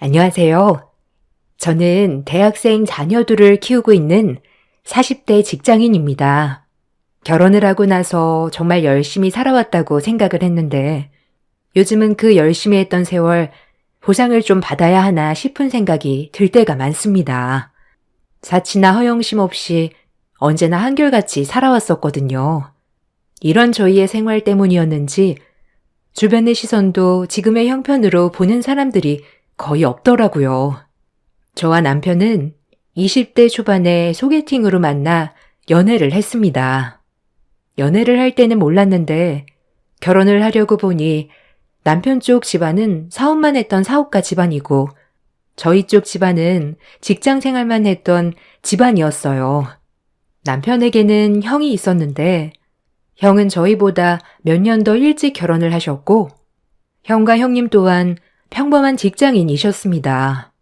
안녕하세요. 저는 대학생 자녀들을 키우고 있는 40대 직장인입니다. 결혼을 하고 나서 정말 열심히 살아왔다고 생각을 했는데 요즘은 그 열심히 했던 세월 보상을 좀 받아야 하나 싶은 생각이 들 때가 많습니다. 사치나 허영심 없이 언제나 한결같이 살아왔었거든요. 이런 저희의 생활 때문이었는지 주변의 시선도 지금의 형편으로 보는 사람들이 거의 없더라고요. 저와 남편은 20대 초반에 소개팅으로 만나 연애를 했습니다. 연애를 할 때는 몰랐는데 결혼을 하려고 보니 남편 쪽 집안은 사업만 했던 사업가 집안이고 저희 쪽 집안은 직장 생활만 했던 집안이었어요. 남편에게는 형이 있었는데 형은 저희보다 몇 년 더 일찍 결혼을 하셨고 형과 형님 또한 평범한 직장인이셨습니다.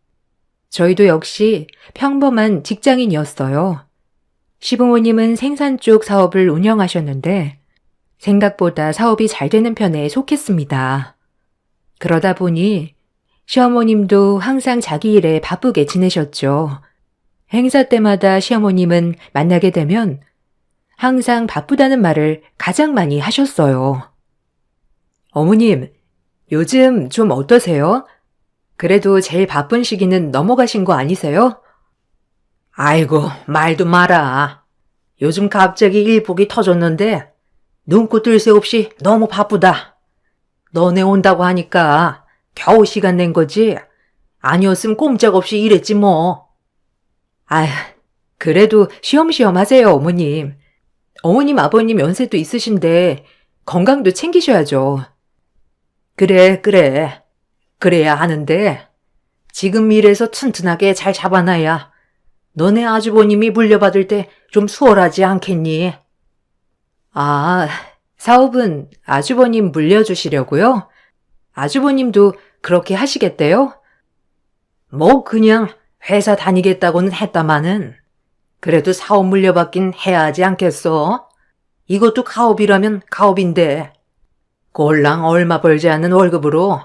저희도 역시 평범한 직장인이었어요. 시부모님은 생산 쪽 사업을 운영하셨는데 생각보다 사업이 잘 되는 편에 속했습니다. 그러다 보니 시어머님도 항상 자기 일에 바쁘게 지내셨죠. 행사 때마다 시어머님은 만나게 되면 항상 바쁘다는 말을 가장 많이 하셨어요. 어머님, 요즘 좀 어떠세요? 그래도 제일 바쁜 시기는 넘어가신 거 아니세요? 아이고, 말도 마라. 요즘 갑자기 일복이 터졌는데 눈코 뜰 새 없이 너무 바쁘다. 너네 온다고 하니까 겨우 시간 낸 거지. 아니었으면 꼼짝없이 일했지 뭐. 아휴, 그래도 쉬엄쉬엄 하세요, 어머님. 어머님, 아버님 연세도 있으신데 건강도 챙기셔야죠. 그래. 그래야 하는데 지금 일에서 튼튼하게 잘 잡아놔야 너네 아주버님이 물려받을 때 좀 수월하지 않겠니? 아, 사업은 아주버님 물려주시려고요? 아주버님도 그렇게 하시겠대요? 뭐 그냥 회사 다니겠다고는 했다마는 그래도 사업 물려받긴 해야 하지 않겠어? 이것도 가업이라면 가업인데 꼴랑 얼마 벌지 않는 월급으로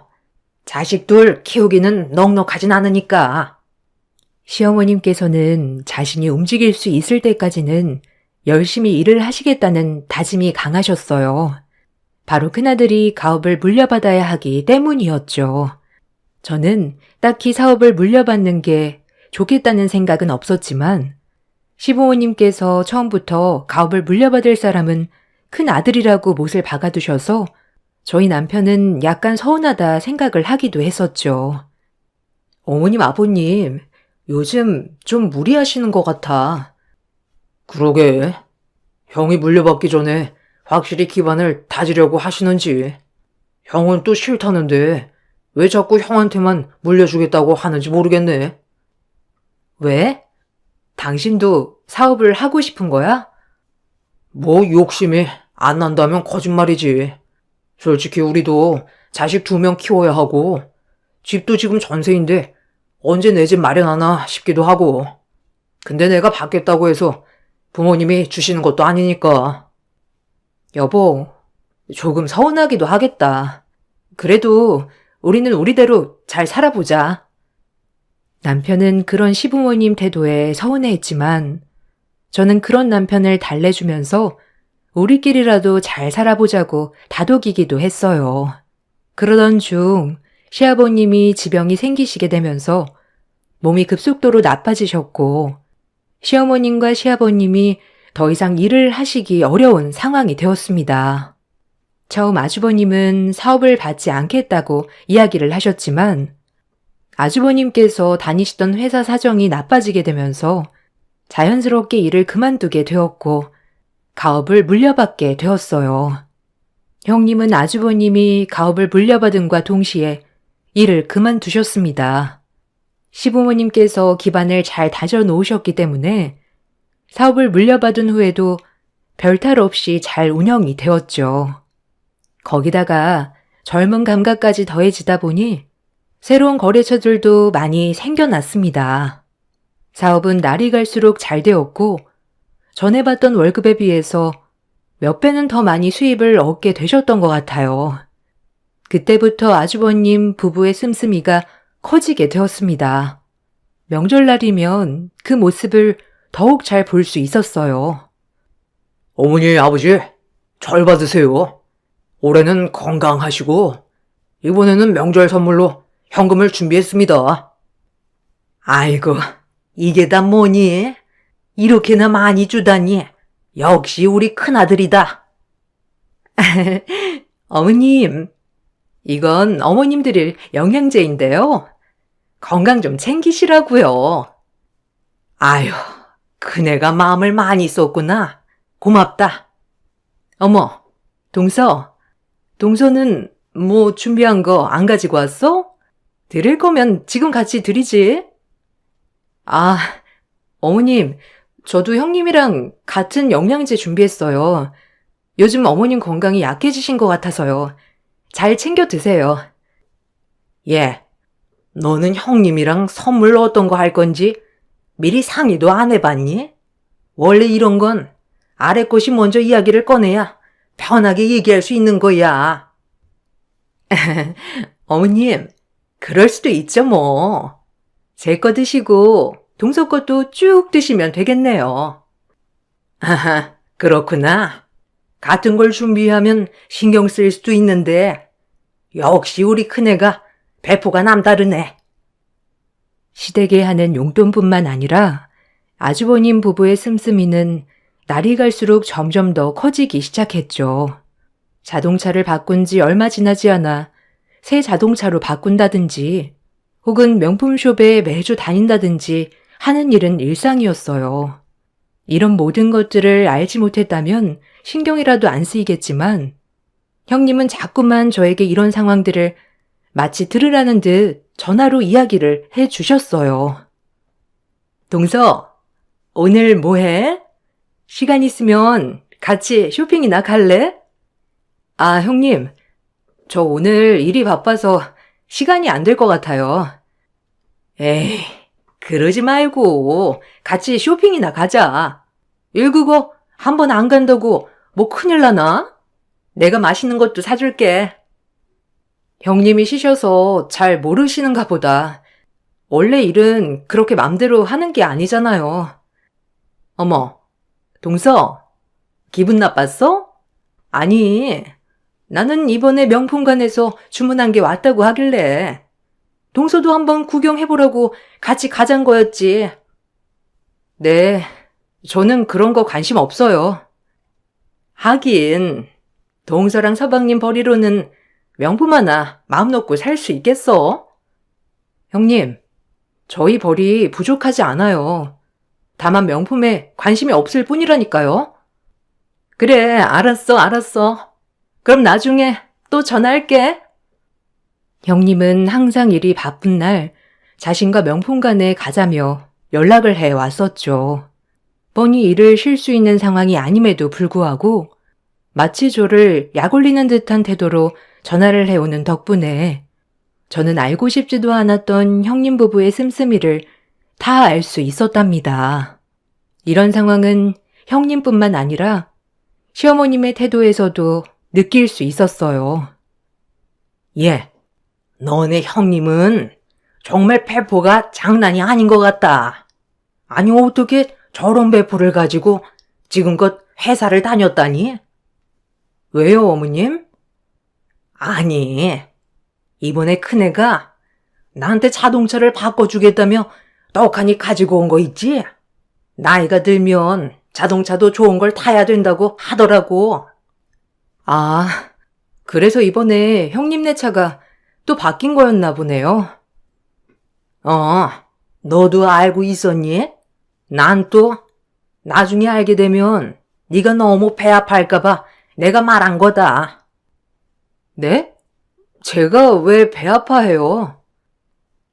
자식들 키우기는 넉넉하진 않으니까. 시어머님께서는 자신이 움직일 수 있을 때까지는 열심히 일을 하시겠다는 다짐이 강하셨어요. 바로 큰아들이 가업을 물려받아야 하기 때문이었죠. 저는 딱히 사업을 물려받는 게 좋겠다는 생각은 없었지만 시부모님께서 처음부터 가업을 물려받을 사람은 큰아들이라고 못을 박아두셔서 저희 남편은 약간 서운하다 생각을 하기도 했었죠. 어머님, 아버님, 요즘 좀 무리하시는 것 같아. 그러게. 형이 물려받기 전에 확실히 기반을 다지려고 하시는지. 형은 또 싫다는데 왜 자꾸 형한테만 물려주겠다고 하는지 모르겠네. 왜? 당신도 사업을 하고 싶은 거야? 뭐 욕심이 안 난다면 거짓말이지. 솔직히 우리도 자식 2명 키워야 하고 집도 지금 전세인데 언제 내 집 마련하나 싶기도 하고. 근데 내가 받겠다고 해서 부모님이 주시는 것도 아니니까. 여보, 조금 서운하기도 하겠다. 그래도 우리는 우리대로 잘 살아보자. 남편은 그런 시부모님 태도에 서운해했지만 저는 그런 남편을 달래주면서 우리끼리라도 잘 살아보자고 다독이기도 했어요. 그러던 중 시아버님이 지병이 생기시게 되면서 몸이 급속도로 나빠지셨고 시어머님과 시아버님이 더 이상 일을 하시기 어려운 상황이 되었습니다. 처음 아주버님은 사업을 받지 않겠다고 이야기를 하셨지만 아주버님께서 다니시던 회사 사정이 나빠지게 되면서 자연스럽게 일을 그만두게 되었고 가업을 물려받게 되었어요. 형님은 아주버님이 가업을 물려받음과 동시에 일을 그만두셨습니다. 시부모님께서 기반을 잘 다져 놓으셨기 때문에 사업을 물려받은 후에도 별탈 없이 잘 운영이 되었죠. 거기다가 젊은 감각까지 더해지다 보니 새로운 거래처들도 많이 생겨났습니다. 사업은 날이 갈수록 잘 되었고 전에 받던 월급에 비해서 몇 배는 더 많이 수입을 얻게 되셨던 것 같아요. 그때부터 아주버님 부부의 씀씀이가 커지게 되었습니다. 명절날이면 그 모습을 더욱 잘 볼 수 있었어요. 어머니, 아버지, 잘 받으세요. 올해는 건강하시고, 이번에는 명절 선물로 현금을 준비했습니다. 아이고, 이게 다 뭐니? 이렇게나 많이 주다니. 역시 우리 큰아들이다. 어머님, 이건 어머님 드릴 영양제인데요. 건강 좀 챙기시라고요. 아유, 큰애가 마음을 많이 썼구나. 고맙다. 어머, 동서는 뭐 준비한 거 안 가지고 왔어? 드릴 거면 지금 같이 드리지. 아, 어머님, 저도 형님이랑 같은 영양제 준비했어요. 요즘 어머님 건강이 약해지신 것 같아서요. 잘 챙겨 드세요. 예, 너는 형님이랑 선물 어떤 거 할 건지 미리 상의도 안 해봤니? 원래 이런 건 아래 것이 먼저 이야기를 꺼내야 편하게 얘기할 수 있는 거야. 어머님, 그럴 수도 있죠 뭐. 제 거 드시고 동서 것도 쭉 드시면 되겠네요. 아하, 그렇구나. 같은 걸 준비하면 신경 쓸 수도 있는데 역시 우리 큰애가 배포가 남다르네. 시댁에 하는 용돈뿐만 아니라 아주버님 부부의 씀씀이는 날이 갈수록 점점 더 커지기 시작했죠. 자동차를 바꾼 지 얼마 지나지 않아 새 자동차로 바꾼다든지 혹은 명품숍에 매주 다닌다든지 하는 일은 일상이었어요. 이런 모든 것들을 알지 못했다면 신경이라도 안 쓰이겠지만 형님은 자꾸만 저에게 이런 상황들을 마치 들으라는 듯 전화로 이야기를 해 주셨어요. 동서, 오늘 뭐 해? 시간 있으면 같이 쇼핑이나 갈래? 아, 형님, 저 오늘 일이 바빠서 시간이 안 될 것 같아요. 에이, 그러지 말고 같이 쇼핑이나 가자. 일 그거 한 번 안 간다고 뭐 큰일 나나? 내가 맛있는 것도 사줄게. 형님이 쉬셔서 잘 모르시는가 보다. 원래 일은 그렇게 맘대로 하는 게 아니잖아요. 어머, 동서, 기분 나빴어? 아니, 나는 이번에 명품관에서 주문한 게 왔다고 하길래 동서도 한번 구경해보라고 같이 가잔 거였지. 네, 저는 그런 거 관심 없어요. 하긴, 동서랑 서방님 버리로는 명품 하나 마음 놓고 살 수 있겠어? 형님, 저희 벌이 부족하지 않아요. 다만 명품에 관심이 없을 뿐이라니까요. 그래, 알았어. 그럼 나중에 또 전화할게. 형님은 항상 일이 바쁜 날 자신과 명품관에 가자며 연락을 해 왔었죠. 뻔히 일을 쉴 수 있는 상황이 아님에도 불구하고 마치 저를 약 올리는 듯한 태도로 전화를 해오는 덕분에 저는 알고 싶지도 않았던 형님 부부의 씀씀이를 다 알 수 있었답니다. 이런 상황은 형님뿐만 아니라 시어머님의 태도에서도 느낄 수 있었어요. 예, 너네 형님은 정말 배포가 장난이 아닌 것 같다. 아니, 어떻게 저런 배포를 가지고 지금껏 회사를 다녔다니? 왜요, 어머님? 아니, 이번에 큰애가 나한테 자동차를 바꿔주겠다며 떡하니 가지고 온 거 있지? 나이가 들면 자동차도 좋은 걸 타야 된다고 하더라고. 아, 그래서 이번에 형님네 차가 또 바뀐 거였나 보네요. 너도 알고 있었니? 난 또 나중에 알게 되면 네가 너무 배 아파할까봐 내가 말한 거다. 네? 제가 왜 배 아파해요?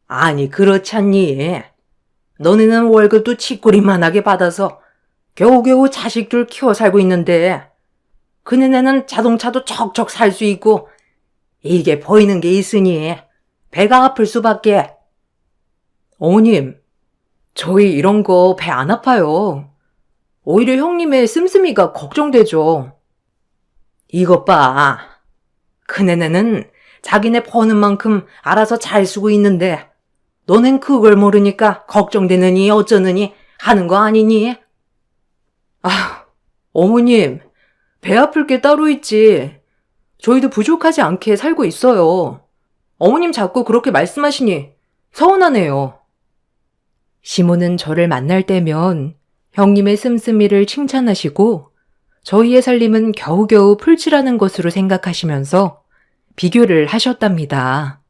아니, 그렇지 않니? 너네는 월급도 치꼬리만하게 받아서 겨우겨우 자식들 키워 살고 있는데 그네는 자동차도 척척 살 수 있고 이게 보이는 게 있으니 배가 아플 수밖에. 어머님, 저희 이런 거 배 안 아파요. 오히려 형님의 씀씀이가 걱정되죠. 이것 봐. 큰애네는 자기네 버는 만큼 알아서 잘 쓰고 있는데 너넨 그걸 모르니까 걱정되느니 어쩌느니 하는 거 아니니? 아, 어머님, 배 아플 게 따로 있지. 저희도 부족하지 않게 살고 있어요. 어머님 자꾸 그렇게 말씀하시니 서운하네요. 시모는 저를 만날 때면 형님의 씀씀이를 칭찬하시고 저희의 살림은 겨우겨우 풀칠하는 것으로 생각하시면서 비교를 하셨답니다.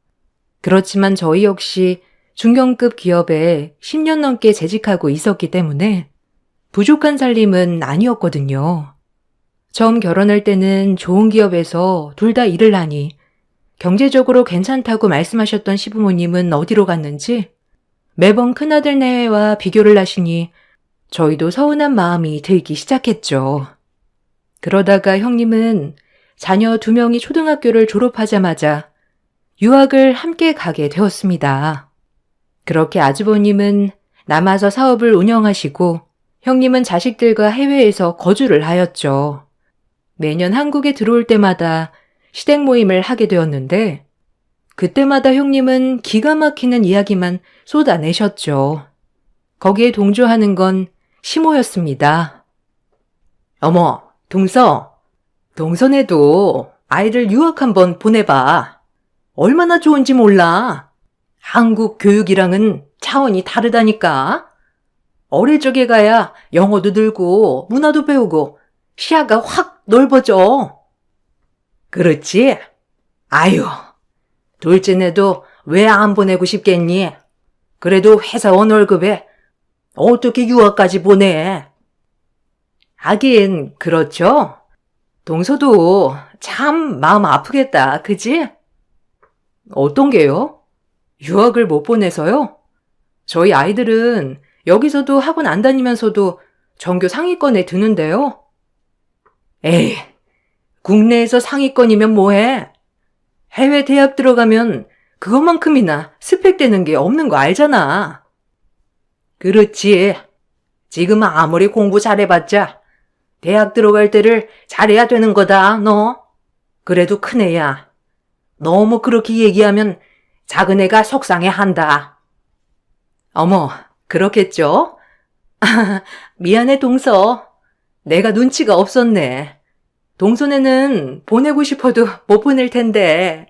그렇지만 저희 역시 중견급 기업에 10년 넘게 재직하고 있었기 때문에 부족한 살림은 아니었거든요. 처음 결혼할 때는 좋은 기업에서 둘 다 일을 하니 경제적으로 괜찮다고 말씀하셨던 시부모님은 어디로 갔는지 매번 큰아들 내외와 비교를 하시니 저희도 서운한 마음이 들기 시작했죠. 그러다가 형님은 자녀 2명이 초등학교를 졸업하자마자 유학을 함께 가게 되었습니다. 그렇게 아주버님은 남아서 사업을 운영하시고 형님은 자식들과 해외에서 거주를 하였죠. 매년 한국에 들어올 때마다 시댁 모임을 하게 되었는데 그때마다 형님은 기가 막히는 이야기만 쏟아내셨죠. 거기에 동조하는 건 시모였습니다. 어머, 동선에도 아이들 유학 한번 보내봐. 얼마나 좋은지 몰라. 한국 교육이랑은 차원이 다르다니까. 어릴 적에 가야 영어도 늘고 문화도 배우고 시야가 확 넓어져. 그렇지? 아유, 둘째네도 왜 안 보내고 싶겠니? 그래도 회사원 월급에 어떻게 유학까지 보내? 하긴 그렇죠. 동서도 참 마음 아프겠다, 그지? 어떤 게요? 유학을 못 보내서요? 저희 아이들은 여기서도 학원 안 다니면서도 전교 상위권에 드는데요. 에이, 국내에서 상위권이면 뭐해? 해외 대학 들어가면 그것만큼이나 스펙 되는 게 없는 거 알잖아. 그렇지. 지금 아무리 공부 잘해봤자 대학 들어갈 때를 잘해야 되는 거다, 너. 그래도 큰애야. 너무 그렇게 얘기하면 작은애가 속상해한다. 어머, 그렇겠죠? 미안해, 동서. 내가 눈치가 없었네. 동선에는 보내고 싶어도 못 보낼 텐데.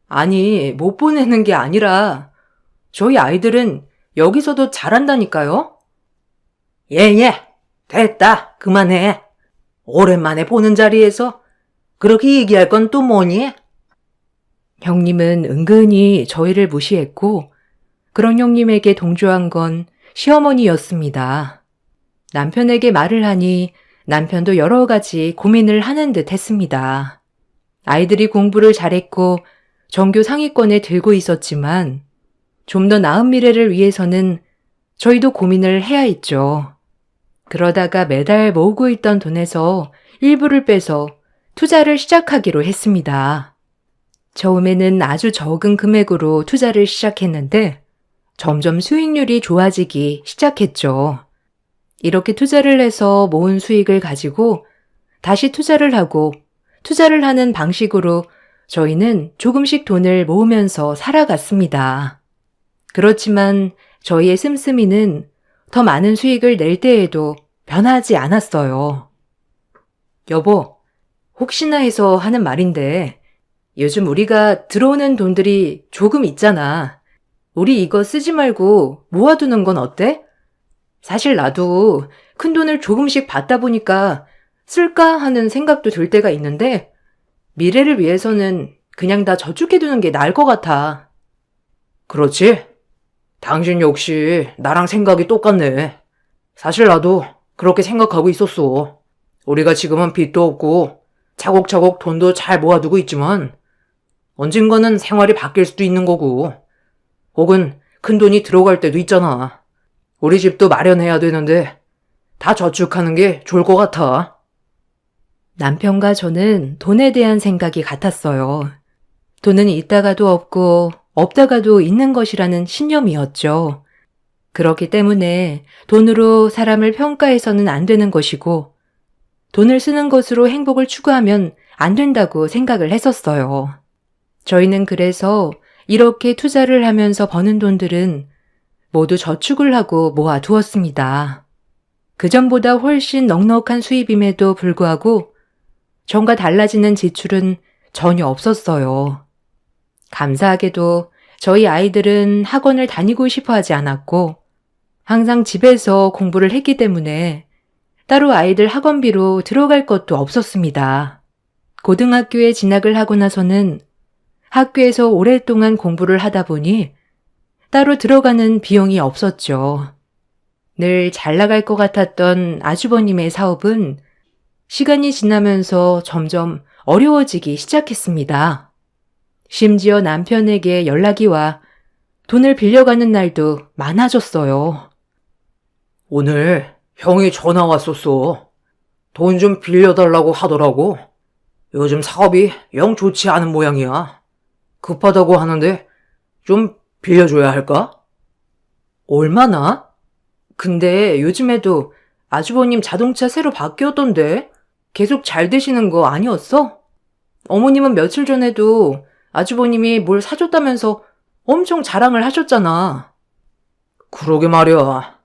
아니, 못 보내는 게 아니라 저희 아이들은 여기서도 잘한다니까요? 예. 됐다. 그만해. 오랜만에 보는 자리에서 그렇게 얘기할 건 또 뭐니? 형님은 은근히 저희를 무시했고 그런 형님에게 동조한 건 시어머니였습니다. 남편에게 말을 하니 남편도 여러 가지 고민을 하는 듯 했습니다. 아이들이 공부를 잘했고 전교 상위권에 들고 있었지만 좀 더 나은 미래를 위해서는 저희도 고민을 해야 했죠. 그러다가 매달 모으고 있던 돈에서 일부를 빼서 투자를 시작하기로 했습니다. 처음에는 아주 적은 금액으로 투자를 시작했는데 점점 수익률이 좋아지기 시작했죠. 이렇게 투자를 해서 모은 수익을 가지고 다시 투자를 하고 투자를 하는 방식으로 저희는 조금씩 돈을 모으면서 살아갔습니다. 그렇지만 저희의 씀씀이는 더 많은 수익을 낼 때에도 변하지 않았어요. 여보, 혹시나 해서 하는 말인데 요즘 우리가 들어오는 돈들이 조금 있잖아. 우리 이거 쓰지 말고 모아두는 건 어때? 사실 나도 큰 돈을 조금씩 받다 보니까 쓸까 하는 생각도 들 때가 있는데 미래를 위해서는 그냥 다 저축해두는 게 나을 것 같아. 그렇지? 당신 역시 나랑 생각이 똑같네. 사실 나도 그렇게 생각하고 있었어. 우리가 지금은 빚도 없고 차곡차곡 돈도 잘 모아두고 있지만 언젠가는 생활이 바뀔 수도 있는 거고 혹은 큰 돈이 들어갈 때도 있잖아. 우리 집도 마련해야 되는데 다 저축하는 게 좋을 것 같아. 남편과 저는 돈에 대한 생각이 같았어요. 돈은 있다가도 없고 없다가도 있는 것이라는 신념이었죠. 그렇기 때문에 돈으로 사람을 평가해서는 안 되는 것이고 돈을 쓰는 것으로 행복을 추구하면 안 된다고 생각을 했었어요. 저희는 그래서 이렇게 투자를 하면서 버는 돈들은 모두 저축을 하고 모아두었습니다. 그전보다 훨씬 넉넉한 수입임에도 불구하고 전과 달라지는 지출은 전혀 없었어요. 감사하게도 저희 아이들은 학원을 다니고 싶어 하지 않았고 항상 집에서 공부를 했기 때문에 따로 아이들 학원비로 들어갈 것도 없었습니다. 고등학교에 진학을 하고 나서는 학교에서 오랫동안 공부를 하다 보니 따로 들어가는 비용이 없었죠. 늘 잘 나갈 것 같았던 아주버님의 사업은 시간이 지나면서 점점 어려워지기 시작했습니다. 심지어 남편에게 연락이 와 돈을 빌려가는 날도 많아졌어요. 오늘 형이 전화 왔었어. 돈 좀 빌려달라고 하더라고. 요즘 사업이 영 좋지 않은 모양이야. 급하다고 하는데 좀 빌려줘야 할까? 얼마나? 근데 요즘에도 아주버님 자동차 새로 바뀌었던데 계속 잘 되시는 거 아니었어? 어머님은 며칠 전에도 아주버님이 뭘 사줬다면서 엄청 자랑을 하셨잖아. 그러게 말이야.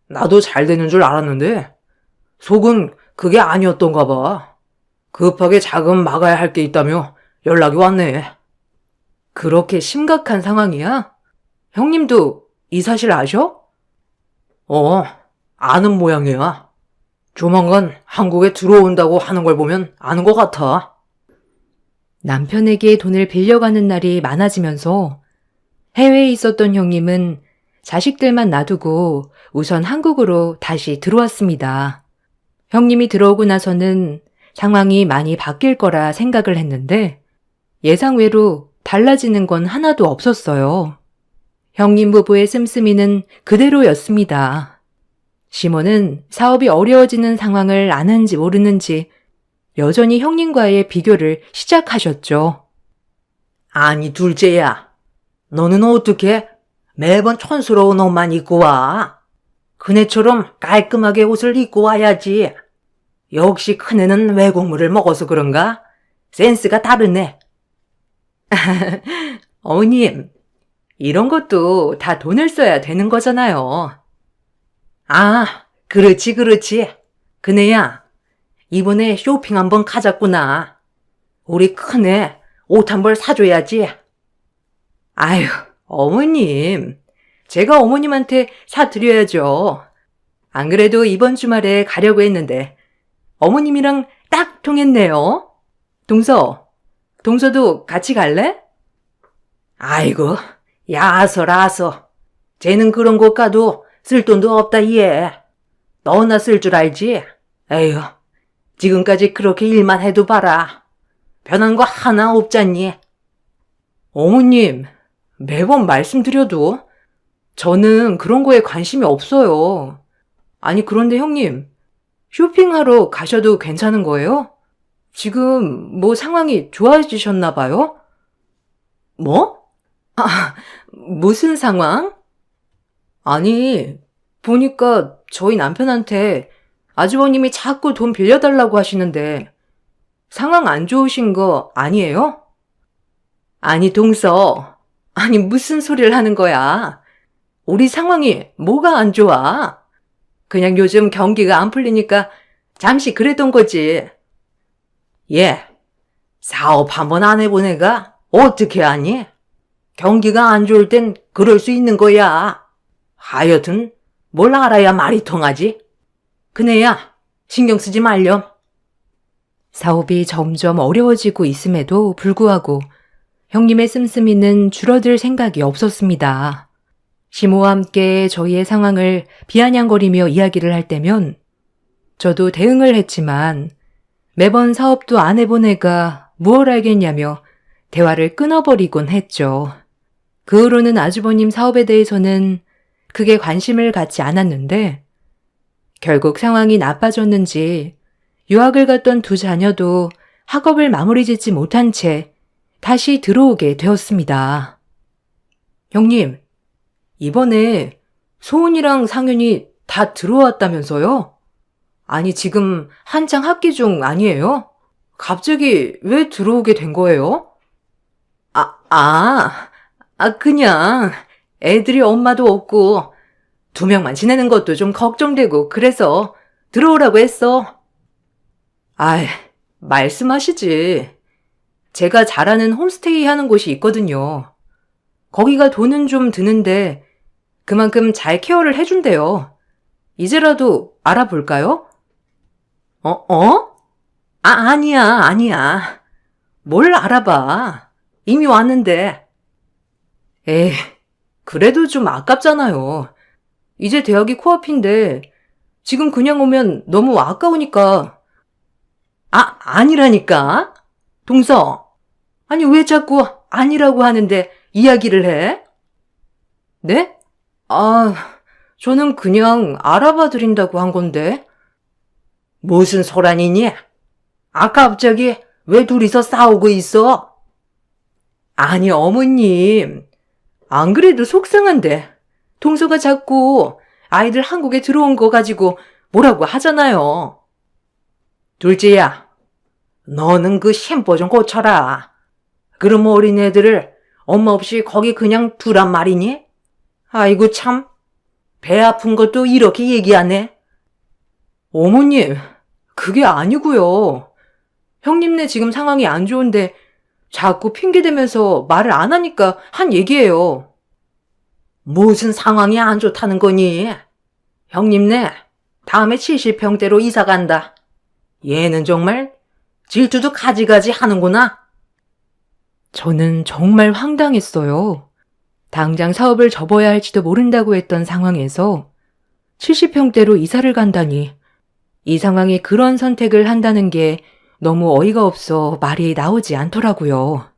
나도 잘 되는 줄 알았는데 속은 그게 아니었던가 봐. 급하게 자금 막아야 할 게 있다며 연락이 왔네. 그렇게 심각한 상황이야? 형님도 이 사실 아셔? 아는 모양이야. 조만간 한국에 들어온다고 하는 걸 보면 아는 것 같아. 남편에게 돈을 빌려가는 날이 많아지면서 해외에 있었던 형님은 자식들만 놔두고 우선 한국으로 다시 들어왔습니다. 형님이 들어오고 나서는 상황이 많이 바뀔 거라 생각을 했는데 예상외로 달라지는 건 하나도 없었어요. 형님 부부의 씀씀이는 그대로였습니다. 시몬은 사업이 어려워지는 상황을 아는지 모르는지 여전히 형님과의 비교를 시작하셨죠. 아니, 둘째야. 너는 어떻게 매번 촌스러운 옷만 입고 와? 그네처럼 깔끔하게 옷을 입고 와야지. 역시 큰애는 외국물을 먹어서 그런가? 센스가 다르네. 어머님, 이런 것도 다 돈을 써야 되는 거잖아요. 아, 그렇지, 그렇지. 그네야, 이번에 쇼핑 한번 가자꾸나. 우리 큰애 옷 한 벌 사줘야지. 아유, 어머님. 제가 어머님한테 사드려야죠. 안 그래도 이번 주말에 가려고 했는데 어머님이랑 딱 통했네요. 동서도 같이 갈래? 아이고, 야서라서. 쟤는 그런 곳 가도 쓸 돈도 없다, 얘. 너나 쓸 줄 알지? 에휴, 지금까지 그렇게 일만 해도 봐라. 변한 거 하나 없잖니. 어머님, 매번 말씀드려도 저는 그런 거에 관심이 없어요. 아니, 그런데 형님, 쇼핑하러 가셔도 괜찮은 거예요? 지금 뭐 상황이 좋아지셨나 봐요? 뭐? 무슨 상황? 아니, 보니까 저희 남편한테 아주버님이 자꾸 돈 빌려달라고 하시는데 상황 안 좋으신 거 아니에요? 아니, 동서. 아니, 무슨 소리를 하는 거야? 우리 상황이 뭐가 안 좋아? 그냥 요즘 경기가 안 풀리니까 잠시 그랬던 거지. 얘, 사업 한번 안 해본 애가 어떻게 하니? 경기가 안 좋을 땐 그럴 수 있는 거야. 하여튼 뭘 알아야 말이 통하지? 그네야, 신경 쓰지 말렴. 사업이 점점 어려워지고 있음에도 불구하고 형님의 씀씀이는 줄어들 생각이 없었습니다. 시모와 함께 저희의 상황을 비아냥거리며 이야기를 할 때면 저도 대응을 했지만 매번 사업도 안 해본 애가 무얼 알겠냐며 대화를 끊어버리곤 했죠. 그 후로는 아주버님 사업에 대해서는 크게 관심을 갖지 않았는데 결국 상황이 나빠졌는지 유학을 갔던 두 자녀도 학업을 마무리 짓지 못한 채 다시 들어오게 되었습니다. 형님, 이번에 소은이랑 상윤이 다 들어왔다면서요? 아니, 지금 한창 학기 중 아니에요? 갑자기 왜 들어오게 된 거예요? 그냥 애들이 엄마도 없고 2명만 지내는 것도 좀 걱정되고 그래서 들어오라고 했어. 아이, 말씀하시지. 제가 잘 아는 홈스테이 하는 곳이 있거든요. 거기가 돈은 좀 드는데 그만큼 잘 케어를 해준대요. 이제라도 알아볼까요? 아니야. 뭘 알아봐. 이미 왔는데. 에이, 그래도 좀 아깝잖아요. 이제 대학이 코앞인데 지금 그냥 오면 너무 아까우니까. 아니라니까. 동서. 아니, 왜 자꾸 아니라고 하는데 이야기를 해? 네? 저는 그냥 알아봐 드린다고 한 건데. 무슨 소란이니? 아까 갑자기 왜 둘이서 싸우고 있어? 아니, 어머님. 안 그래도 속상한데. 동서가 자꾸 아이들 한국에 들어온 거 가지고 뭐라고 하잖아요. 둘째야, 너는 그 심보 좀 고쳐라. 그럼 어린애들을 엄마 없이 거기 그냥 두란 말이니? 아이고 참, 배 아픈 것도 이렇게 얘기하네. 어머님, 그게 아니고요. 형님네 지금 상황이 안 좋은데 자꾸 핑계대면서 말을 안 하니까 한 얘기예요. 무슨 상황이 안 좋다는 거니? 형님네, 다음에 70평대로 이사 간다. 얘는 정말 질투도 가지가지 하는구나. 저는 정말 황당했어요. 당장 사업을 접어야 할지도 모른다고 했던 상황에서 70평대로 이사를 간다니. 이 상황에 그런 선택을 한다는 게 너무 어이가 없어 말이 나오지 않더라고요.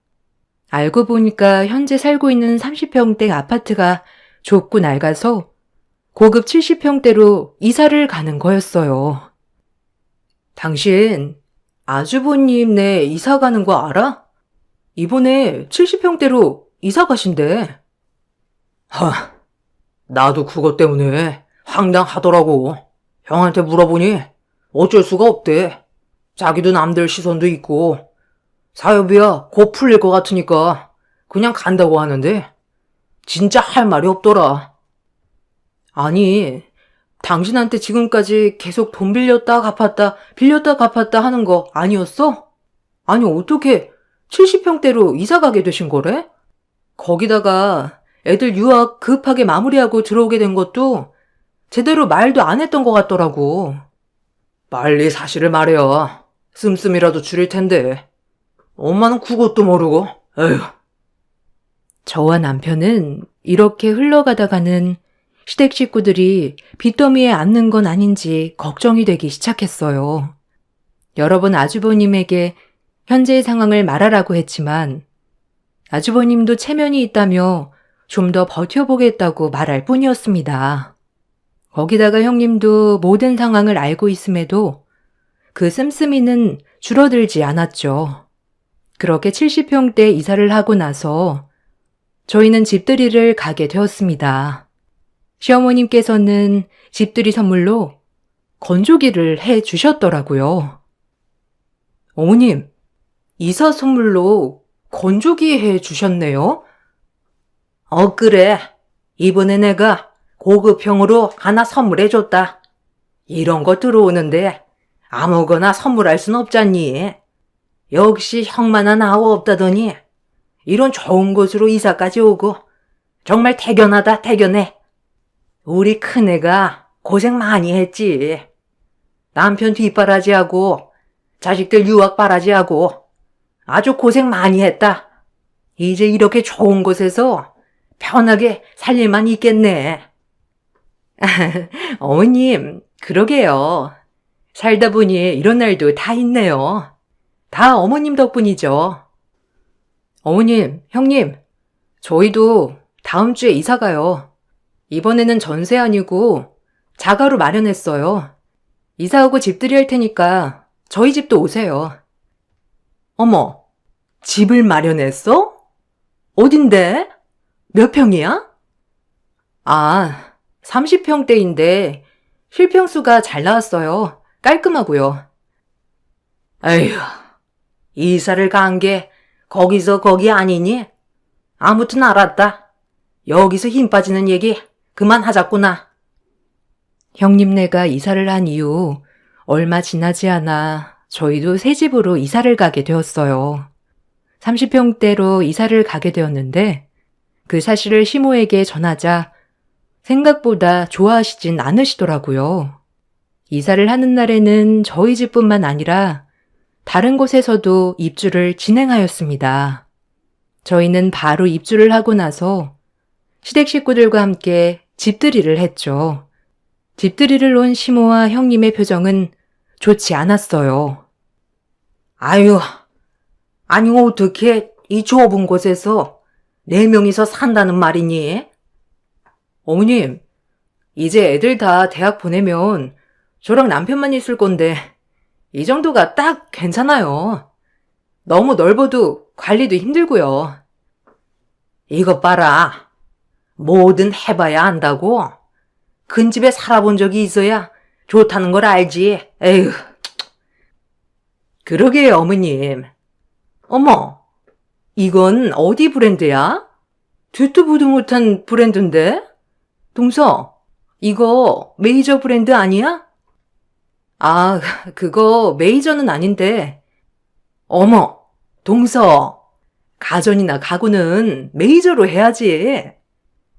알고 보니까 현재 살고 있는 30평대 아파트가 좁고 낡아서 고급 70평대로 이사를 가는 거였어요. 당신 아주버님네 이사 가는 거 알아? 이번에 70평대로 이사 가신대. 나도 그것 때문에 황당하더라고. 형한테 물어보니 어쩔 수가 없대. 자기도 남들 시선도 있고 사업이야 곧 풀릴 것 같으니까 그냥 간다고 하는데 진짜 할 말이 없더라. 아니, 당신한테 지금까지 계속 돈 빌렸다 갚았다 하는 거 아니었어? 아니, 어떻게 70평대로 이사 가게 되신 거래? 거기다가 애들 유학 급하게 마무리하고 들어오게 된 것도 제대로 말도 안 했던 것 같더라고. 빨리 사실을 말해야 씀씀이라도 줄일 텐데. 엄마는 그것도 모르고. 에휴. 저와 남편은 이렇게 흘러가다가는 시댁 식구들이 빚더미에 앉는 건 아닌지 걱정이 되기 시작했어요. 여러 번 아주버님에게 현재의 상황을 말하라고 했지만 아주버님도 체면이 있다며 좀 더 버텨보겠다고 말할 뿐이었습니다. 거기다가 형님도 모든 상황을 알고 있음에도 그 씀씀이는 줄어들지 않았죠. 그렇게 70평대 이사를 하고 나서 저희는 집들이를 가게 되었습니다. 시어머님께서는 집들이 선물로 건조기를 해 주셨더라고요. 어머님, 이사 선물로 건조기 해 주셨네요? 그래. 이번에 내가 고급형으로 하나 선물해줬다. 이런 거 들어오는데 아무거나 선물할 순 없잖니. 역시 형만한 아우 없다더니 이런 좋은 곳으로 이사까지 오고 정말 대견하다 대견해. 우리 큰애가 고생 많이 했지. 남편 뒷바라지하고 자식들 유학 바라지하고 아주 고생 많이 했다. 이제 이렇게 좋은 곳에서 편하게 살 일만 있겠네. 어머님, 그러게요. 살다 보니 이런 날도 다 있네요. 다 어머님 덕분이죠. 어머님, 형님, 저희도 다음 주에 이사 가요. 이번에는 전세 아니고 자가로 마련했어요. 이사하고 집들이 할 테니까 저희 집도 오세요. 어머, 집을 마련했어? 어딘데? 몇 평이야? 30평대인데 실평수가 잘 나왔어요. 깔끔하고요. 에휴, 이사를 간 게 거기서 거기 아니니? 아무튼 알았다. 여기서 힘 빠지는 얘기 그만하자꾸나. 형님네가 이사를 한 이후 얼마 지나지 않아 저희도 새 집으로 이사를 가게 되었어요. 30평대로 이사를 가게 되었는데 그 사실을 시모에게 전하자 생각보다 좋아하시진 않으시더라고요. 이사를 하는 날에는 저희 집뿐만 아니라 다른 곳에서도 입주를 진행하였습니다. 저희는 바로 입주를 하고 나서 시댁 식구들과 함께 집들이를 했죠. 집들이를 온 시모와 형님의 표정은 좋지 않았어요. 아유, 아니 어떻게 이 좁은 곳에서 4명이서 산다는 말이니? 어머님, 이제 애들 다 대학 보내면 저랑 남편만 있을 건데 이 정도가 딱 괜찮아요. 너무 넓어도 관리도 힘들고요. 이것 봐라. 뭐든 해봐야 안다고. 큰 집에 살아본 적이 있어야 좋다는 걸 알지. 에휴. 그러게요, 어머님. 어머, 이건 어디 브랜드야? 듣도 보도 못한 브랜드인데? 동서, 이거 메이저 브랜드 아니야? 아, 그거 메이저는 아닌데. 어머, 동서. 가전이나 가구는 메이저로 해야지.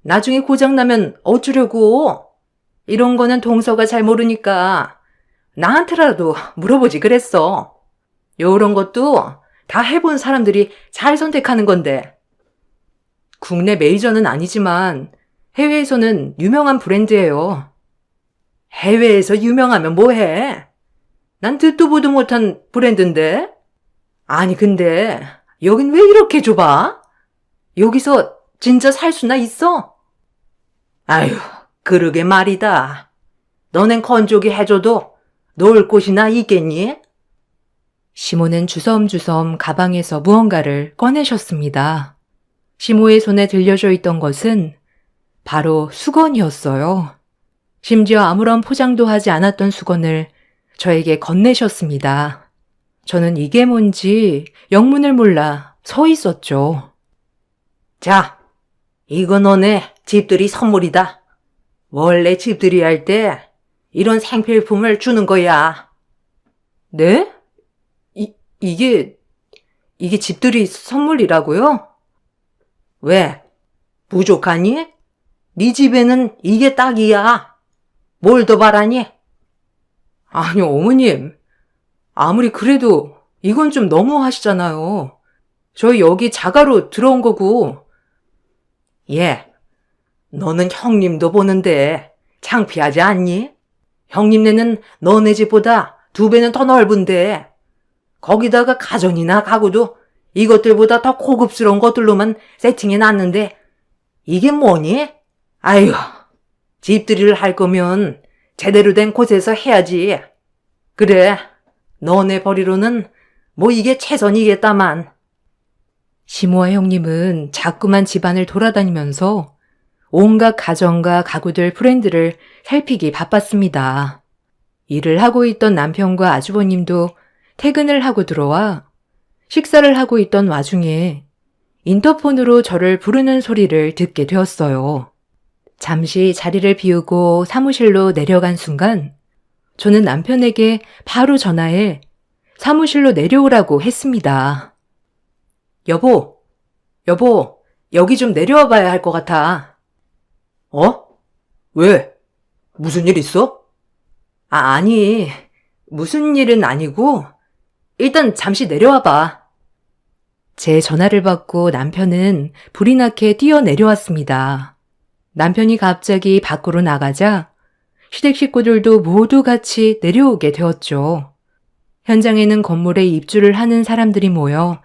나중에 고장나면 어쩌려고. 이런 거는 동서가 잘 모르니까 나한테라도 물어보지 그랬어. 요런 것도 다 해본 사람들이 잘 선택하는 건데. 국내 메이저는 아니지만 해외에서는 유명한 브랜드예요. 해외에서 유명하면 뭐해? 난 듣도 보도 못한 브랜드인데. 아니 근데 여긴 왜 이렇게 좁아? 여기서 진짜 살 수나 있어? 아휴, 그러게 말이다. 너넨 건조기 해줘도 놀 곳이나 있겠니? 시모는 주섬주섬 가방에서 무언가를 꺼내셨습니다. 시모의 손에 들려져 있던 것은 바로 수건이었어요. 심지어 아무런 포장도 하지 않았던 수건을 저에게 건네셨습니다. 저는 이게 뭔지 영문을 몰라 서 있었죠. 자, 이거 너네 집들이 선물이다. 원래 집들이 할 때 이런 생필품을 주는 거야. 네? 이게 집들이 선물이라고요? 왜? 부족하니? 네 집에는 이게 딱이야. 뭘 더 바라니? 아니, 어머님. 아무리 그래도 이건 좀 너무 하시잖아요. 저희 여기 자가로 들어온 거고. 예, 너는 형님도 보는데 창피하지 않니? 형님네는 너네 집보다 2배는 더 넓은데 거기다가 가전이나 가구도 이것들보다 더 고급스러운 것들로만 세팅해 놨는데 이게 뭐니? 아유, 집들이를 할 거면 제대로 된 곳에서 해야지. 그래, 너네 벌이로는 뭐 이게 최선이겠다만. 시모와 형님은 자꾸만 집안을 돌아다니면서 온갖 가전과 가구들 브랜드를 살피기 바빴습니다. 일을 하고 있던 남편과 아주버님도 퇴근을 하고 들어와 식사를 하고 있던 와중에 인터폰으로 저를 부르는 소리를 듣게 되었어요. 잠시 자리를 비우고 사무실로 내려간 순간 저는 남편에게 바로 전화해 사무실로 내려오라고 했습니다. 여보, 여기 좀 내려와 봐야 할 것 같아. 어? 왜? 무슨 일 있어? 아니, 무슨 일은 아니고 일단 잠시 내려와 봐. 제 전화를 받고 남편은 불이 나게 뛰어 내려왔습니다. 남편이 갑자기 밖으로 나가자 시댁 식구들도 모두 같이 내려오게 되었죠. 현장에는 건물에 입주를 하는 사람들이 모여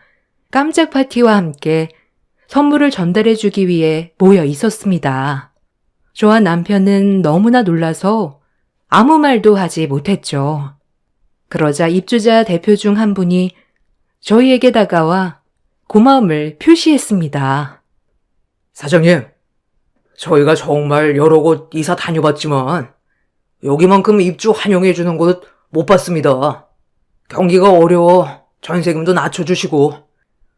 깜짝 파티와 함께 선물을 전달해주기 위해 모여 있었습니다. 저와 남편은 너무나 놀라서 아무 말도 하지 못했죠. 그러자 입주자 대표 중 한 분이 저희에게 다가와 고마움을 표시했습니다. 사장님, 저희가 정말 여러 곳 이사 다녀봤지만 여기만큼 입주 환영해주는 곳 못 봤습니다. 경기가 어려워 전세금도 낮춰주시고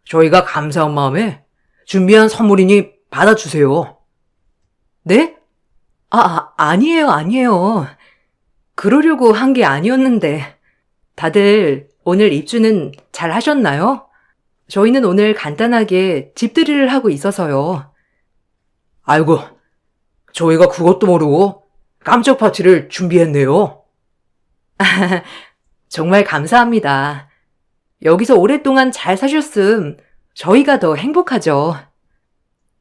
저희가 감사한 마음에 준비한 선물이니 받아주세요. 네? 아니에요. 그러려고 한 게 아니었는데. 다들 오늘 입주는 잘 하셨나요? 저희는 오늘 간단하게 집들이를 하고 있어서요. 아이고, 저희가 그것도 모르고 깜짝 파티를 준비했네요. 정말 감사합니다. 여기서 오랫동안 잘 사셨음 저희가 더 행복하죠.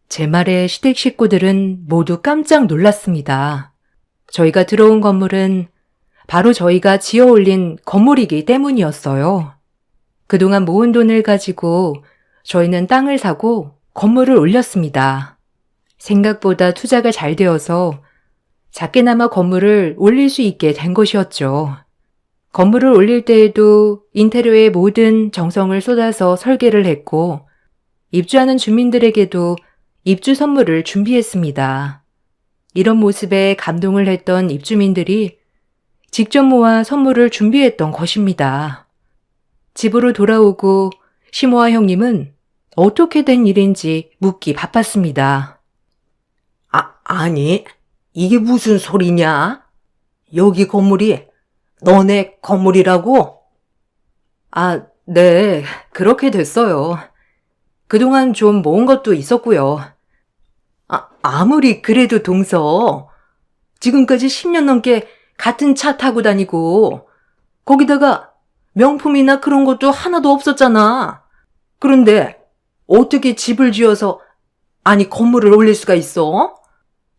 제 말에 시댁 식구들은 모두 깜짝 놀랐습니다. 저희가 들어온 건물은 바로 저희가 지어 올린 건물이기 때문이었어요. 그동안 모은 돈을 가지고 저희는 땅을 사고 건물을 올렸습니다. 생각보다 투자가 잘 되어서 작게나마 건물을 올릴 수 있게 된 것이었죠. 건물을 올릴 때에도 인테리어에 모든 정성을 쏟아서 설계를 했고 입주하는 주민들에게도 입주 선물을 준비했습니다. 이런 모습에 감동을 했던 입주민들이 직접 모아 선물을 준비했던 것입니다. 집으로 돌아오고 시모와 형님은 어떻게 된 일인지 묻기 바빴습니다. 아니, 이게 무슨 소리냐? 여기 건물이 너네 건물이라고? 네, 그렇게 됐어요. 그동안 좀 모은 것도 있었고요. 아무리 그래도 동서, 지금까지 10년 넘게 같은 차 타고 다니고, 거기다가 명품이나 그런 것도 하나도 없었잖아. 그런데 어떻게 집을 지어서, 아니 건물을 올릴 수가 있어?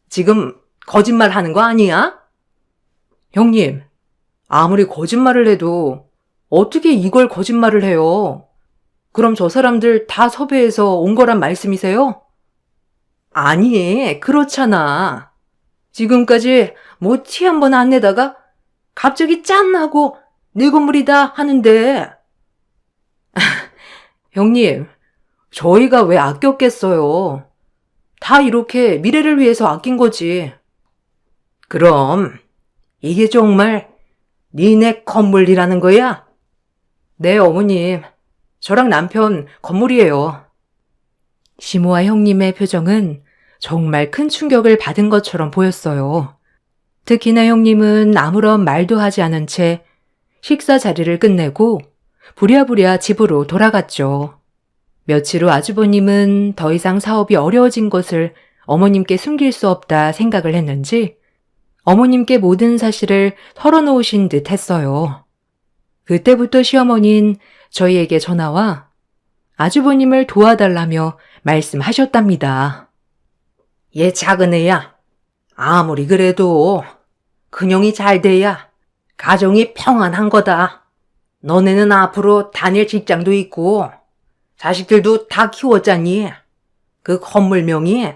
지금 거짓말 하는 거 아니야? 형님, 아무리 거짓말을 해도 어떻게 이걸 거짓말을 해요? 그럼 저 사람들 다 섭외해서 온 거란 말씀이세요? 아니, 그렇잖아. 지금까지 뭐 티 한 번 안 내다가 갑자기 짠 하고 내 건물이다 하는데. 형님, 저희가 왜 아꼈겠어요? 다 이렇게 미래를 위해서 아낀 거지. 그럼 이게 정말 니네 건물이라는 거야? 네, 어머님. 저랑 남편 건물이에요. 시모와 형님의 표정은 정말 큰 충격을 받은 것처럼 보였어요. 특히나 형님은 아무런 말도 하지 않은 채 식사 자리를 끝내고 부랴부랴 집으로 돌아갔죠. 며칠 후 아주버님은 더 이상 사업이 어려워진 것을 어머님께 숨길 수 없다 생각을 했는지 어머님께 모든 사실을 털어놓으신 듯 했어요. 그때부터 시어머니는 저희에게 전화와 아주버님을 도와달라며 말씀하셨답니다. 얘 작은 애야. 아무리 그래도 근형이 잘 돼야 가정이 평안한 거다. 너네는 앞으로 다닐 직장도 있고 자식들도 다 키웠잖니. 그 건물명이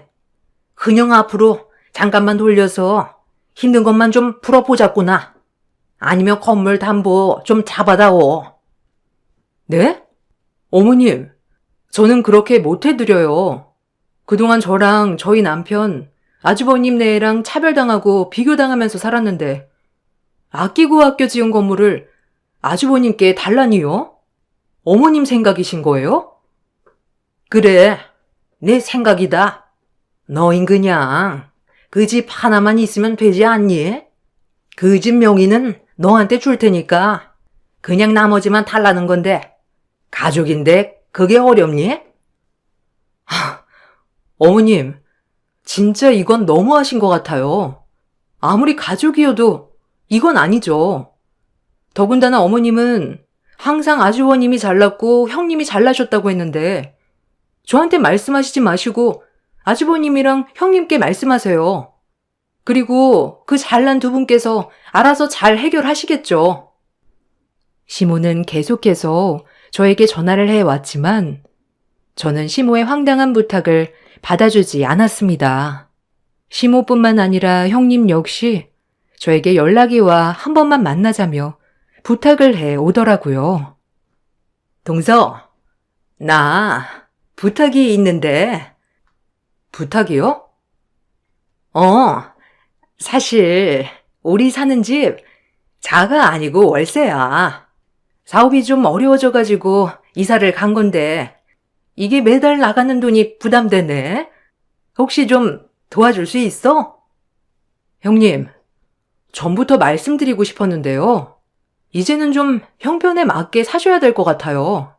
근형 앞으로 잠깐만 돌려서 힘든 것만 좀 풀어보자꾸나. 아니면 건물 담보 좀 잡아다오. 네? 어머님, 저는 그렇게 못 해드려요. 그동안 저랑 저희 남편, 아주버님 네랑 차별당하고 비교당하면서 살았는데 아끼고 아껴 지은 건물을 아주버님께 달라니요? 어머님 생각이신 거예요? 그래, 내 생각이다. 너흰 그냥 그 집 하나만 있으면 되지 않니? 그 집 명의는 너한테 줄 테니까 그냥 나머지만 달라는 건데 가족인데 그게 어렵니? 어머님, 진짜 이건 너무하신 것 같아요. 아무리 가족이어도 이건 아니죠. 더군다나 어머님은 항상 아주버님이 잘났고 형님이 잘나셨다고 했는데 저한테 말씀하시지 마시고 아주버님이랑 형님께 말씀하세요. 그리고 그 잘난 두 분께서 알아서 잘 해결하시겠죠. 시모는 계속해서 저에게 전화를 해왔지만 저는 시모의 황당한 부탁을 받아주지 않았습니다. 시모뿐만 아니라 형님 역시 저에게 연락이 와 한 번만 만나자며 부탁을 해 오더라고요. 동서, 나 부탁이 있는데. 부탁이요? 사실 우리 사는 집 자가 아니고 월세야. 사업이 좀 어려워져가지고 이사를 간 건데 이게 매달 나가는 돈이 부담되네. 혹시 좀 도와줄 수 있어? 형님, 전부터 말씀드리고 싶었는데요. 이제는 좀 형편에 맞게 사셔야 될 것 같아요.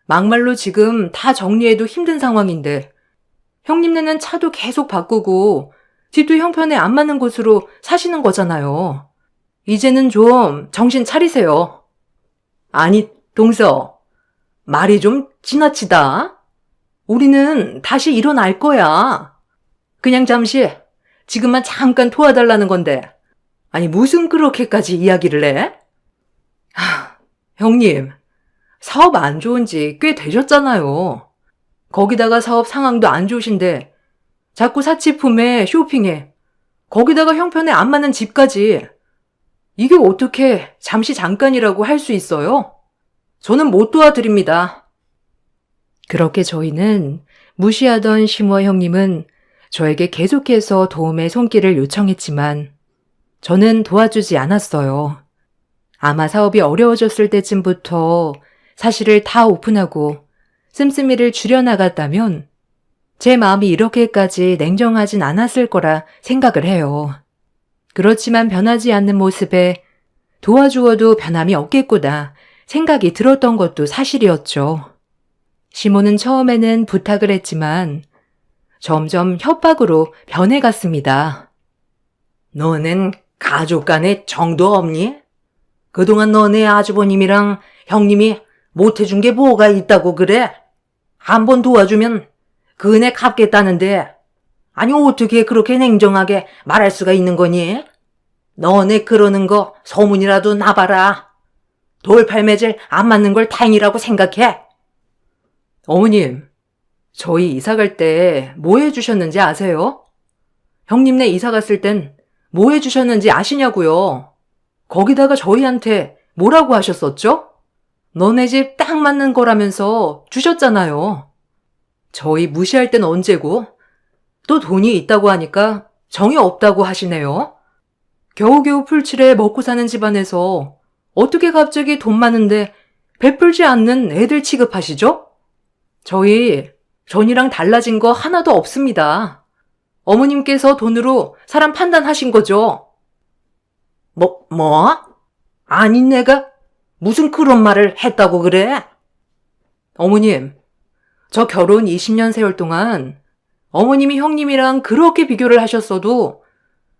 막말로 지금 다 정리해도 힘든 상황인데 형님네는 차도 계속 바꾸고 집도 형편에 안 맞는 곳으로 사시는 거잖아요. 이제는 좀 정신 차리세요. 아니, 동서. 말이 좀 지나치다. 우리는 다시 일어날 거야. 그냥 잠시, 지금만 잠깐 도와달라는 건데. 아니, 무슨 그렇게까지 이야기를 해? 형님, 사업 안 좋은 지 꽤 되셨잖아요. 거기다가 사업 상황도 안 좋으신데 자꾸 사치품에 쇼핑에 거기다가 형편에 안 맞는 집까지 이게 어떻게 잠시 잠깐이라고 할 수 있어요? 저는 못 도와드립니다. 그렇게 저희는 무시하던 시모 형님은 저에게 계속해서 도움의 손길을 요청했지만 저는 도와주지 않았어요. 아마 사업이 어려워졌을 때쯤부터 사실을 다 오픈하고 씀씀이를 줄여나갔다면 제 마음이 이렇게까지 냉정하진 않았을 거라 생각을 해요. 그렇지만 변하지 않는 모습에 도와주어도 변함이 없겠구나 생각이 들었던 것도 사실이었죠. 시모는 처음에는 부탁을 했지만 점점 협박으로 변해갔습니다. 너넨 가족 간에 정도 없니? 그동안 너네 아주버님이랑 형님이 못해준 게 뭐가 있다고 그래? 한 번 도와주면 그 은혜 갚겠다는데 아니 어떻게 그렇게 냉정하게 말할 수가 있는 거니? 너네 그러는 거 소문이라도 나봐라. 돌팔매질 안 맞는 걸 다행이라고 생각해. 어머님, 저희 이사 갈 때 뭐 해주셨는지 아세요? 형님네 이사 갔을 땐 뭐 해주셨는지 아시냐고요? 거기다가 저희한테 뭐라고 하셨었죠? 너네 집 딱 맞는 거라면서 주셨잖아요. 저희 무시할 땐 언제고 또 돈이 있다고 하니까 정이 없다고 하시네요. 겨우겨우 풀칠해 먹고 사는 집안에서 어떻게 갑자기 돈 많은데 베풀지 않는 애들 취급하시죠? 저희 전이랑 달라진 거 하나도 없습니다. 어머님께서 돈으로 사람 판단하신 거죠. 뭐? 아니 내가 무슨 그런 말을 했다고 그래? 어머님, 저 결혼 20년 세월 동안 어머님이 형님이랑 그렇게 비교를 하셨어도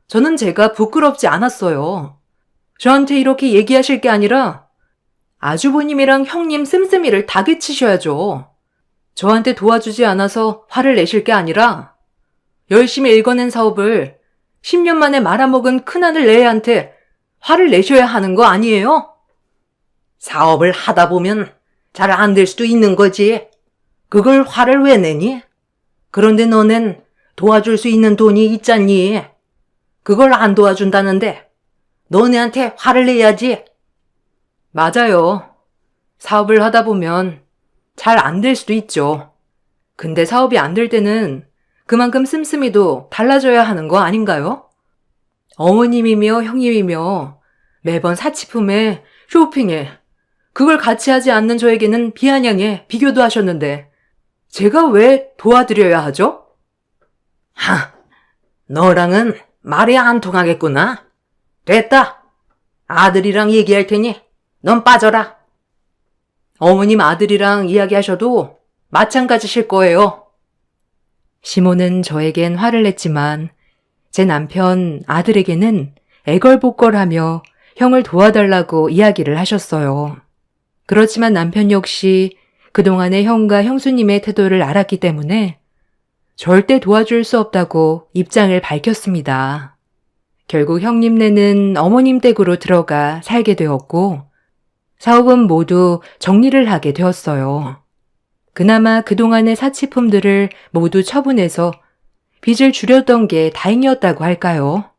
저는 제가 부끄럽지 않았어요. 저한테 이렇게 얘기하실 게 아니라 아주버님이랑 형님 씀씀이를 다그치셔야죠. 저한테 도와주지 않아서 화를 내실 게 아니라 열심히 읽어낸 사업을 10년 만에 말아먹은 큰아들 애한테 화를 내셔야 하는 거 아니에요? 사업을 하다 보면 잘 안 될 수도 있는 거지. 그걸 화를 왜 내니? 그런데 너넨 도와줄 수 있는 돈이 있잖니. 그걸 안 도와준다는데 너네한테 화를 내야지. 맞아요. 사업을 하다 보면 잘 안 될 수도 있죠. 근데 사업이 안 될 때는 그만큼 씀씀이도 달라져야 하는 거 아닌가요? 어머님이며 형님이며 매번 사치품에 쇼핑에 그걸 같이 하지 않는 저에게는 비아냥에 비교도 하셨는데 제가 왜 도와드려야 하죠? 너랑은 말이 안 통하겠구나. 됐다. 아들이랑 얘기할 테니 넌 빠져라. 어머님 아들이랑 이야기하셔도 마찬가지실 거예요. 시모는 저에겐 화를 냈지만 제 남편 아들에게는 애걸복걸하며 형을 도와달라고 이야기를 하셨어요. 그렇지만 남편 역시 그동안의 형과 형수님의 태도를 알았기 때문에 절대 도와줄 수 없다고 입장을 밝혔습니다. 결국 형님네는 어머님 댁으로 들어가 살게 되었고 사업은 모두 정리를 하게 되었어요. 그나마 그동안의 사치품들을 모두 처분해서 빚을 줄였던 게 다행이었다고 할까요?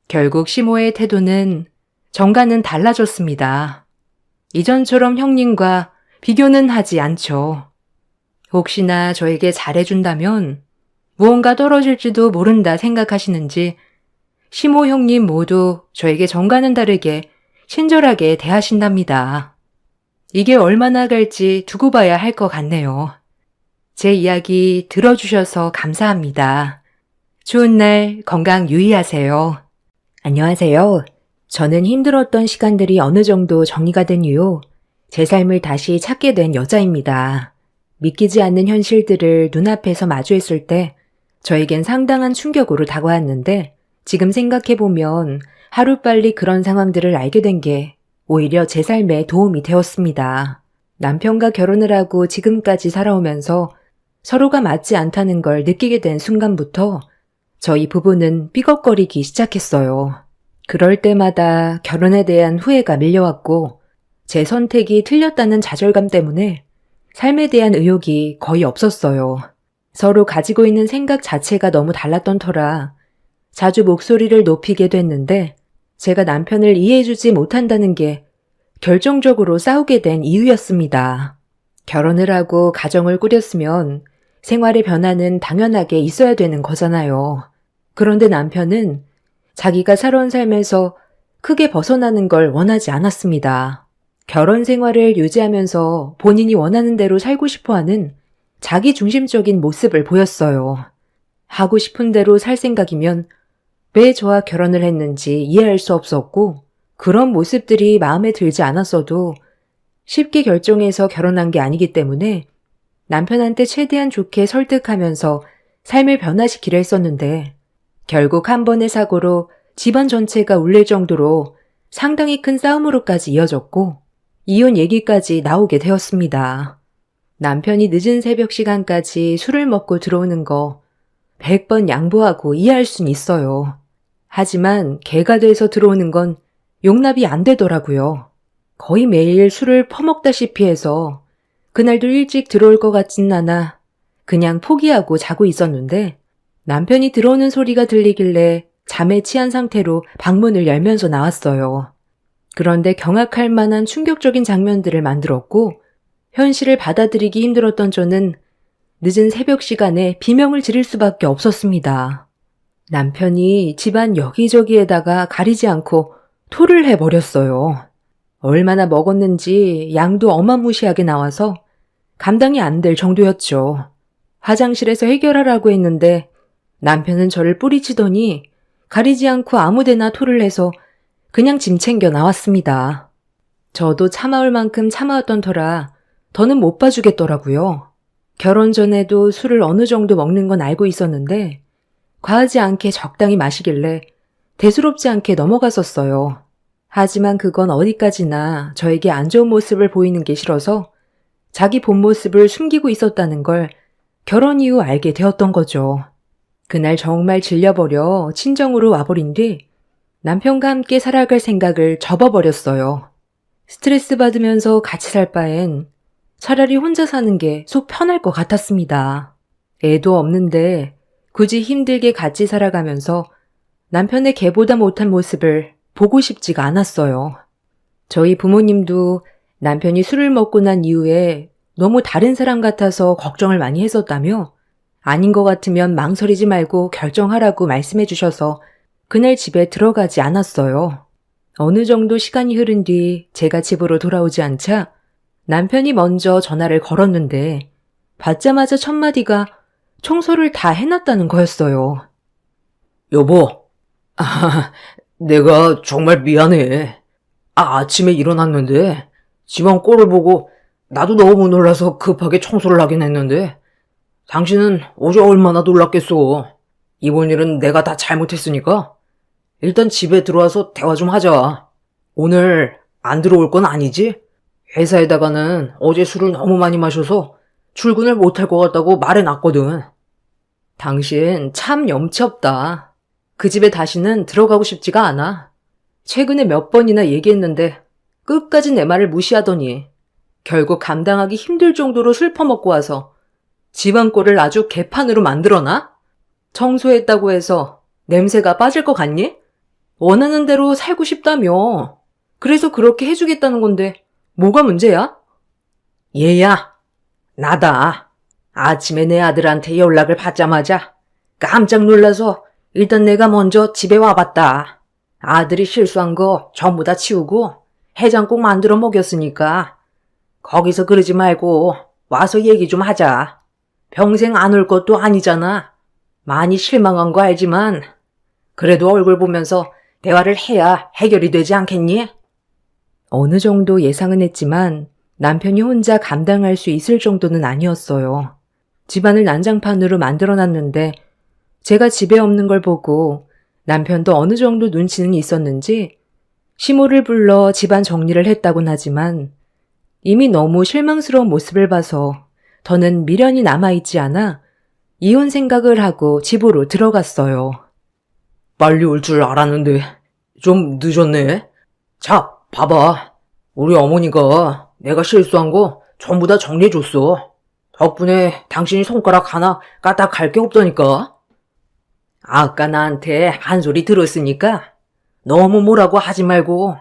결국 시모의 태도는 정가는 달라졌습니다. 이전처럼 형님과 비교는 하지 않죠. 혹시나 저에게 잘해준다면 무언가 떨어질지도 모른다 생각하시는지 시모 형님 모두 저에게 정가는 다르게 친절하게 대하신답니다. 이게 얼마나 갈지 두고 봐야 할 것 같네요. 제 이야기 들어주셔서 감사합니다. 좋은 날 건강 유의하세요. 안녕하세요. 저는 힘들었던 시간들이 어느 정도 정리가 된 이후 제 삶을 다시 찾게 된 여자입니다. 믿기지 않는 현실들을 눈앞에서 마주했을 때 저에겐 상당한 충격으로 다가왔는데 지금 생각해보면 하루빨리 그런 상황들을 알게 된 게 오히려 제 삶에 도움이 되었습니다. 남편과 결혼을 하고 지금까지 살아오면서 서로가 맞지 않다는 걸 느끼게 된 순간부터 저희 부부는 삐걱거리기 시작했어요. 그럴 때마다 결혼에 대한 후회가 밀려왔고 제 선택이 틀렸다는 좌절감 때문에 삶에 대한 의욕이 거의 없었어요. 서로 가지고 있는 생각 자체가 너무 달랐던 터라 자주 목소리를 높이게 됐는데 제가 남편을 이해해주지 못한다는 게 결정적으로 싸우게 된 이유였습니다. 결혼을 하고 가정을 꾸렸으면 생활의 변화는 당연하게 있어야 되는 거잖아요. 그런데 남편은 자기가 살아온 삶에서 크게 벗어나는 걸 원하지 않았습니다. 결혼 생활을 유지하면서 본인이 원하는 대로 살고 싶어하는 자기 중심적인 모습을 보였어요. 하고 싶은 대로 살 생각이면 왜 저와 결혼을 했는지 이해할 수 없었고 그런 모습들이 마음에 들지 않았어도 쉽게 결정해서 결혼한 게 아니기 때문에 남편한테 최대한 좋게 설득하면서 삶을 변화시키려 했었는데 결국 한 번의 사고로 집안 전체가 울릴 정도로 상당히 큰 싸움으로까지 이어졌고 이혼 얘기까지 나오게 되었습니다. 남편이 늦은 새벽 시간까지 술을 먹고 들어오는 거 100번 양보하고 이해할 순 있어요. 하지만 개가 돼서 들어오는 건 용납이 안 되더라고요. 거의 매일 술을 퍼먹다시피 해서 그날도 일찍 들어올 것 같진 않아 그냥 포기하고 자고 있었는데 남편이 들어오는 소리가 들리길래 잠에 취한 상태로 방문을 열면서 나왔어요. 그런데 경악할 만한 충격적인 장면들을 만들었고 현실을 받아들이기 힘들었던 저는 늦은 새벽 시간에 비명을 지를 수밖에 없었습니다. 남편이 집안 여기저기에다가 가리지 않고 토를 해버렸어요. 얼마나 먹었는지 양도 어마무시하게 나와서 감당이 안 될 정도였죠. 화장실에서 해결하라고 했는데 남편은 저를 뿌리치더니 가리지 않고 아무데나 토를 해서 그냥 짐 챙겨 나왔습니다. 저도 참아올 만큼 참아왔던 터라 더는 못 봐주겠더라고요. 결혼 전에도 술을 어느 정도 먹는 건 알고 있었는데 과하지 않게 적당히 마시길래 대수롭지 않게 넘어갔었어요. 하지만 그건 어디까지나 저에게 안 좋은 모습을 보이는 게 싫어서 자기 본 모습을 숨기고 있었다는 걸 결혼 이후 알게 되었던 거죠. 그날 정말 질려버려 친정으로 와버린 뒤 남편과 함께 살아갈 생각을 접어버렸어요. 스트레스 받으면서 같이 살 바엔 차라리 혼자 사는 게 속 편할 것 같았습니다. 애도 없는데 굳이 힘들게 같이 살아가면서 남편의 개보다 못한 모습을 보고 싶지가 않았어요. 저희 부모님도 남편이 술을 먹고 난 이후에 너무 다른 사람 같아서 걱정을 많이 했었다며 아닌 것 같으면 망설이지 말고 결정하라고 말씀해 주셔서 그날 집에 들어가지 않았어요. 어느 정도 시간이 흐른 뒤 제가 집으로 돌아오지 않자 남편이 먼저 전화를 걸었는데 받자마자 첫 마디가 청소를 다 해놨다는 거였어요. 여보, 내가 정말 미안해. 아침에 일어났는데 집안 꼴을 보고 나도 너무 놀라서 급하게 청소를 하긴 했는데 당신은 어제 얼마나 놀랐겠어. 이번 일은 내가 다 잘못했으니까 일단 집에 들어와서 대화 좀 하자. 오늘 안 들어올 건 아니지? 회사에다가는 어제 술을 너무 많이 마셔서 출근을 못할 것 같다고 말해놨거든. 당신 참 염치 없다. 그 집에 다시는 들어가고 싶지가 않아. 최근에 몇 번이나 얘기했는데 끝까지 내 말을 무시하더니 결국 감당하기 힘들 정도로 술 퍼먹고 와서 집안 꼴을 아주 개판으로 만들어놔? 청소했다고 해서 냄새가 빠질 것 같니? 원하는 대로 살고 싶다며. 그래서 그렇게 해주겠다는 건데 뭐가 문제야? 얘야, 나다. 아침에 내 아들한테 연락을 받자마자 깜짝 놀라서 일단 내가 먼저 집에 와봤다. 아들이 실수한 거 전부 다 치우고 해장국 만들어 먹였으니까 거기서 그러지 말고 와서 얘기 좀 하자. 평생 안 올 것도 아니잖아. 많이 실망한 거 알지만 그래도 얼굴 보면서 대화를 해야 해결이 되지 않겠니? 어느 정도 예상은 했지만 남편이 혼자 감당할 수 있을 정도는 아니었어요. 집안을 난장판으로 만들어놨는데 제가 집에 없는 걸 보고 남편도 어느 정도 눈치는 있었는지 시모를 불러 집안 정리를 했다곤 하지만 이미 너무 실망스러운 모습을 봐서 더는 미련이 남아있지 않아 이혼 생각을 하고 집으로 들어갔어요. 빨리 올 줄 알았는데 좀 늦었네. 자, 봐봐. 우리 어머니가 내가 실수한 거 전부 다 정리해줬어. 덕분에 당신이 손가락 하나 까딱할 게 없다니까. 아까 나한테 한 소리 들었으니까 너무 뭐라고 하지 말고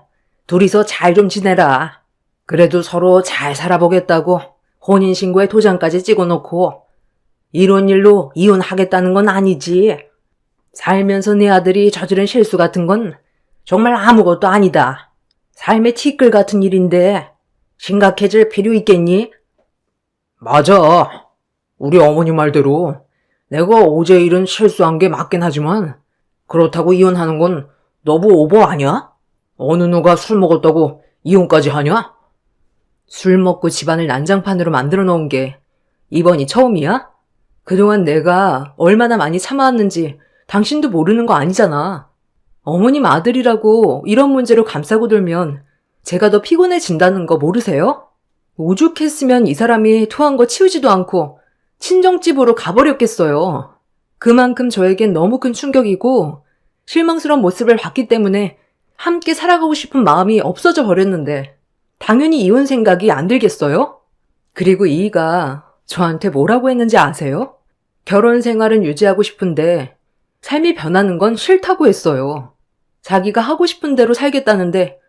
둘이서 잘 좀 지내라. 그래도 서로 잘 살아보겠다고 혼인신고에 도장까지 찍어놓고 이런 일로 이혼하겠다는 건 아니지. 살면서 내 아들이 저지른 실수 같은 건 정말 아무것도 아니다. 삶의 티끌 같은 일인데 심각해질 필요 있겠니? 맞아. 우리 어머니 말대로 내가 어제 일은 실수한 게 맞긴 하지만 그렇다고 이혼하는 건 너무 오버 아니야? 어느 누가 술 먹었다고 이혼까지 하냐? 술 먹고 집안을 난장판으로 만들어 놓은 게 이번이 처음이야? 그동안 내가 얼마나 많이 참아왔는지 당신도 모르는 거 아니잖아. 어머님 아들이라고 이런 문제로 감싸고 들면 제가 더 피곤해진다는 거 모르세요? 오죽했으면 이 사람이 토한 거 치우지도 않고 친정집으로 가버렸겠어요. 그만큼 저에겐 너무 큰 충격이고 실망스러운 모습을 봤기 때문에 함께 살아가고 싶은 마음이 없어져 버렸는데 당연히 이혼 생각이 안 들겠어요? 그리고 이이가 저한테 뭐라고 했는지 아세요? 결혼 생활은 유지하고 싶은데 삶이 변하는 건 싫다고 했어요. 자기가 하고 싶은 대로 살겠다는데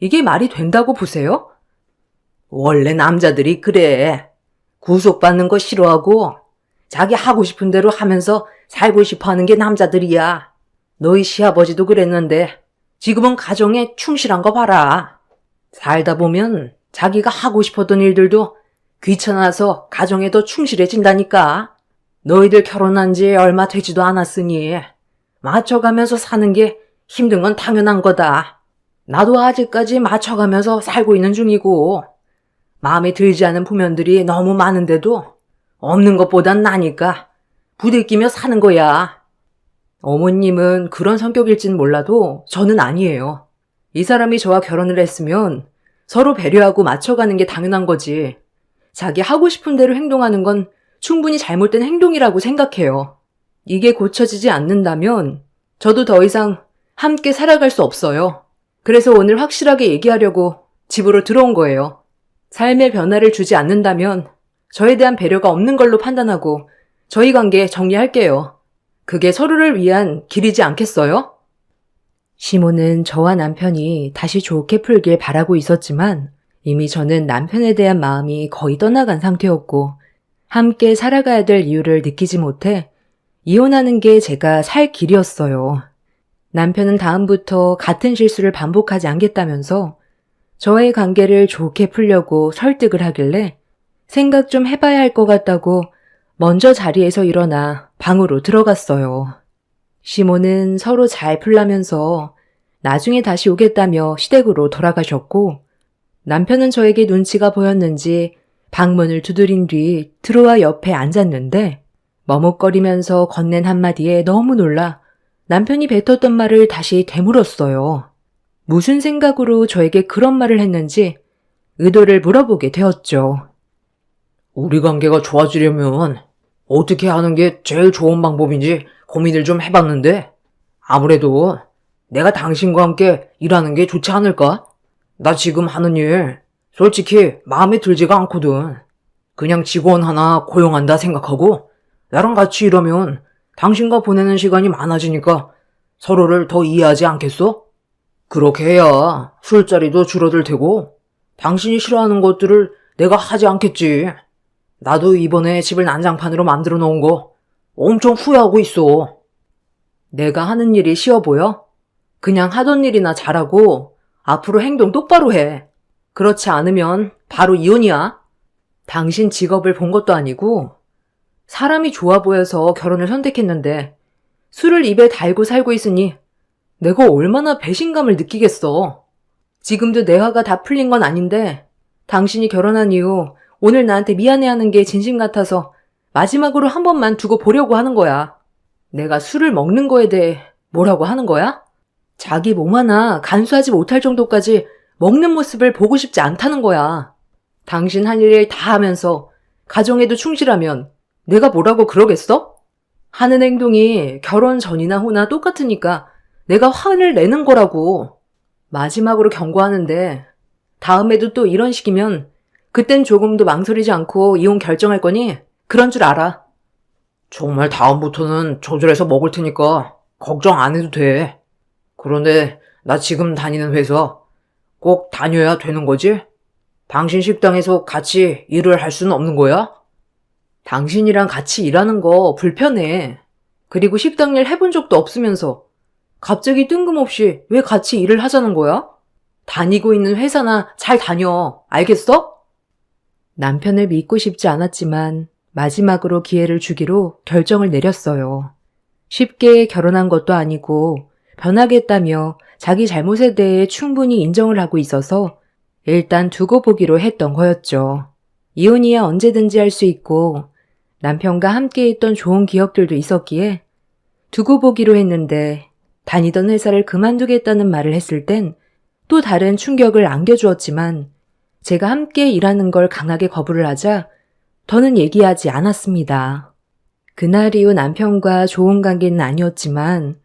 이게 말이 된다고 보세요? 원래 남자들이 그래. 구속받는 거 싫어하고 자기 하고 싶은 대로 하면서 살고 싶어 하는 게 남자들이야. 너희 시아버지도 그랬는데 지금은 가정에 충실한 거 봐라. 살다 보면 자기가 하고 싶었던 일들도 귀찮아서 가정에 더 충실해진다니까. 너희들 결혼한 지 얼마 되지도 않았으니 맞춰가면서 사는 게 힘든 건 당연한 거다. 나도 아직까지 맞춰가면서 살고 있는 중이고 마음에 들지 않은 부면들이 너무 많은데도 없는 것보단 나니까 부대끼며 사는 거야. 어머님은 그런 성격일진 몰라도 저는 아니에요. 이 사람이 저와 결혼을 했으면 서로 배려하고 맞춰가는 게 당연한 거지. 자기 하고 싶은 대로 행동하는 건 충분히 잘못된 행동이라고 생각해요. 이게 고쳐지지 않는다면 저도 더 이상 함께 살아갈 수 없어요. 그래서 오늘 확실하게 얘기하려고 집으로 들어온 거예요. 삶의 변화를 주지 않는다면 저에 대한 배려가 없는 걸로 판단하고 저희 관계 정리할게요. 그게 서로를 위한 길이지 않겠어요? 시모는 저와 남편이 다시 좋게 풀길 바라고 있었지만 이미 저는 남편에 대한 마음이 거의 떠나간 상태였고 함께 살아가야 될 이유를 느끼지 못해 이혼하는 게 제가 살 길이었어요. 남편은 다음부터 같은 실수를 반복하지 않겠다면서 저의 관계를 좋게 풀려고 설득을 하길래 생각 좀 해봐야 할 것 같다고 먼저 자리에서 일어나 방으로 들어갔어요. 시모는 서로 잘 풀라면서 나중에 다시 오겠다며 시댁으로 돌아가셨고 남편은 저에게 눈치가 보였는지 방문을 두드린 뒤 들어와 옆에 앉았는데 머뭇거리면서 건넨 한마디에 너무 놀라 남편이 뱉었던 말을 다시 되물었어요. 무슨 생각으로 저에게 그런 말을 했는지 의도를 물어보게 되었죠. 우리 관계가 좋아지려면 어떻게 하는 게 제일 좋은 방법인지 고민을 좀 해봤는데 아무래도 내가 당신과 함께 일하는 게 좋지 않을까? 나 지금 하는 일 솔직히 마음에 들지가 않거든. 그냥 직원 하나 고용한다 생각하고 나랑 같이 일하면 당신과 보내는 시간이 많아지니까 서로를 더 이해하지 않겠어? 그렇게 해야 술자리도 줄어들 테고 당신이 싫어하는 것들을 내가 하지 않겠지. 나도 이번에 집을 난장판으로 만들어 놓은 거 엄청 후회하고 있어. 내가 하는 일이 쉬워 보여? 그냥 하던 일이나 잘하고 앞으로 행동 똑바로 해. 그렇지 않으면 바로 이혼이야. 당신 직업을 본 것도 아니고 사람이 좋아 보여서 결혼을 선택했는데 술을 입에 달고 살고 있으니 내가 얼마나 배신감을 느끼겠어. 지금도 내 화가 다 풀린 건 아닌데 당신이 결혼한 이후 오늘 나한테 미안해하는 게 진심 같아서 마지막으로 한 번만 두고 보려고 하는 거야. 내가 술을 먹는 거에 대해 뭐라고 하는 거야? 자기 몸 하나 간수하지 못할 정도까지 먹는 모습을 보고 싶지 않다는 거야. 당신 할 일 다 하면서 가정에도 충실하면 내가 뭐라고 그러겠어? 하는 행동이 결혼 전이나 후나 똑같으니까 내가 화를 내는 거라고. 마지막으로 경고하는데 다음에도 또 이런 식이면 그땐 조금도 망설이지 않고 이혼 결정할 거니 그런 줄 알아. 정말 다음부터는 조절해서 먹을 테니까 걱정 안 해도 돼. 그런데 나 지금 다니는 회사 꼭 다녀야 되는 거지? 당신 식당에서 같이 일을 할 수는 없는 거야? 당신이랑 같이 일하는 거 불편해. 그리고 식당 일 해본 적도 없으면서 갑자기 뜬금없이 왜 같이 일을 하자는 거야? 다니고 있는 회사나 잘 다녀. 알겠어? 남편을 믿고 싶지 않았지만 마지막으로 기회를 주기로 결정을 내렸어요. 쉽게 결혼한 것도 아니고 변하겠다며 자기 잘못에 대해 충분히 인정을 하고 있어서 일단 두고 보기로 했던 거였죠. 이혼이야 언제든지 할 수 있고 남편과 함께 있던 좋은 기억들도 있었기에 두고 보기로 했는데 다니던 회사를 그만두겠다는 말을 했을 땐 또 다른 충격을 안겨주었지만 제가 함께 일하는 걸 강하게 거부를 하자 더는 얘기하지 않았습니다. 그날 이후 남편과 좋은 관계는 아니었지만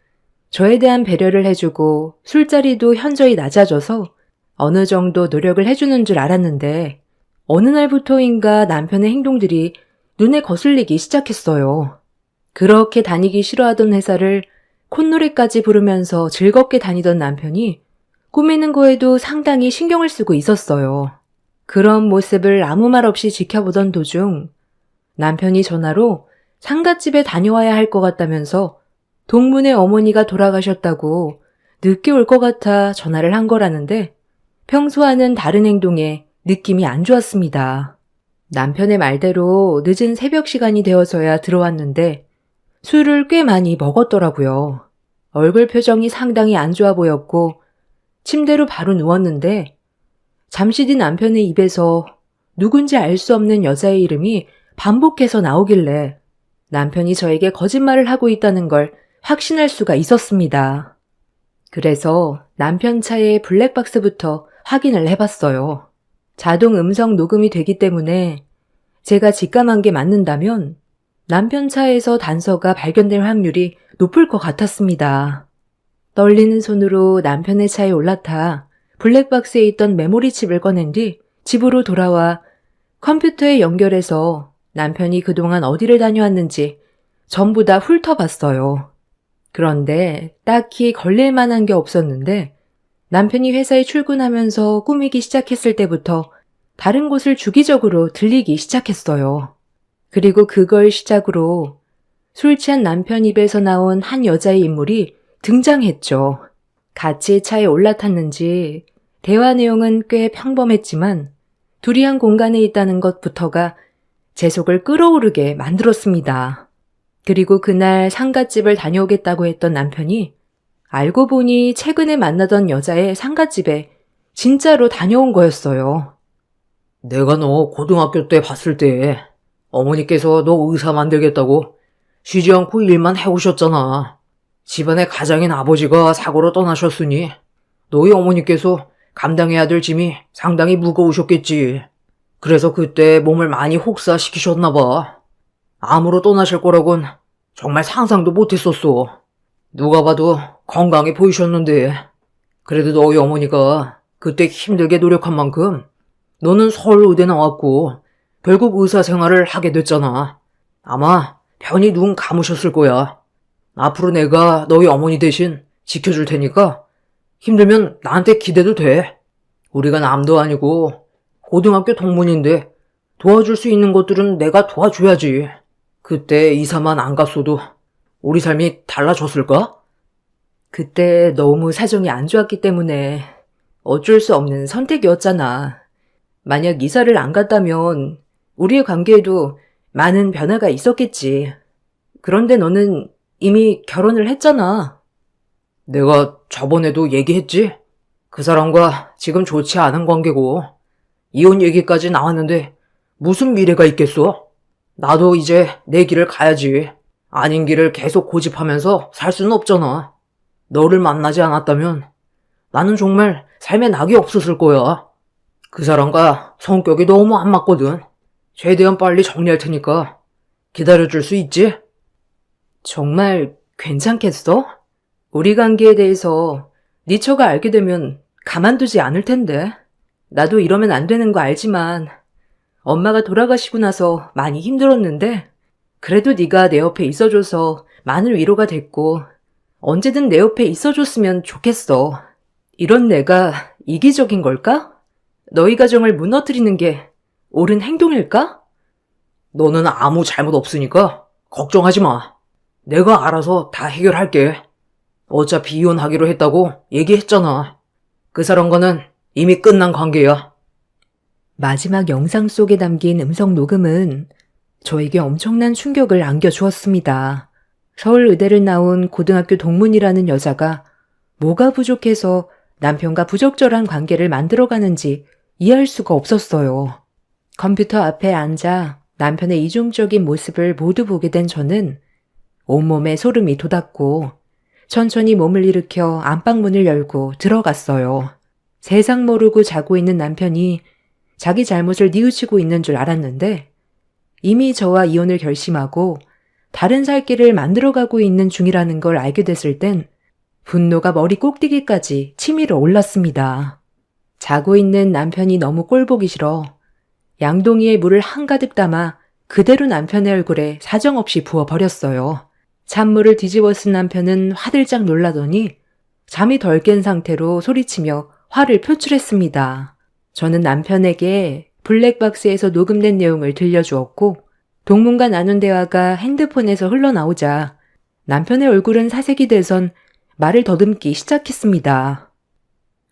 저에 대한 배려를 해주고 술자리도 현저히 낮아져서 어느 정도 노력을 해주는 줄 알았는데 어느 날부터인가 남편의 행동들이 눈에 거슬리기 시작했어요. 그렇게 다니기 싫어하던 회사를 콧노래까지 부르면서 즐겁게 다니던 남편이 꾸미는 거에도 상당히 신경을 쓰고 있었어요. 그런 모습을 아무 말 없이 지켜보던 도중 남편이 전화로 상갓집에 다녀와야 할 것 같다면서 동문의 어머니가 돌아가셨다고 늦게 올 것 같아 전화를 한 거라는데 평소와는 다른 행동에 느낌이 안 좋았습니다. 남편의 말대로 늦은 새벽 시간이 되어서야 들어왔는데 술을 꽤 많이 먹었더라고요. 얼굴 표정이 상당히 안 좋아 보였고 침대로 바로 누웠는데 잠시 뒤 남편의 입에서 누군지 알 수 없는 여자의 이름이 반복해서 나오길래 남편이 저에게 거짓말을 하고 있다는 걸 확신할 수가 있었습니다. 그래서 남편 차의 블랙박스부터 확인을 해봤어요. 자동 음성 녹음이 되기 때문에 제가 직감한 게 맞는다면 남편 차에서 단서가 발견될 확률이 높을 것 같았습니다. 떨리는 손으로 남편의 차에 올라타 블랙박스에 있던 메모리 칩을 꺼낸 뒤 집으로 돌아와 컴퓨터에 연결해서 남편이 그동안 어디를 다녀왔는지 전부 다 훑어봤어요. 그런데 딱히 걸릴 만한 게 없었는데 남편이 회사에 출근하면서 꾸미기 시작했을 때부터 다른 곳을 주기적으로 들리기 시작했어요. 그리고 그걸 시작으로 술 취한 남편 입에서 나온 한 여자의 인물이 등장했죠. 같이 차에 올라탔는지 대화 내용은 꽤 평범했지만 둘이 한 공간에 있다는 것부터가 제 속을 끓어오르게 만들었습니다. 그리고 그날 상갓집을 다녀오겠다고 했던 남편이 알고 보니 최근에 만나던 여자의 상갓집에 진짜로 다녀온 거였어요. 내가 너 고등학교 때 봤을 때 어머니께서 너 의사 만들겠다고 쉬지 않고 일만 해오셨잖아. 집안의 가장인 아버지가 사고로 떠나셨으니 너희 어머니께서 감당해야 될 짐이 상당히 무거우셨겠지. 그래서 그때 몸을 많이 혹사시키셨나 봐. 암으로 떠나실 거라곤 정말 상상도 못했었어. 누가 봐도 건강해 보이셨는데. 그래도 너희 어머니가 그때 힘들게 노력한 만큼 너는 서울의대 나왔고 결국 의사 생활을 하게 됐잖아. 아마 편히 눈 감으셨을 거야. 앞으로 내가 너희 어머니 대신 지켜줄 테니까 힘들면 나한테 기대도 돼. 우리가 남도 아니고 고등학교 동문인데 도와줄 수 있는 것들은 내가 도와줘야지. 그때 이사만 안 갔어도 우리 삶이 달라졌을까? 그때 너무 사정이 안 좋았기 때문에 어쩔 수 없는 선택이었잖아. 만약 이사를 안 갔다면 우리의 관계에도 많은 변화가 있었겠지. 그런데 너는 이미 결혼을 했잖아. 내가 저번에도 얘기했지? 그 사람과 지금 좋지 않은 관계고, 이혼 얘기까지 나왔는데 무슨 미래가 있겠어? 나도 이제 내 길을 가야지. 아닌 길을 계속 고집하면서 살 수는 없잖아. 너를 만나지 않았다면 나는 정말 삶에 낙이 없었을 거야. 그 사람과 성격이 너무 안 맞거든. 최대한 빨리 정리할 테니까 기다려줄 수 있지? 정말 괜찮겠어? 우리 관계에 대해서 네 처가 알게 되면 가만두지 않을 텐데. 나도 이러면 안 되는 거 알지만 엄마가 돌아가시고 나서 많이 힘들었는데 그래도 네가 내 옆에 있어줘서 많은 위로가 됐고 언제든 내 옆에 있어줬으면 좋겠어. 이런 내가 이기적인 걸까? 너희 가정을 무너뜨리는 게 옳은 행동일까? 너는 아무 잘못 없으니까 걱정하지 마. 내가 알아서 다 해결할게. 어차피 이혼하기로 했다고 얘기했잖아. 그 사람과는 이미 끝난 관계야. 마지막 영상 속에 담긴 음성 녹음은 저에게 엄청난 충격을 안겨주었습니다. 서울의대를 나온 고등학교 동문이라는 여자가 뭐가 부족해서 남편과 부적절한 관계를 만들어가는지 이해할 수가 없었어요. 컴퓨터 앞에 앉아 남편의 이중적인 모습을 모두 보게 된 저는 온몸에 소름이 돋았고 천천히 몸을 일으켜 안방문을 열고 들어갔어요. 세상 모르고 자고 있는 남편이 자기 잘못을 뉘우치고 있는 줄 알았는데 이미 저와 이혼을 결심하고 다른 살 길을 만들어가고 있는 중이라는 걸 알게 됐을 땐 분노가 머리 꼭대기까지 치밀어 올랐습니다. 자고 있는 남편이 너무 꼴보기 싫어 양동이에 물을 한가득 담아 그대로 남편의 얼굴에 사정없이 부어버렸어요. 찬물을 뒤집어 쓴 남편은 화들짝 놀라더니 잠이 덜 깬 상태로 소리치며 화를 표출했습니다. 저는 남편에게 블랙박스에서 녹음된 내용을 들려주었고 동문과 나눈 대화가 핸드폰에서 흘러나오자 남편의 얼굴은 사색이 돼선 말을 더듬기 시작했습니다.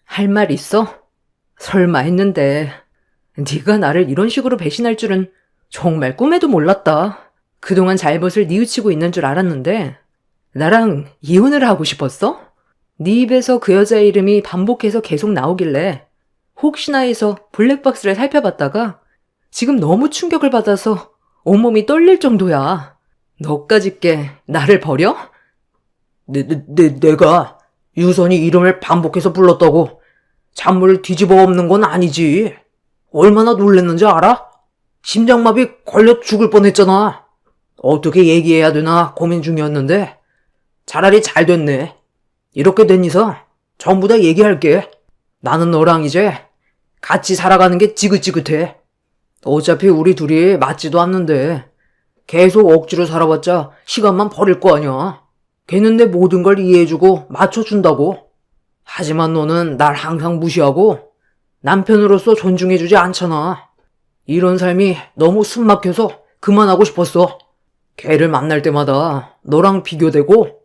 할 말 있어? 설마 했는데 네가 나를 이런 식으로 배신할 줄은 정말 꿈에도 몰랐다. 그동안 잘못을 뉘우치고 있는 줄 알았는데 나랑 이혼을 하고 싶었어? 네 입에서 그 여자의 이름이 반복해서 계속 나오길래 혹시나 해서 블랙박스를 살펴봤다가 지금 너무 충격을 받아서 온몸이 떨릴 정도야. 너까짓 게 나를 버려? 내가 유선이 이름을 반복해서 불렀다고 잔물을 뒤집어 엎는 건 아니지. 얼마나 놀랬는지 알아? 심장마비 걸려 죽을 뻔했잖아. 어떻게 얘기해야 되나 고민 중이었는데 차라리 잘 됐네. 이렇게 된 이상 전부 다 얘기할게. 나는 너랑 이제 같이 살아가는 게 지긋지긋해. 어차피 우리 둘이 맞지도 않는데 계속 억지로 살아봤자 시간만 버릴 거 아니야. 걔는 내 모든 걸 이해해주고 맞춰준다고. 하지만 너는 날 항상 무시하고 남편으로서 존중해주지 않잖아. 이런 삶이 너무 숨막혀서 그만하고 싶었어. 걔를 만날 때마다 너랑 비교되고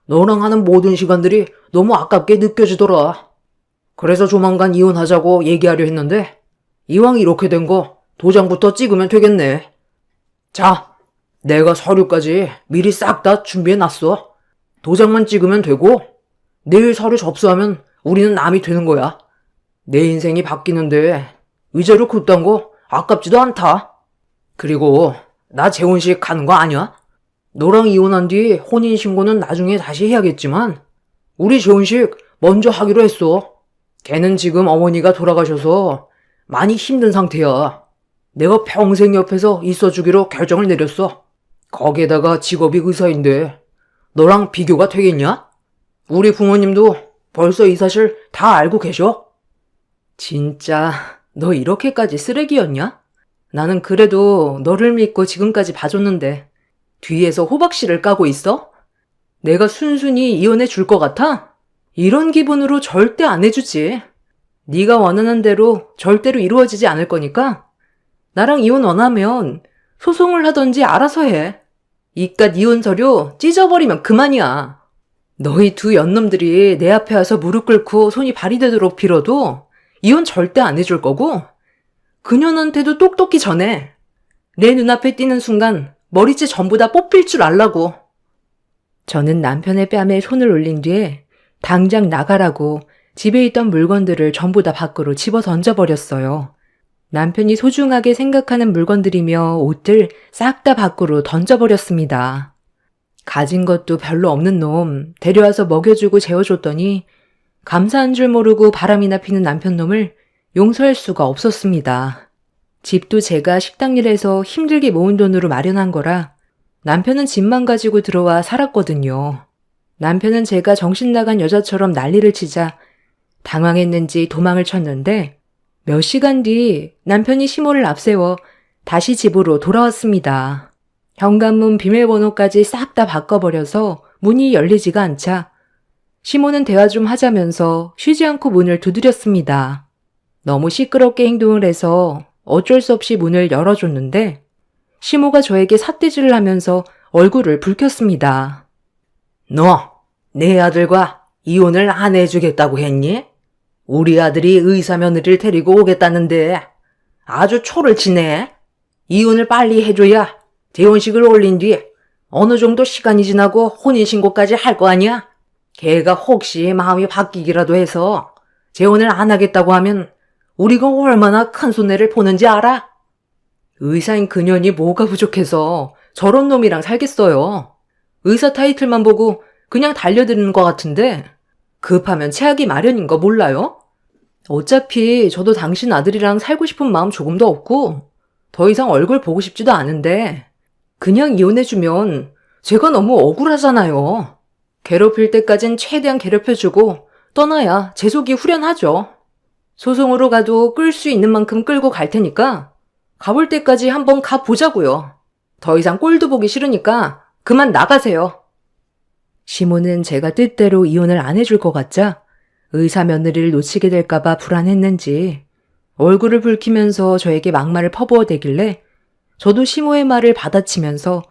너랑 하는 모든 시간들이 너무 아깝게 느껴지더라. 그래서 조만간 이혼하자고 얘기하려 했는데 이왕 이렇게 된 거 도장부터 찍으면 되겠네. 자, 내가 서류까지 미리 싹 다 준비해놨어. 도장만 찍으면 되고 내일 서류 접수하면 우리는 남이 되는 거야. 내 인생이 바뀌는데 의자를 굳단 거 아깝지도 않다. 그리고 나 재혼식 가는 거 아니야? 너랑 이혼한 뒤 혼인신고는 나중에 다시 해야겠지만 우리 재혼식 먼저 하기로 했어. 걔는 지금 어머니가 돌아가셔서 많이 힘든 상태야. 내가 평생 옆에서 있어주기로 결정을 내렸어. 거기에다가 직업이 의사인데 너랑 비교가 되겠냐? 우리 부모님도 벌써 이 사실 다 알고 계셔. 진짜 너 이렇게까지 쓰레기였냐? 나는 그래도 너를 믿고 지금까지 봐줬는데 뒤에서 호박씨를 까고 있어? 내가 순순히 이혼해 줄 것 같아? 이런 기분으로 절대 안 해주지. 네가 원하는 대로 절대로 이루어지지 않을 거니까 나랑 이혼 원하면 소송을 하던지 알아서 해. 이깟 이혼 서류 찢어버리면 그만이야. 너희 두 연놈들이 내 앞에 와서 무릎 꿇고 손이 발이 되도록 빌어도 이혼 절대 안 해줄 거고 그년한테도 똑똑히 전해. 내 눈앞에 띄는 순간 머리채 전부 다 뽑힐 줄 알라고. 저는 남편의 뺨에 손을 올린 뒤에 당장 나가라고 집에 있던 물건들을 전부 다 밖으로 집어 던져버렸어요. 남편이 소중하게 생각하는 물건들이며 옷들 싹 다 밖으로 던져버렸습니다. 가진 것도 별로 없는 놈 데려와서 먹여주고 재워줬더니 감사한 줄 모르고 바람이나 피는 남편 놈을 용서할 수가 없었습니다. 집도 제가 식당 일해서 힘들게 모은 돈으로 마련한 거라 남편은 집만 가지고 들어와 살았거든요. 남편은 제가 정신 나간 여자처럼 난리를 치자 당황했는지 도망을 쳤는데 몇 시간 뒤 남편이 시모를 앞세워 다시 집으로 돌아왔습니다. 현관문 비밀번호까지 싹 다 바꿔버려서 문이 열리지가 않자 시모는 대화 좀 하자면서 쉬지 않고 문을 두드렸습니다. 너무 시끄럽게 행동을 해서 어쩔 수 없이 문을 열어줬는데 시모가 저에게 삿대질을 하면서 얼굴을 붉혔습니다. 너, 내 아들과 이혼을 안 해주겠다고 했니? 우리 아들이 의사 며느리를 데리고 오겠다는데 아주 초를 치네. 이혼을 빨리 해줘야 재혼식을 올린 뒤 어느 정도 시간이 지나고 혼인신고까지 할 거 아니야? 걔가 혹시 마음이 바뀌기라도 해서 재혼을 안 하겠다고 하면 우리가 얼마나 큰 손해를 보는지 알아? 의사인 그년이 뭐가 부족해서 저런 놈이랑 살겠어요. 의사 타이틀만 보고 그냥 달려드는 것 같은데 급하면 체하기 마련인 거 몰라요? 어차피 저도 당신 아들이랑 살고 싶은 마음 조금도 없고 더 이상 얼굴 보고 싶지도 않은데 그냥 이혼해주면 제가 너무 억울하잖아요. 괴롭힐 때까진 최대한 괴롭혀주고 떠나야 제 속이 후련하죠. 소송으로 가도 끌 수 있는 만큼 끌고 갈 테니까 가볼 때까지 한번 가보자고요. 더 이상 꼴도 보기 싫으니까 그만 나가세요. 시모는 제가 뜻대로 이혼을 안 해줄 것 같자 의사 며느리를 놓치게 될까봐 불안했는지 얼굴을 붉히면서 저에게 막말을 퍼부어대길래 저도 시모의 말을 받아치면서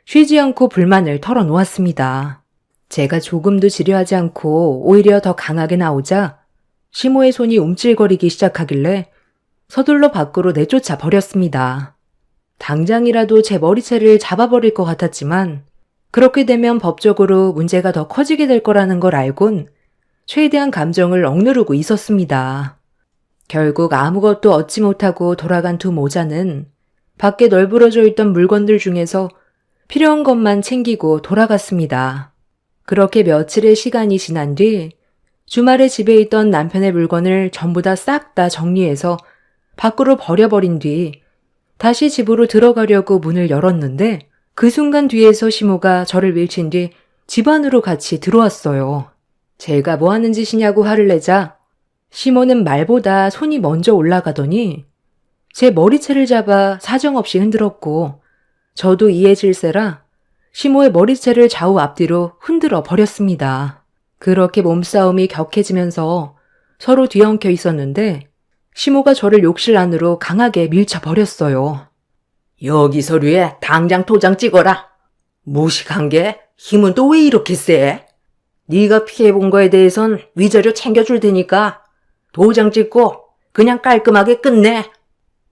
쉬지 않고 불만을 털어놓았습니다. 제가 조금도 지려하지 않고 오히려 더 강하게 나오자 시모의 손이 움찔거리기 시작하길래 서둘러 밖으로 내쫓아 버렸습니다. 당장이라도 제 머리채를 잡아버릴 것 같았지만 그렇게 되면 법적으로 문제가 더 커지게 될 거라는 걸 알곤 최대한 감정을 억누르고 있었습니다. 결국 아무것도 얻지 못하고 돌아간 두 모자는 밖에 널브러져 있던 물건들 중에서 필요한 것만 챙기고 돌아갔습니다. 그렇게 며칠의 시간이 지난 뒤 주말에 집에 있던 남편의 물건을 전부 다 싹 다 정리해서 밖으로 버려버린 뒤 다시 집으로 들어가려고 문을 열었는데 그 순간 뒤에서 시모가 저를 밀친 뒤 집 안으로 같이 들어왔어요. 제가 뭐 하는 짓이냐고 화를 내자 시모는 말보다 손이 먼저 올라가더니 제 머리채를 잡아 사정없이 흔들었고 저도 이에 질세라 시모의 머리채를 좌우 앞뒤로 흔들어 버렸습니다. 그렇게 몸싸움이 격해지면서 서로 뒤엉켜 있었는데 시모가 저를 욕실 안으로 강하게 밀쳐버렸어요. 여기 서류에 당장 도장 찍어라. 무식한 게 힘은 또 왜 이렇게 세? 네가 피해본 거에 대해선 위자료 챙겨줄 테니까 도장 찍고 그냥 깔끔하게 끝내.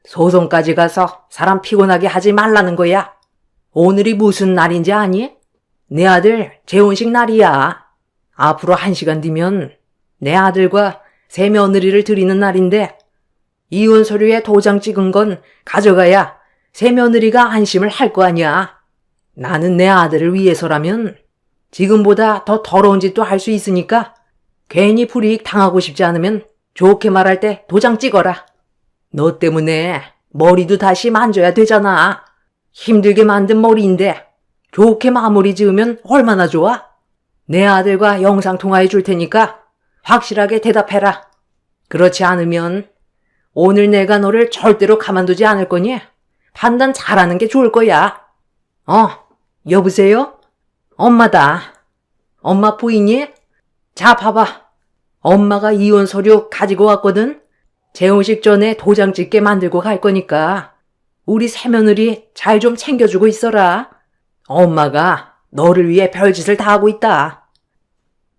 소송까지 가서 사람 피곤하게 하지 말라는 거야. 오늘이 무슨 날인지 아니? 내 아들 재혼식 날이야. 앞으로 1시간 뒤면 내 아들과 새 며느리를 드리는 날인데 이혼 서류에 도장 찍은 건 가져가야 새 며느리가 안심을 할 거 아니야. 나는 내 아들을 위해서라면 지금보다 더 더러운 짓도 할 수 있으니까 괜히 불이익 당하고 싶지 않으면 좋게 말할 때 도장 찍어라. 너 때문에 머리도 다시 만져야 되잖아. 힘들게 만든 머리인데 좋게 마무리 지으면 얼마나 좋아? 내 아들과 영상통화해 줄 테니까 확실하게 대답해라. 그렇지 않으면 오늘 내가 너를 절대로 가만두지 않을 거니 판단 잘하는 게 좋을 거야. 여보세요? 엄마다. 엄마 보이니? 자, 봐봐. 엄마가 이혼 서류 가지고 왔거든? 재혼식 전에 도장 찍게 만들고 갈 거니까 우리 새며느리 잘 좀 챙겨주고 있어라. 엄마가 너를 위해 별짓을 다 하고 있다.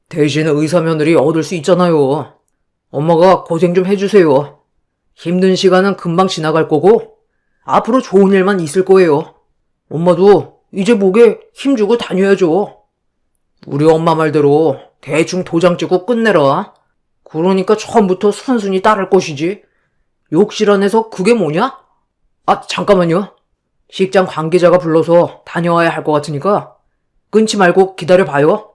대신 의사 며느리 얻을 수 있잖아요. 엄마가 고생 좀 해주세요. 힘든 시간은 금방 지나갈 거고 앞으로 좋은 일만 있을 거예요. 엄마도 이제 목에 힘주고 다녀야죠. 우리 엄마 말대로 대충 도장 찍고 끝내라. 그러니까 처음부터 순순히 따를 것이지. 욕실 안에서 그게 뭐냐? 아, 잠깐만요. 식장 관계자가 불러서 다녀와야 할 것 같으니까 끊지 말고 기다려봐요.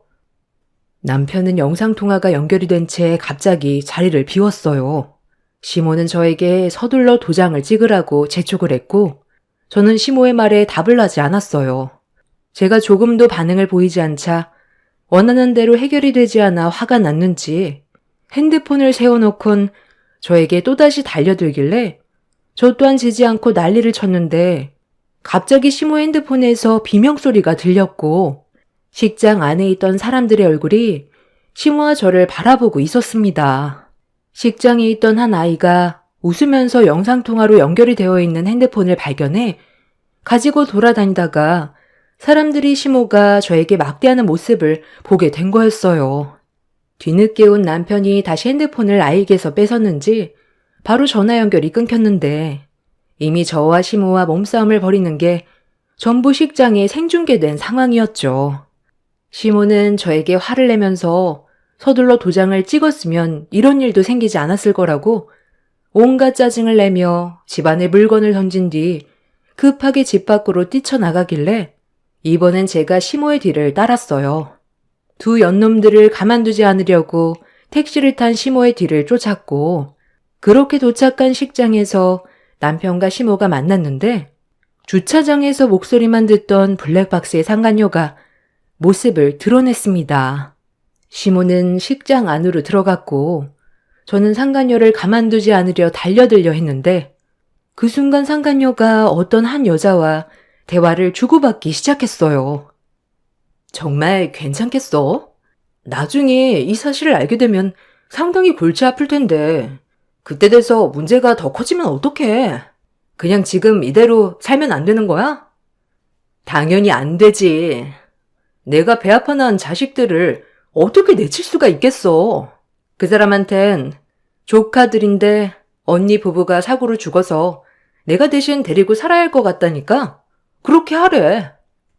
남편은 영상통화가 연결이 된 채 갑자기 자리를 비웠어요. 시모는 저에게 서둘러 도장을 찍으라고 재촉을 했고, 저는 시모의 말에 답을 하지 않았어요. 제가 조금도 반응을 보이지 않자 원하는 대로 해결이 되지 않아 화가 났는지 핸드폰을 세워놓곤 저에게 또다시 달려들길래 저 또한 지지 않고 난리를 쳤는데, 갑자기 시모 핸드폰에서 비명소리가 들렸고 식장 안에 있던 사람들의 얼굴이 시모와 저를 바라보고 있었습니다. 식장에 있던 한 아이가 웃으면서 영상통화로 연결이 되어 있는 핸드폰을 발견해 가지고 돌아다니다가 사람들이 시모가 저에게 막대하는 모습을 보게 된 거였어요. 뒤늦게 온 남편이 다시 핸드폰을 아이에게서 뺏었는지 바로 전화 연결이 끊겼는데, 이미 저와 시모와 몸싸움을 벌이는 게 전부 식장에 생중계된 상황이었죠. 시모는 저에게 화를 내면서 서둘러 도장을 찍었으면 이런 일도 생기지 않았을 거라고 온갖 짜증을 내며 집안에 물건을 던진 뒤 급하게 집 밖으로 뛰쳐나가길래 이번엔 제가 시모의 뒤를 따랐어요. 두 연놈들을 가만두지 않으려고 택시를 탄 시모의 뒤를 쫓았고, 그렇게 도착한 식장에서 남편과 시모가 만났는데, 주차장에서 목소리만 듣던 블랙박스의 상간녀가 모습을 드러냈습니다. 시모는 식장 안으로 들어갔고 저는 상간녀를 가만두지 않으려 달려들려 했는데, 그 순간 상간녀가 어떤 한 여자와 대화를 주고받기 시작했어요. 정말 괜찮겠어? 나중에 이 사실을 알게 되면 상당히 골치 아플 텐데 그때 돼서 문제가 더 커지면 어떡해? 그냥 지금 이대로 살면 안 되는 거야? 당연히 안 되지. 내가 배 아파 낳은 자식들을 어떻게 내칠 수가 있겠어. 그 사람한텐 조카들인데 언니 부부가 사고로 죽어서 내가 대신 데리고 살아야 할 것 같다니까 그렇게 하래.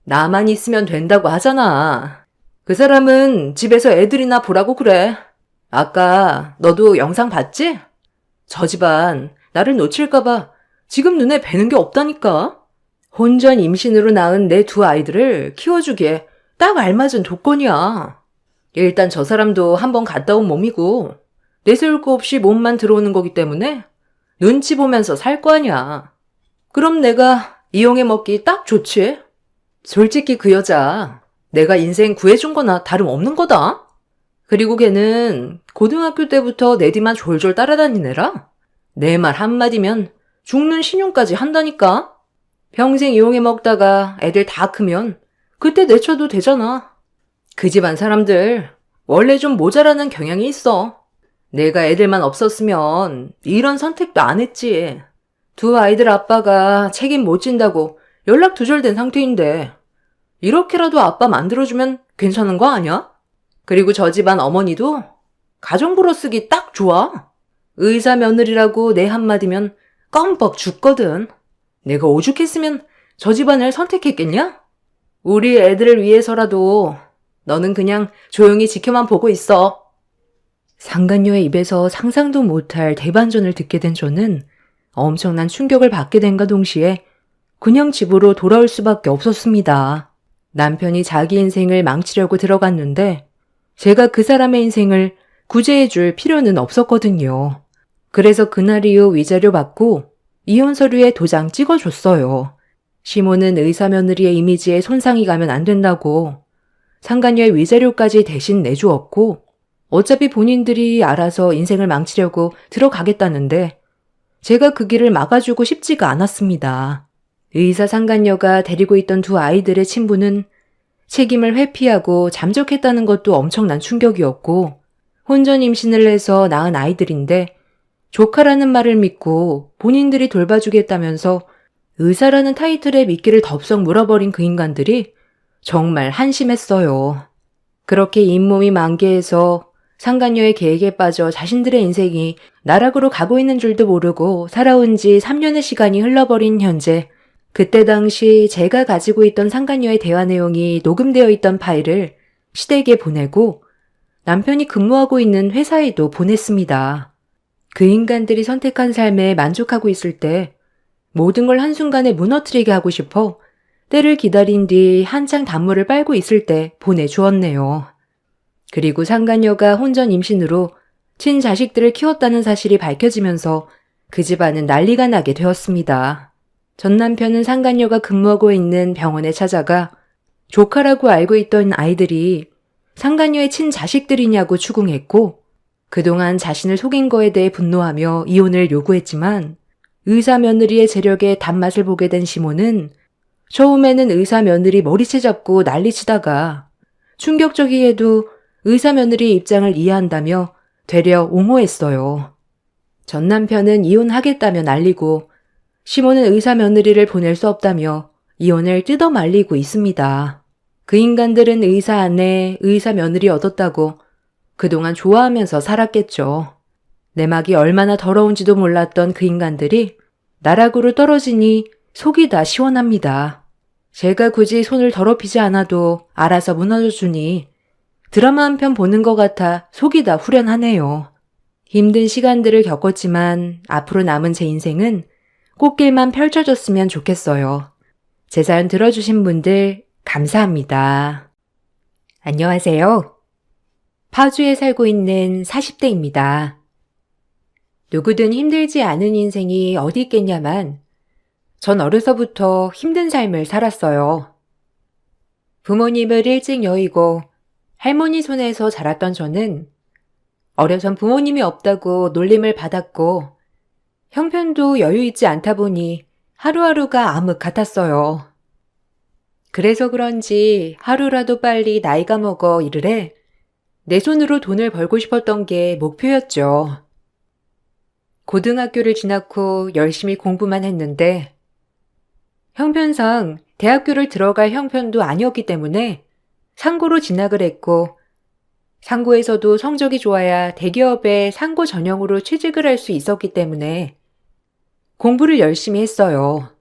나만 있으면 된다고 하잖아. 그 사람은 집에서 애들이나 보라고 그래. 아까 너도 영상 봤지? 저 집안 나를 놓칠까봐 지금 눈에 뵈는 게 없다니까. 혼전 임신으로 낳은 내 두 아이들을 키워주기에 딱 알맞은 조건이야. 일단 저 사람도 한번 갔다 온 몸이고 내세울 거 없이 몸만 들어오는 거기 때문에 눈치 보면서 살 거 아니야. 그럼 내가 이용해 먹기 딱 좋지? 솔직히 그 여자 내가 인생 구해준 거나 다름없는 거다. 그리고 걔는 고등학교 때부터 내 뒤만 졸졸 따라다니느라 내 말 한마디면 죽는 신용까지 한다니까. 평생 이용해 먹다가 애들 다 크면 그때 내쳐도 되잖아. 그 집안 사람들 원래 좀 모자라는 경향이 있어. 내가 애들만 없었으면 이런 선택도 안 했지. 두 아이들 아빠가 책임 못 진다고 연락 두절된 상태인데 이렇게라도 아빠 만들어주면 괜찮은 거 아니야? 그리고 저 집안 어머니도 가정부로 쓰기 딱 좋아. 의사 며느리라고 내 한마디면 껌뻑 죽거든. 내가 오죽했으면 저 집안을 선택했겠냐? 우리 애들을 위해서라도 너는 그냥 조용히 지켜만 보고 있어. 상간녀의 입에서 상상도 못할 대반전을 듣게 된 저는 엄청난 충격을 받게 된과 동시에 그냥 집으로 돌아올 수밖에 없었습니다. 남편이 자기 인생을 망치려고 들어갔는데 제가 그 사람의 인생을 구제해줄 필요는 없었거든요. 그래서 그날 이후 위자료 받고 이혼 서류에 도장 찍어줬어요. 시모는 의사 며느리의 이미지에 손상이 가면 안 된다고 상간녀의 위자료까지 대신 내주었고, 어차피 본인들이 알아서 인생을 망치려고 들어가겠다는데 제가 그 길을 막아주고 싶지가 않았습니다. 의사 상간녀가 데리고 있던 두 아이들의 친부는 책임을 회피하고 잠적했다는 것도 엄청난 충격이었고, 혼전 임신을 해서 낳은 아이들인데 조카라는 말을 믿고 본인들이 돌봐주겠다면서 의사라는 타이틀에 미끼를 덥석 물어버린 그 인간들이 정말 한심했어요. 그렇게 잇몸이 만개해서 상간녀의 계획에 빠져 자신들의 인생이 나락으로 가고 있는 줄도 모르고 살아온 지 3년의 시간이 흘러버린 현재, 그때 당시 제가 가지고 있던 상간녀의 대화 내용이 녹음되어 있던 파일을 시댁에 보내고 남편이 근무하고 있는 회사에도 보냈습니다. 그 인간들이 선택한 삶에 만족하고 있을 때 모든 걸 한순간에 무너뜨리게 하고 싶어 때를 기다린 뒤 한창 단물을 빨고 있을 때 보내주었네요. 그리고 상간녀가 혼전 임신으로 친자식들을 키웠다는 사실이 밝혀지면서 그 집안은 난리가 나게 되었습니다. 전 남편은 상간녀가 근무하고 있는 병원에 찾아가 조카라고 알고 있던 아이들이 상간녀의 친자식들이냐고 추궁했고, 그동안 자신을 속인 거에 대해 분노하며 이혼을 요구했지만 의사 며느리의 재력에 단맛을 보게 된 시몬은 처음에는 의사 며느리 머리채 잡고 난리치다가 충격적이게도 의사 며느리의 입장을 이해한다며 되려 옹호했어요. 전 남편은 이혼하겠다며 난리고 시몬은 의사 며느리를 보낼 수 없다며 이혼을 뜯어 말리고 있습니다. 그 인간들은 의사 아내, 의사 며느리 얻었다고 그동안 좋아하면서 살았겠죠. 내막이 얼마나 더러운지도 몰랐던 그 인간들이 나락으로 떨어지니 속이 다 시원합니다. 제가 굳이 손을 더럽히지 않아도 알아서 무너져주니 드라마 한 편 보는 것 같아 속이 다 후련하네요. 힘든 시간들을 겪었지만 앞으로 남은 제 인생은 꽃길만 펼쳐졌으면 좋겠어요. 제 사연 들어주신 분들 감사합니다. 안녕하세요. 파주에 살고 있는 40대입니다. 누구든 힘들지 않은 인생이 어디 있겠냐만 전 어려서부터 힘든 삶을 살았어요. 부모님을 일찍 여의고 할머니 손에서 자랐던 저는 어려선 부모님이 없다고 놀림을 받았고 형편도 여유 있지 않다 보니 하루하루가 암흑 같았어요. 그래서 그런지 하루라도 빨리 나이가 먹어 이르래 내 손으로 돈을 벌고 싶었던 게 목표였죠. 고등학교를 지나고 열심히 공부만 했는데 형편상 대학교를 들어갈 형편도 아니었기 때문에 상고로 진학을 했고 상고에서도 성적이 좋아야 대기업에 상고 전형으로 취직을 할 수 있었기 때문에 공부를 열심히 했어요.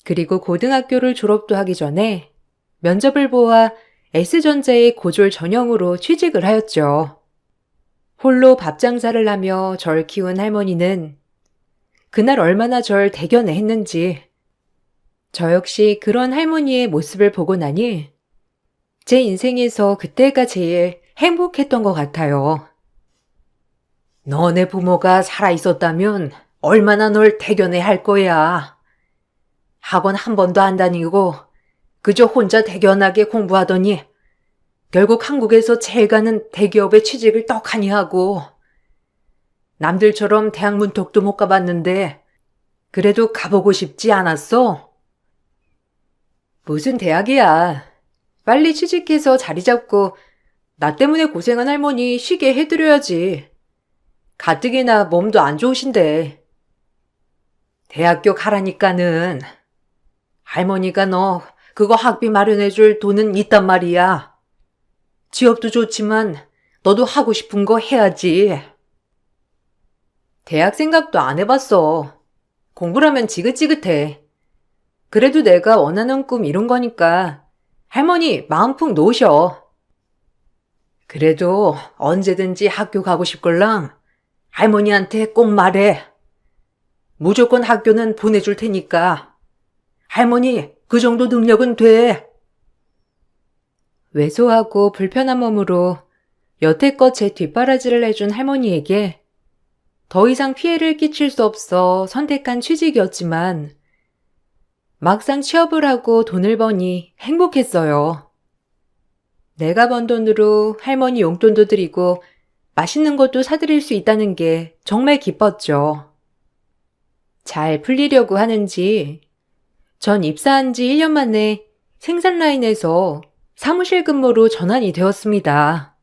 그리고 고등학교를 졸업도 하기 전에 면접을 보아 S전자의 고졸 전형으로 취직을 하였죠. 홀로 밥 장사를 하며 절 키운 할머니는 그날 얼마나 절 대견해 했는지 저 역시 그런 할머니의 모습을 보고 나니 제 인생에서 그때가 제일 행복했던 것 같아요. 너네 부모가 살아있었다면 얼마나 널 대견해 할 거야. 학원 한 번도 안 다니고 그저 혼자 대견하게 공부하더니 결국 한국에서 제일 가는 대기업에 취직을 떡하니 하고 남들처럼 대학 문턱도 못 가봤는데 그래도 가보고 싶지 않았어? 무슨 대학이야. 빨리 취직해서 자리 잡고 나 때문에 고생한 할머니 쉬게 해드려야지. 가뜩이나 몸도 안 좋으신데. 대학교 가라니까는. 할머니가 너 그거 학비 마련해줄 돈은 있단 말이야. 취업도 좋지만 너도 하고 싶은 거 해야지. 대학 생각도 안 해봤어. 공부라면 지긋지긋해. 그래도 내가 원하는 꿈 이룬 거니까 할머니 마음 푹 놓으셔. 그래도 언제든지 학교 가고 싶걸랑 할머니한테 꼭 말해. 무조건 학교는 보내줄 테니까. 할머니 그 정도 능력은 돼. 왜소하고 불편한 몸으로 여태껏 제 뒷바라지를 해준 할머니에게 더 이상 피해를 끼칠 수 없어 선택한 취직이었지만 막상 취업을 하고 돈을 버니 행복했어요. 내가 번 돈으로 할머니 용돈도 드리고 맛있는 것도 사드릴 수 있다는 게 정말 기뻤죠. 잘 풀리려고 하는지 전 입사한 지 1년 만에 생산 라인에서 사무실 근무로 전환이 되었습니다.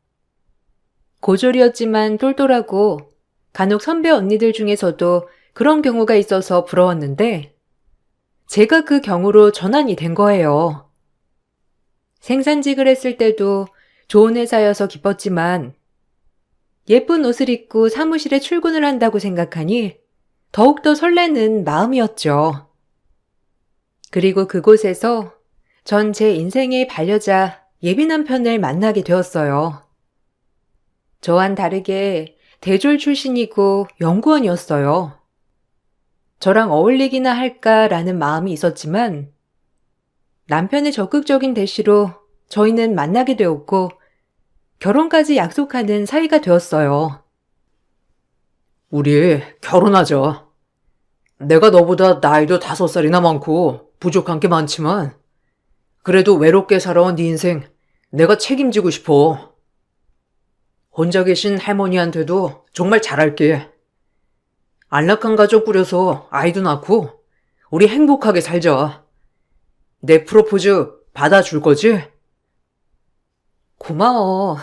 고졸이었지만 똘똘하고 간혹 선배 언니들 중에서도 그런 경우가 있어서 부러웠는데 제가 그 경우로 전환이 된 거예요. 생산직을 했을 때도 좋은 회사여서 기뻤지만 예쁜 옷을 입고 사무실에 출근을 한다고 생각하니 더욱더 설레는 마음이었죠. 그리고 그곳에서 전 제 인생의 반려자 예비 남편을 만나게 되었어요. 저와는 다르게 대졸 출신이고 연구원이었어요. 저랑 어울리기나 할까라는 마음이 있었지만 남편의 적극적인 대시로 저희는 만나게 되었고 결혼까지 약속하는 사이가 되었어요. 우리 결혼하자. 내가 너보다 나이도 5살이나 많고 부족한 게 많지만 그래도 외롭게 살아온 네 인생 내가 책임지고 싶어. 혼자 계신 할머니한테도 정말 잘할게. 안락한 가족 꾸려서 아이도 낳고 우리 행복하게 살자. 내 프로포즈 받아줄 거지? 고마워.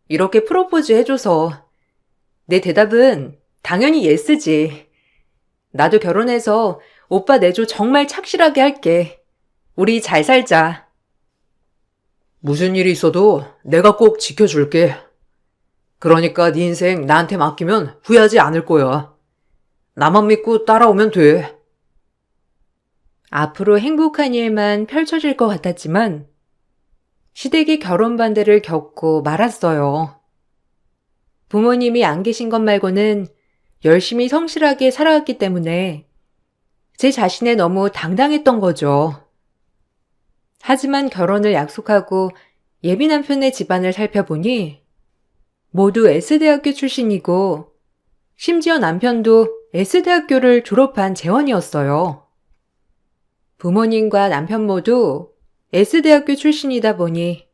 이렇게 프로포즈 해줘서. 내 대답은 당연히 예스지. 나도 결혼해서 오빠 내조 정말 착실하게 할게. 우리 잘 살자. 무슨 일이 있어도 내가 꼭 지켜줄게. 그러니까 네 인생 나한테 맡기면 후회하지 않을 거야. 나만 믿고 따라오면 돼. 앞으로 행복한 일만 펼쳐질 것 같았지만 시댁의 결혼 반대를 겪고 말았어요. 부모님이 안 계신 것 말고는 열심히 성실하게 살아왔기 때문에 제 자신에 너무 당당했던 거죠. 하지만 결혼을 약속하고 예비 남편의 집안을 살펴보니 모두 S대학교 출신이고 심지어 남편도 S대학교를 졸업한 재원이었어요. 부모님과 남편 모두 S대학교 출신이다 보니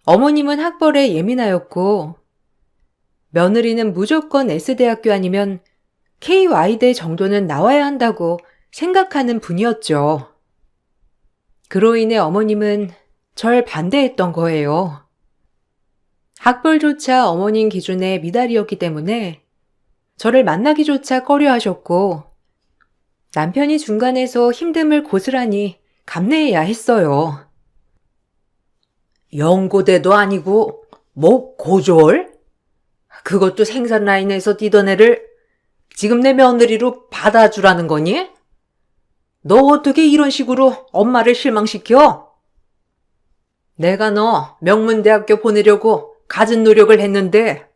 어머님은 학벌에 예민하였고 며느리는 무조건 S대학교 아니면 KY대 정도는 나와야 한다고 생각하는 분이었죠. 그로 인해 어머님은 절 반대했던 거예요. 학벌조차 어머님 기준의 미달이었기 때문에 저를 만나기조차 꺼려하셨고 남편이 중간에서 힘듦을 고스란히 감내해야 했어요. 연고대도 아니고 뭐 고졸? 그것도 생산 라인에서 뛰던 애를 지금 내 며느리로 받아주라는 거니? 너 어떻게 이런 식으로 엄마를 실망시켜? 내가 너 명문대학교 보내려고 갖은 노력을 했는데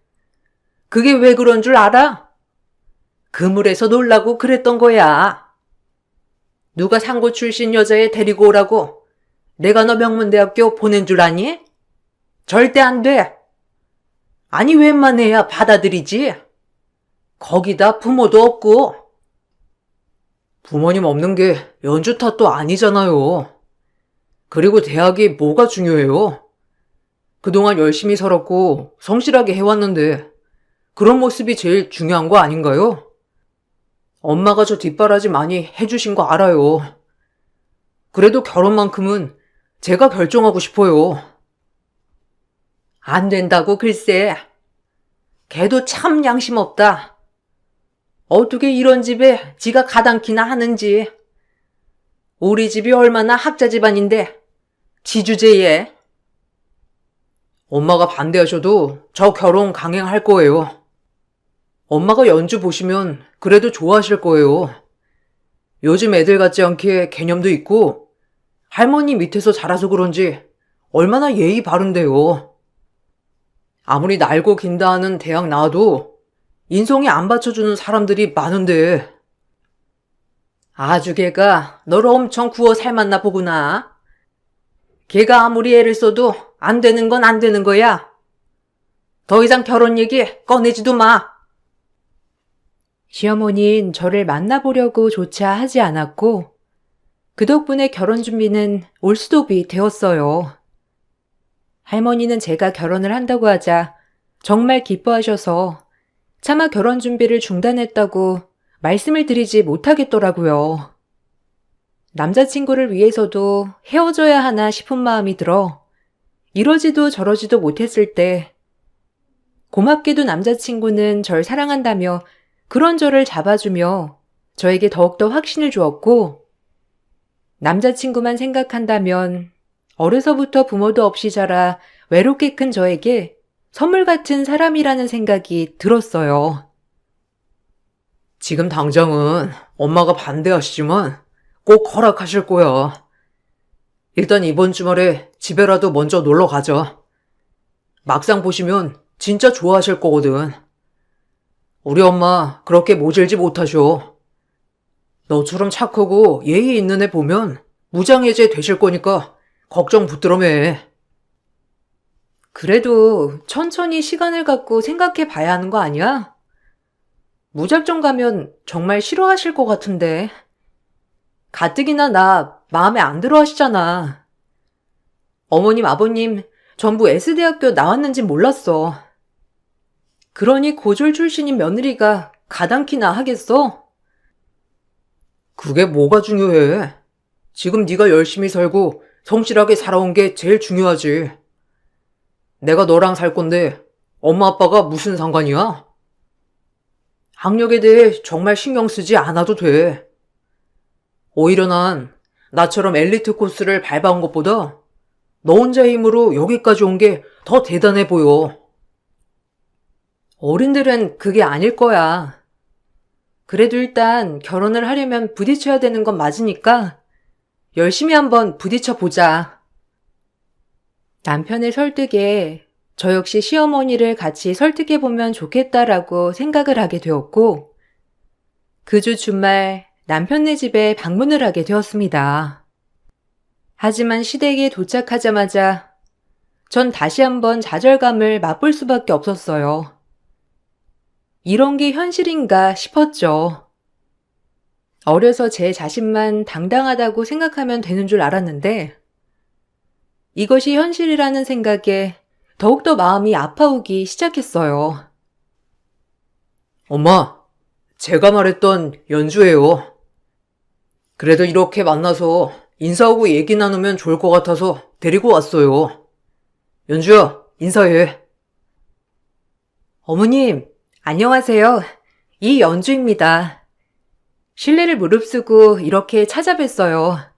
그게 왜 그런 줄 알아? 그물에서 놀라고 그랬던 거야. 누가 상고 출신 여자애 데리고 오라고 내가 너 명문대학교 보낸 줄 아니? 절대 안 돼. 아니 웬만해야 받아들이지. 거기다 부모도 없고. 부모님 없는 게 연주 탓도 아니잖아요. 그리고 대학이 뭐가 중요해요? 그동안 열심히 살았고 성실하게 해왔는데 그런 모습이 제일 중요한 거 아닌가요? 엄마가 저 뒷바라지 많이 해주신 거 알아요. 그래도 결혼만큼은 제가 결정하고 싶어요. 안 된다고 글쎄. 걔도 참 양심 없다. 어떻게 이런 집에 지가 가당키나 하는지. 우리 집이 얼마나 학자 집안인데 지 주제에. 엄마가 반대하셔도 저 결혼 강행할 거예요. 엄마가 연주 보시면 그래도 좋아하실 거예요. 요즘 애들 같지 않게 개념도 있고 할머니 밑에서 자라서 그런지 얼마나 예의 바른데요. 아무리 날고 긴다 하는 대학 나와도 인성이 안 받쳐주는 사람들이 많은데. 아주 걔가 너를 엄청 구워 삶았나 보구나. 걔가 아무리 애를 써도 안 되는 건 안 되는 거야. 더 이상 결혼 얘기 꺼내지도 마. 시어머니는 저를 만나보려고 조차 하지 않았고 그 덕분에 결혼 준비는 올스톱이 되었어요. 할머니는 제가 결혼을 한다고 하자 정말 기뻐하셔서 차마 결혼 준비를 중단했다고 말씀을 드리지 못하겠더라고요. 남자친구를 위해서도 헤어져야 하나 싶은 마음이 들어 이러지도 저러지도 못했을 때 고맙게도 남자친구는 절 사랑한다며 그런 저를 잡아주며 저에게 더욱더 확신을 주었고 남자친구만 생각한다면 어려서부터 부모도 없이 자라 외롭게 큰 저에게 선물 같은 사람이라는 생각이 들었어요. 지금 당장은 엄마가 반대하시지만 꼭 허락하실 거야. 일단 이번 주말에 집에라도 먼저 놀러 가자. 막상 보시면 진짜 좋아하실 거거든. 우리 엄마 그렇게 모질지 못하셔. 너처럼 착하고 예의 있는 애 보면 무장해제 되실 거니까 걱정 붙들어 매. 그래도 천천히 시간을 갖고 생각해 봐야 하는 거 아니야? 무작정 가면 정말 싫어하실 것 같은데. 가뜩이나 나 마음에 안 들어 하시잖아. 어머님, 아버님 전부 S대학교 나왔는진 몰랐어. 그러니 고졸 출신인 며느리가 가당키나 하겠어? 그게 뭐가 중요해? 지금 네가 열심히 살고 성실하게 살아온 게 제일 중요하지. 내가 너랑 살 건데 엄마 아빠가 무슨 상관이야? 학력에 대해 정말 신경 쓰지 않아도 돼. 오히려 난 나처럼 엘리트 코스를 밟아온 것보다 너 혼자 힘으로 여기까지 온 게 더 대단해 보여. 어른들은 그게 아닐 거야. 그래도 일단 결혼을 하려면 부딪혀야 되는 건 맞으니까 열심히 한번 부딪혀 보자. 남편의 설득에 저 역시 시어머니를 같이 설득해 보면 좋겠다라고 생각을 하게 되었고, 그 주 주말 남편네 집에 방문을 하게 되었습니다. 하지만 시댁에 도착하자마자 전 다시 한번 좌절감을 맛볼 수밖에 없었어요. 이런 게 현실인가 싶었죠. 어려서 제 자신만 당당하다고 생각하면 되는 줄 알았는데 이것이 현실이라는 생각에 더욱더 마음이 아파오기 시작했어요. 엄마, 제가 말했던 연주예요. 그래도 이렇게 만나서 인사하고 얘기 나누면 좋을 것 같아서 데리고 왔어요. 연주야, 인사해. 어머님, 안녕하세요. 이연주입니다. 실례를 무릅쓰고 이렇게 찾아뵀어요.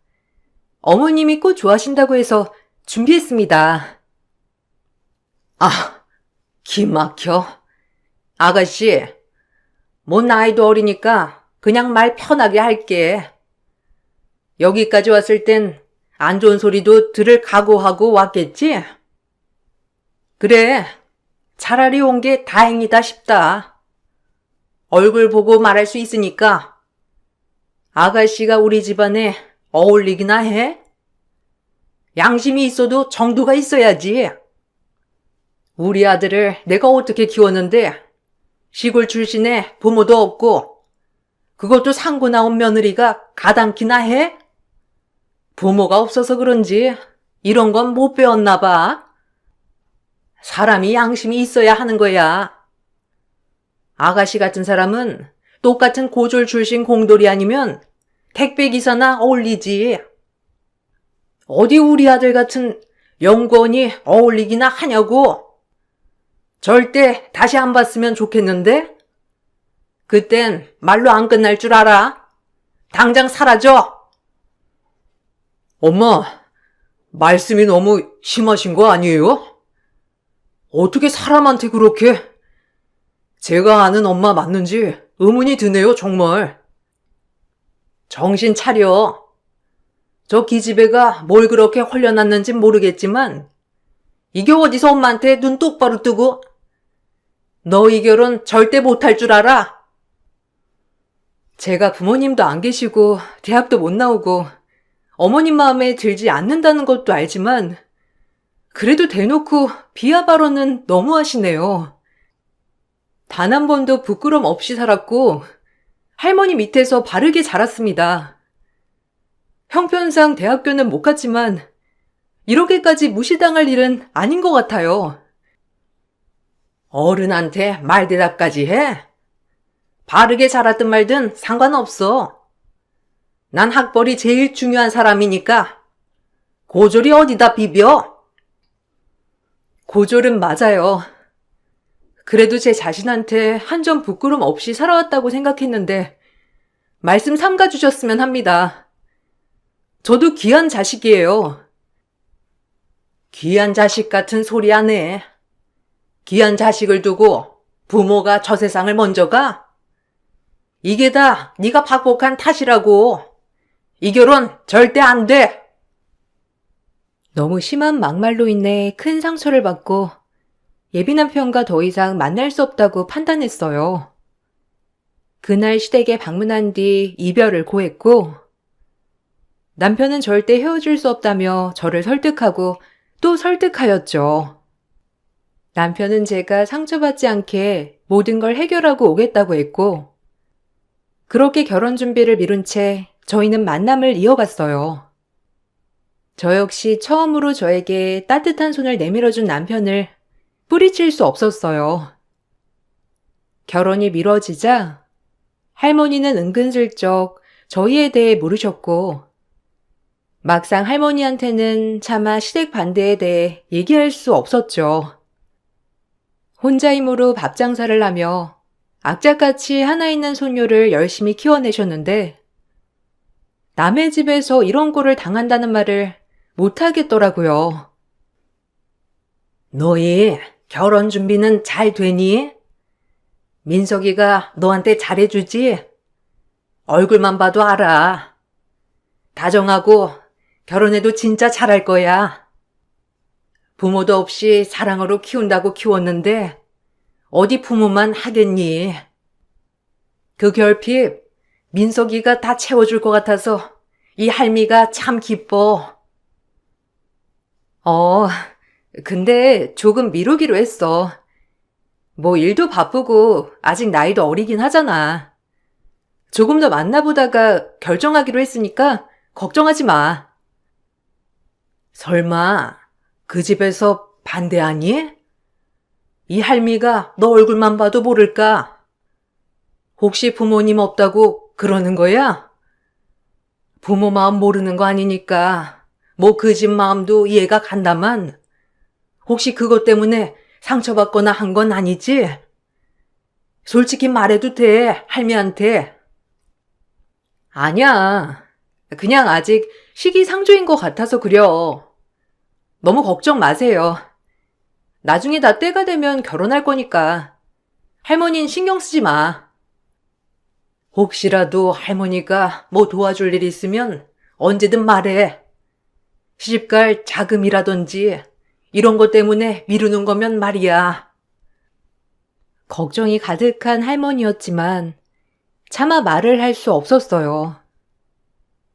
어머님이 꽃 좋아하신다고 해서 준비했습니다. 아, 기막혀. 아가씨, 뭐 나이도 어리니까 그냥 말 편하게 할게. 여기까지 왔을 땐 안 좋은 소리도 들을 각오하고 왔겠지? 그래, 차라리 온 게 다행이다 싶다. 얼굴 보고 말할 수 있으니까 아가씨가 우리 집안에 어울리기나 해? 양심이 있어도 정도가 있어야지. 우리 아들을 내가 어떻게 키웠는데 시골 출신에 부모도 없고 그것도 상고 나온 며느리가 가당키나 해? 부모가 없어서 그런지 이런 건 못 배웠나 봐. 사람이 양심이 있어야 하는 거야. 아가씨 같은 사람은 똑같은 고졸 출신 공돌이 아니면 택배기사나 어울리지. 어디 우리 아들 같은 연구원이 어울리기나 하냐고. 절대 다시 안 봤으면 좋겠는데? 그땐 말로 안 끝날 줄 알아. 당장 사라져. 엄마, 말씀이 너무 심하신 거 아니에요? 어떻게 사람한테 그렇게? 제가 아는 엄마 맞는지 의문이 드네요, 정말. 정신 차려. 저 기집애가 뭘 그렇게 헐려놨는진 모르겠지만 이게 어디서 엄마한테 눈 똑바로 뜨고 너 이 결혼 절대 못할 줄 알아? 제가 부모님도 안 계시고 대학도 못 나오고 어머님 마음에 들지 않는다는 것도 알지만 그래도 대놓고 비하 발언은 너무하시네요. 단 한 번도 부끄럼 없이 살았고 할머니 밑에서 바르게 자랐습니다. 형편상 대학교는 못 갔지만 이렇게까지 무시당할 일은 아닌 것 같아요. 어른한테 말대답까지 해? 바르게 자랐든 말든 상관없어. 난 학벌이 제일 중요한 사람이니까 고졸이 어디다 비벼? 고졸은 맞아요. 그래도 제 자신한테 한 점 부끄럼 없이 살아왔다고 생각했는데 말씀 삼가주셨으면 합니다. 저도 귀한 자식이에요. 귀한 자식 같은 소리 안 해. 귀한 자식을 두고 부모가 저 세상을 먼저 가? 이게 다 네가 박복한 탓이라고. 이 결혼 절대 안 돼. 너무 심한 막말로 인해 큰 상처를 받고 예비 남편과 더 이상 만날 수 없다고 판단했어요. 그날 시댁에 방문한 뒤 이별을 고했고, 남편은 절대 헤어질 수 없다며 저를 설득하고 또 설득하였죠. 남편은 제가 상처받지 않게 모든 걸 해결하고 오겠다고 했고, 그렇게 결혼 준비를 미룬 채 저희는 만남을 이어갔어요. 저 역시 처음으로 저에게 따뜻한 손을 내밀어준 남편을 뿌리칠 수 없었어요. 결혼이 미뤄지자 할머니는 은근슬쩍 저희에 대해 물으셨고, 막상 할머니한테는 차마 시댁 반대에 대해 얘기할 수 없었죠. 혼자 힘으로 밥 장사를 하며 악착같이 하나 있는 손녀를 열심히 키워내셨는데, 남의 집에서 이런 꼴을 당한다는 말을 못하겠더라고요. 너희 결혼 준비는 잘 되니? 민석이가 너한테 잘해주지? 얼굴만 봐도 알아. 다정하고 결혼해도 진짜 잘할 거야. 부모도 없이 사랑으로 키운다고 키웠는데 어디 부모만 하겠니? 그 결핍 민석이가 다 채워줄 것 같아서 이 할미가 참 기뻐. 근데 조금 미루기로 했어. 뭐 일도 바쁘고 아직 나이도 어리긴 하잖아. 조금 더 만나보다가 결정하기로 했으니까 걱정하지 마. 설마 그 집에서 반대하니? 이 할미가 너 얼굴만 봐도 모를까? 혹시 부모님 없다고 그러는 거야? 부모 마음 모르는 거 아니니까 뭐 그 집 마음도 이해가 간다만 혹시 그것 때문에 상처받거나 한 건 아니지? 솔직히 말해도 돼, 할미한테. 아니야. 그냥 아직 시기상조인 것 같아서 그려. 너무 걱정 마세요. 나중에 다 때가 되면 결혼할 거니까. 할머니는 신경 쓰지 마. 혹시라도 할머니가 뭐 도와줄 일 있으면 언제든 말해. 시집갈 자금이라든지 이런 것 때문에 미루는 거면 말이야. 걱정이 가득한 할머니였지만 차마 말을 할 수 없었어요.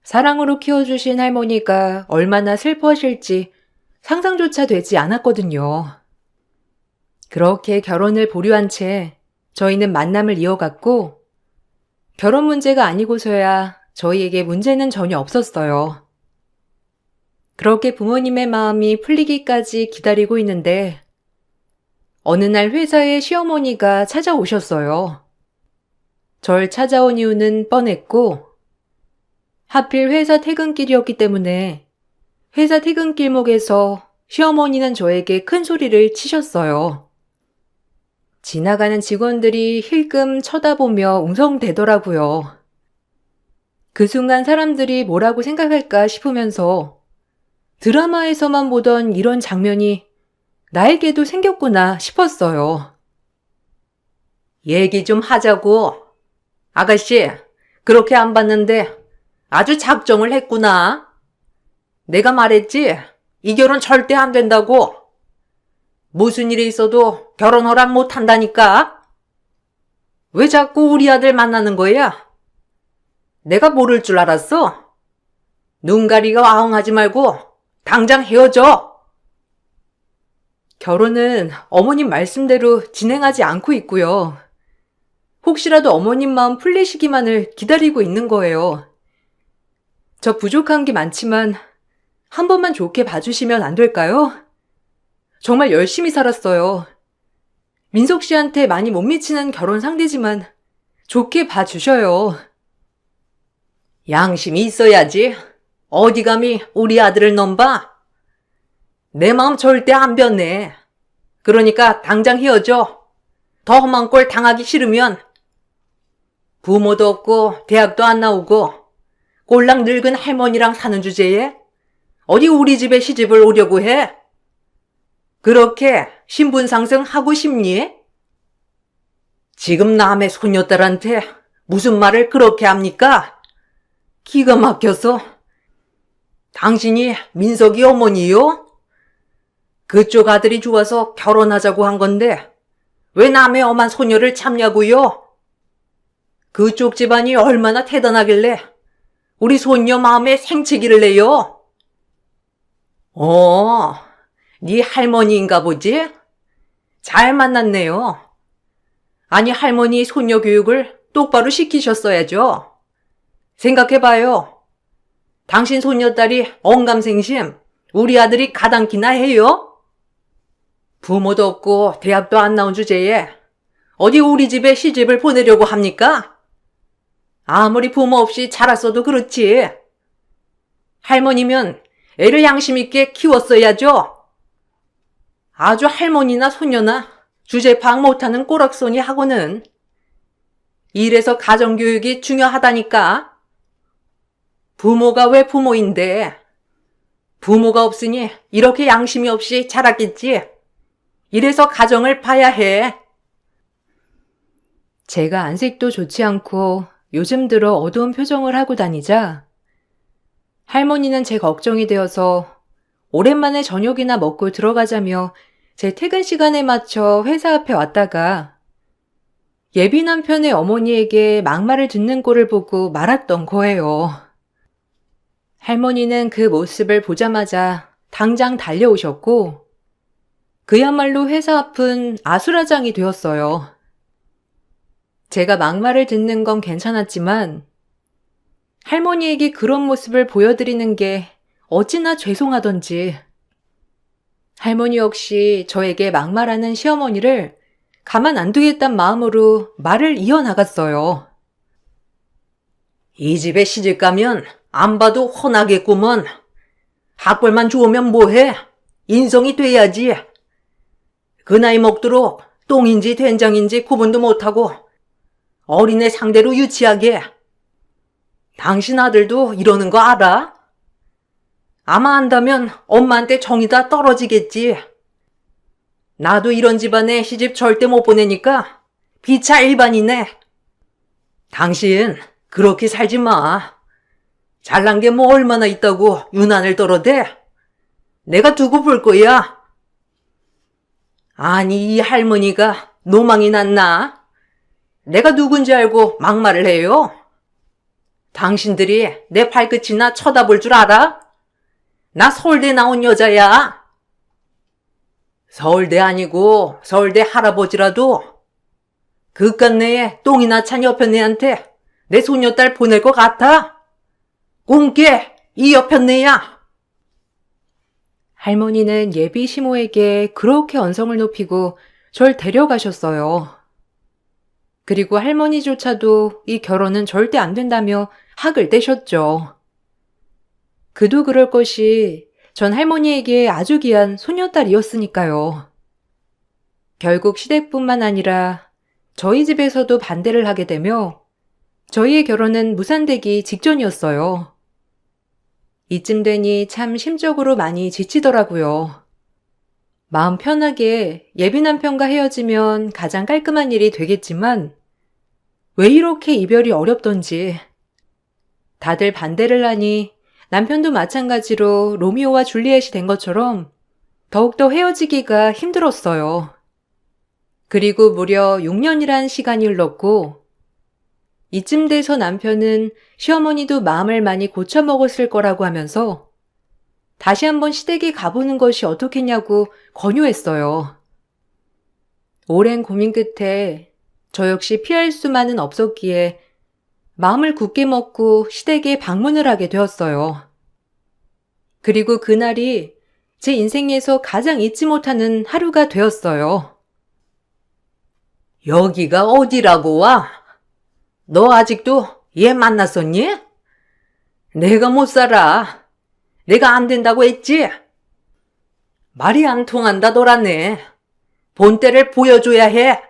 사랑으로 키워주신 할머니가 얼마나 슬퍼하실지 상상조차 되지 않았거든요. 그렇게 결혼을 보류한 채 저희는 만남을 이어갔고, 결혼 문제가 아니고서야 저희에게 문제는 전혀 없었어요. 그렇게 부모님의 마음이 풀리기까지 기다리고 있는데, 어느 날 회사에 시어머니가 찾아오셨어요. 절 찾아온 이유는 뻔했고, 하필 회사 퇴근길이었기 때문에 회사 퇴근길목에서 시어머니는 저에게 큰 소리를 치셨어요. 지나가는 직원들이 힐끔 쳐다보며 웅성대더라고요. 그 순간 사람들이 뭐라고 생각할까 싶으면서 드라마에서만 보던 이런 장면이 나에게도 생겼구나 싶었어요. 얘기 좀 하자고. 아가씨, 그렇게 안 봤는데 아주 작정을 했구나. 내가 말했지? 이 결혼 절대 안 된다고. 무슨 일이 있어도 결혼 허락 못 한다니까. 왜 자꾸 우리 아들 만나는 거야? 내가 모를 줄 알았어? 눈 가리고 아웅하지 말고 당장 헤어져. 결혼은 어머님 말씀대로 진행하지 않고 있고요. 혹시라도 어머님 마음 풀리시기만을 기다리고 있는 거예요. 저 부족한 게 많지만 한 번만 좋게 봐주시면 안 될까요? 정말 열심히 살았어요. 민석 씨한테 많이 못 미치는 결혼 상대지만 좋게 봐주셔요. 양심이 있어야지. 어디 감히 우리 아들을 넘봐? 내 마음 절대 안 변해. 그러니까 당장 헤어져. 더 험한 꼴 당하기 싫으면. 부모도 없고 대학도 안 나오고 꼴랑 늙은 할머니랑 사는 주제에 어디 우리 집에 시집을 오려고 해? 그렇게 신분 상승하고 싶니? 지금 남의 손녀딸한테 무슨 말을 그렇게 합니까? 기가 막혀서. 당신이 민석이 어머니요? 그쪽 아들이 좋아서 결혼하자고 한 건데 왜 남의 엄한 소녀를 참냐고요? 그쪽 집안이 얼마나 대단하길래 우리 손녀 마음에 생채기를 내요? 네 할머니인가 보지? 잘 만났네요. 아니, 할머니 손녀 교육을 똑바로 시키셨어야죠. 생각해봐요. 당신 손녀딸이 언감생심 우리 아들이 가당키나 해요? 부모도 없고 대학도 안 나온 주제에 어디 우리 집에 시집을 보내려고 합니까? 아무리 부모 없이 자랐어도 그렇지. 할머니면 애를 양심 있게 키웠어야죠. 아주 할머니나 손녀나 주제 파악 못하는 꼬락서니 하고는. 이래서 가정교육이 중요하다니까. 부모가 왜 부모인데? 부모가 없으니 이렇게 양심이 없이 자랐겠지. 이래서 가정을 봐야 해. 제가 안색도 좋지 않고 요즘 들어 어두운 표정을 하고 다니자 할머니는 제 걱정이 되어서 오랜만에 저녁이나 먹고 들어가자며 제 퇴근 시간에 맞춰 회사 앞에 왔다가 예비 남편의 어머니에게 막말을 듣는 꼴을 보고 말았던 거예요. 할머니는 그 모습을 보자마자 당장 달려오셨고 그야말로 회사 앞은 아수라장이 되었어요. 제가 막말을 듣는 건 괜찮았지만 할머니에게 그런 모습을 보여드리는 게 어찌나 죄송하던지 할머니 역시 저에게 막말하는 시어머니를 가만 안 두겠단 마음으로 말을 이어나갔어요. 이 집에 시집 가면 안 봐도 훤하겠구먼. 학벌만 좋으면 뭐해? 인성이 돼야지. 그 나이 먹도록 똥인지 된장인지 구분도 못하고 어린애 상대로 유치하게. 당신 아들도 이러는 거 알아? 아마 안다면 엄마한테 정이 다 떨어지겠지. 나도 이런 집안에 시집 절대 못 보내니까 비차 일반이네. 당신 그렇게 살지 마. 잘난 게 뭐 얼마나 있다고 유난을 떨어대? 내가 두고 볼 거야. 아니, 이 할머니가 노망이 났나? 내가 누군지 알고 막말을 해요? 당신들이 내 발끝이나 쳐다볼 줄 알아? 나 서울대 나온 여자야. 서울대 아니고 서울대 할아버지라도 그깟 내에 똥이나 찬 옆에 내한테 내 손녀딸 보낼 것 같아? 꿈깨, 이 옆에 내야. 할머니는 예비 시모에게 그렇게 언성을 높이고 절 데려가셨어요. 그리고 할머니조차도 이 결혼은 절대 안 된다며 학을 떼셨죠. 그도 그럴 것이 전 할머니에게 아주 귀한 소녀딸이었으니까요. 결국 시댁뿐만 아니라 저희 집에서도 반대를 하게 되며 저희의 결혼은 무산되기 직전이었어요. 이쯤 되니 참 심적으로 많이 지치더라고요. 마음 편하게 예비 남편과 헤어지면 가장 깔끔한 일이 되겠지만 왜 이렇게 이별이 어렵던지. 다들 반대를 하니 남편도 마찬가지로 로미오와 줄리엣이 된 것처럼 더욱더 헤어지기가 힘들었어요. 그리고 무려 6년이란 시간이 흘렀고 이쯤 돼서 남편은 시어머니도 마음을 많이 고쳐먹었을 거라고 하면서 다시 한번 시댁에 가보는 것이 어떻겠냐고 권유했어요. 오랜 고민 끝에 저 역시 피할 수만은 없었기에 마음을 굳게 먹고 시댁에 방문을 하게 되었어요. 그리고 그날이 제 인생에서 가장 잊지 못하는 하루가 되었어요. 여기가 어디라고 와? 너 아직도 얘 만났었니? 내가 못 살아. 내가 안 된다고 했지? 말이 안 통한다 너라네. 본때를 보여줘야 해.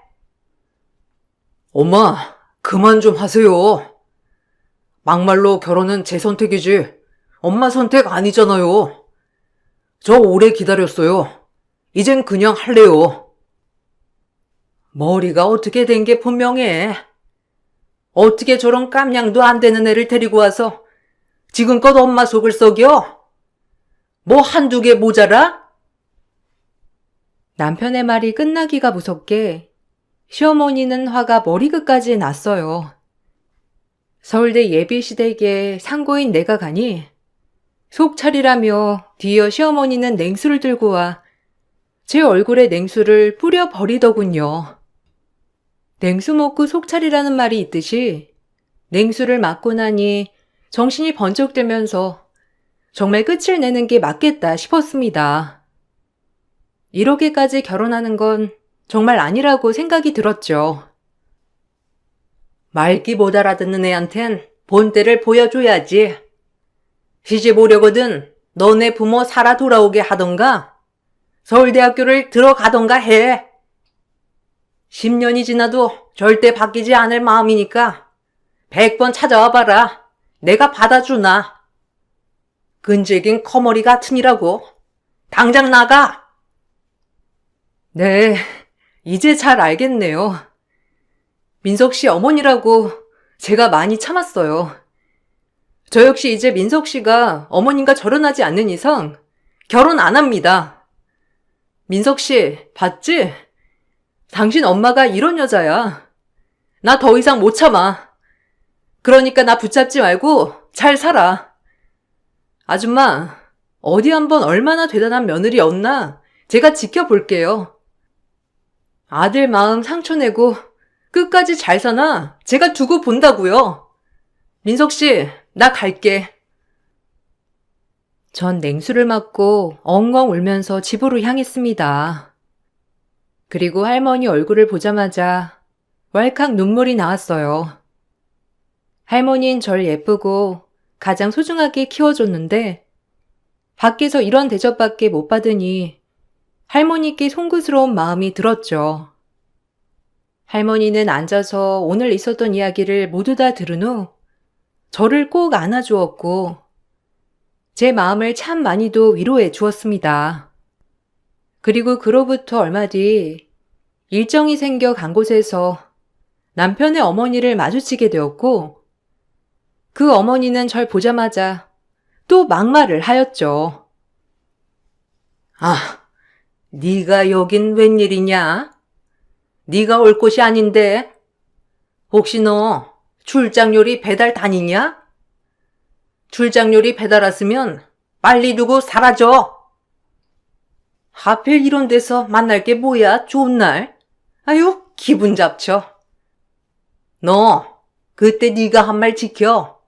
엄마, 그만 좀 하세요. 막말로 결혼은 제 선택이지 엄마 선택 아니잖아요. 저 오래 기다렸어요. 이젠 그냥 할래요. 머리가 어떻게 된 게 분명해. 어떻게 저런 깜냥도 안 되는 애를 데리고 와서 지금껏 엄마 속을 썩여? 뭐 한두 개 모자라? 남편의 말이 끝나기가 무섭게 시어머니는 화가 머리끝까지 났어요. 서울대 예비시댁에 상고인 내가 가니 속 차리라며 뒤이어 시어머니는 냉수를 들고 와 제 얼굴에 냉수를 뿌려 버리더군요. 냉수 먹고 속 차리라는 말이 있듯이 냉수를 맞고 나니 정신이 번쩍 들면서 정말 끝을 내는 게 맞겠다 싶었습니다. 이렇게까지 결혼하는 건 정말 아니라고 생각이 들었죠. 말귀 못 알아듣는 애한텐 본때를 보여줘야지. 시집 오려거든 너네 부모 살아 돌아오게 하던가 서울대학교를 들어가던가 해. 10년이 지나도 절대 바뀌지 않을 마음이니까 100번 찾아와 봐라. 내가 받아주나. 끈질긴 커머리 같으니라고. 당장 나가. 네, 이제 잘 알겠네요. 민석 씨 어머니라고 제가 많이 참았어요. 저 역시 이제 민석 씨가 어머님과 결혼하지 않는 이상 결혼 안 합니다. 민석 씨, 봤지? 당신 엄마가 이런 여자야. 나 더 이상 못 참아. 그러니까 나 붙잡지 말고 잘 살아. 아줌마, 어디 한번 얼마나 대단한 며느리였나 제가 지켜볼게요. 아들 마음 상처내고 끝까지 잘 사나 제가 두고 본다고요. 민석 씨, 나 갈게. 전 냉수를 맞고 엉엉 울면서 집으로 향했습니다. 그리고 할머니 얼굴을 보자마자 왈칵 눈물이 나왔어요. 할머니는 절 예쁘고 가장 소중하게 키워줬는데 밖에서 이런 대접밖에 못 받으니 할머니께 송구스러운 마음이 들었죠. 할머니는 앉아서 오늘 있었던 이야기를 모두 다 들은 후 저를 꼭 안아주었고 제 마음을 참 많이도 위로해 주었습니다. 그리고 그로부터 얼마 뒤 일정이 생겨 간 곳에서 남편의 어머니를 마주치게 되었고 그 어머니는 절 보자마자 또 막말을 하였죠. 아, 네가 여긴 웬일이냐? 네가 올 곳이 아닌데. 혹시 너 출장 요리 배달 다니냐? 출장 요리 배달 왔으면 빨리 두고 사라져. 하필 이런 데서 만날 게 뭐야, 좋은 날. 아유, 기분 잡쳐. 너 그때 네가 한 말 지켜.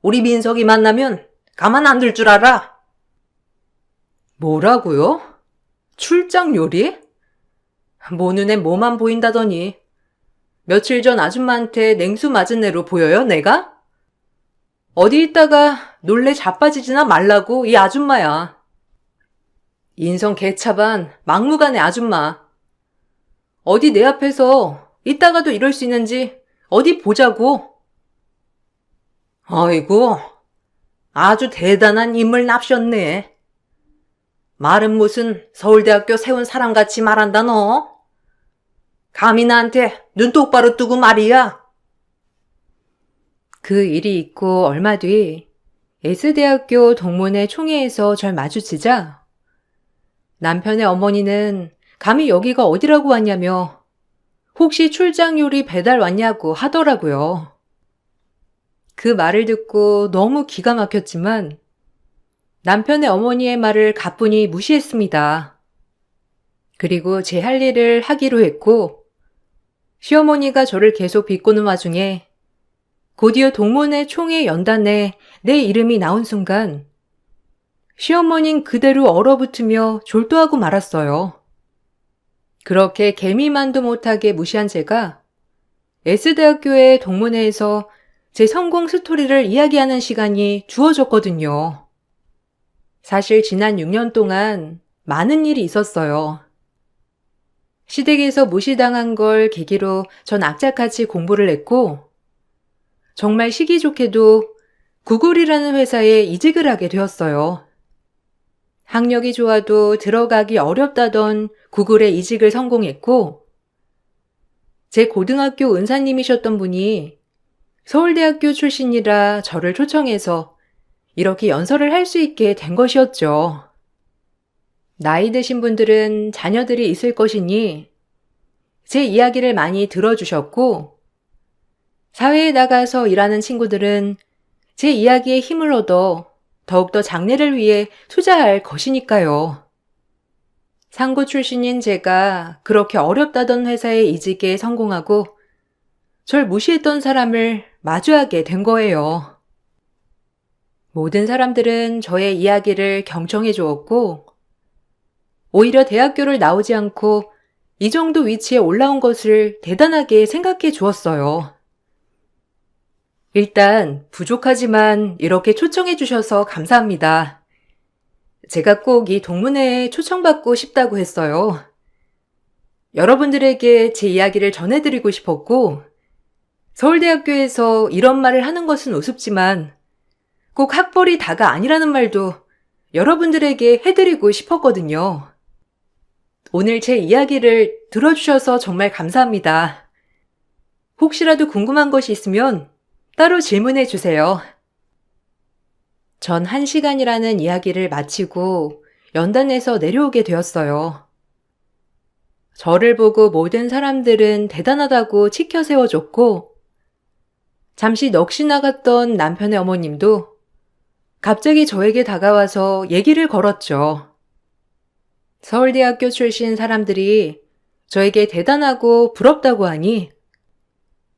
우리 민석이 만나면 가만 안 둘 줄 알아. 뭐라고요? 출장 요리? 모 눈에 뭐만 보인다더니 며칠 전 아줌마한테 냉수 맞은 애로 보여요, 내가? 어디 있다가 놀래 자빠지지나 말라고, 이 아줌마야. 인성 개차반 막무가내 아줌마. 어디 내 앞에서 이따가도 이럴 수 있는지 어디 보자고. 아이고, 아주 대단한 인물 납셨네. 말은 무슨 서울대학교 세운 사람같이 말한다 너. 감히 나한테 눈 똑바로 뜨고 말이야. 그 일이 있고 얼마 뒤 S대학교 동문회 총회에서 절 마주치자 남편의 어머니는 감히 여기가 어디라고 왔냐며 혹시 출장 요리 배달 왔냐고 하더라고요. 그 말을 듣고 너무 기가 막혔지만 남편의 어머니의 말을 가뿐히 무시했습니다. 그리고 제 할 일을 하기로 했고 시어머니가 저를 계속 비꼬는 와중에 곧이어 동문회 총회 연단에 내 이름이 나온 순간 시어머니는 그대로 얼어붙으며 졸도하고 말았어요. 그렇게 개미만도 못하게 무시한 제가 S대학교의 동문회에서 제 성공 스토리를 이야기하는 시간이 주어졌거든요. 사실 지난 6년 동안 많은 일이 있었어요. 시댁에서 무시당한 걸 계기로 전 악착같이 공부를 했고 정말 시기 좋게도 구글이라는 회사에 이직을 하게 되었어요. 학력이 좋아도 들어가기 어렵다던 구글에 이직을 성공했고, 제 고등학교 은사님이셨던 분이 서울대학교 출신이라 저를 초청해서 이렇게 연설을 할 수 있게 된 것이었죠. 나이 드신 분들은 자녀들이 있을 것이니 제 이야기를 많이 들어주셨고, 사회에 나가서 일하는 친구들은 제 이야기에 힘을 얻어 더욱더 장래를 위해 투자할 것이니까요. 상고 출신인 제가 그렇게 어렵다던 회사에 이직에 성공하고 절 무시했던 사람을 마주하게 된 거예요. 모든 사람들은 저의 이야기를 경청해 주었고, 오히려 대학교를 나오지 않고 이 정도 위치에 올라온 것을 대단하게 생각해 주었어요. 일단 부족하지만 이렇게 초청해 주셔서 감사합니다. 제가 꼭 이 동문회에 초청받고 싶다고 했어요. 여러분들에게 제 이야기를 전해드리고 싶었고, 서울대학교에서 이런 말을 하는 것은 우습지만 꼭 학벌이 다가 아니라는 말도 여러분들에게 해드리고 싶었거든요. 오늘 제 이야기를 들어주셔서 정말 감사합니다. 혹시라도 궁금한 것이 있으면 따로 질문해 주세요. 전 1시간이라는 이야기를 마치고 연단에서 내려오게 되었어요. 저를 보고 모든 사람들은 대단하다고 치켜 세워줬고, 잠시 넋이 나갔던 남편의 어머님도 갑자기 저에게 다가와서 얘기를 걸었죠. 서울대학교 출신 사람들이 저에게 대단하고 부럽다고 하니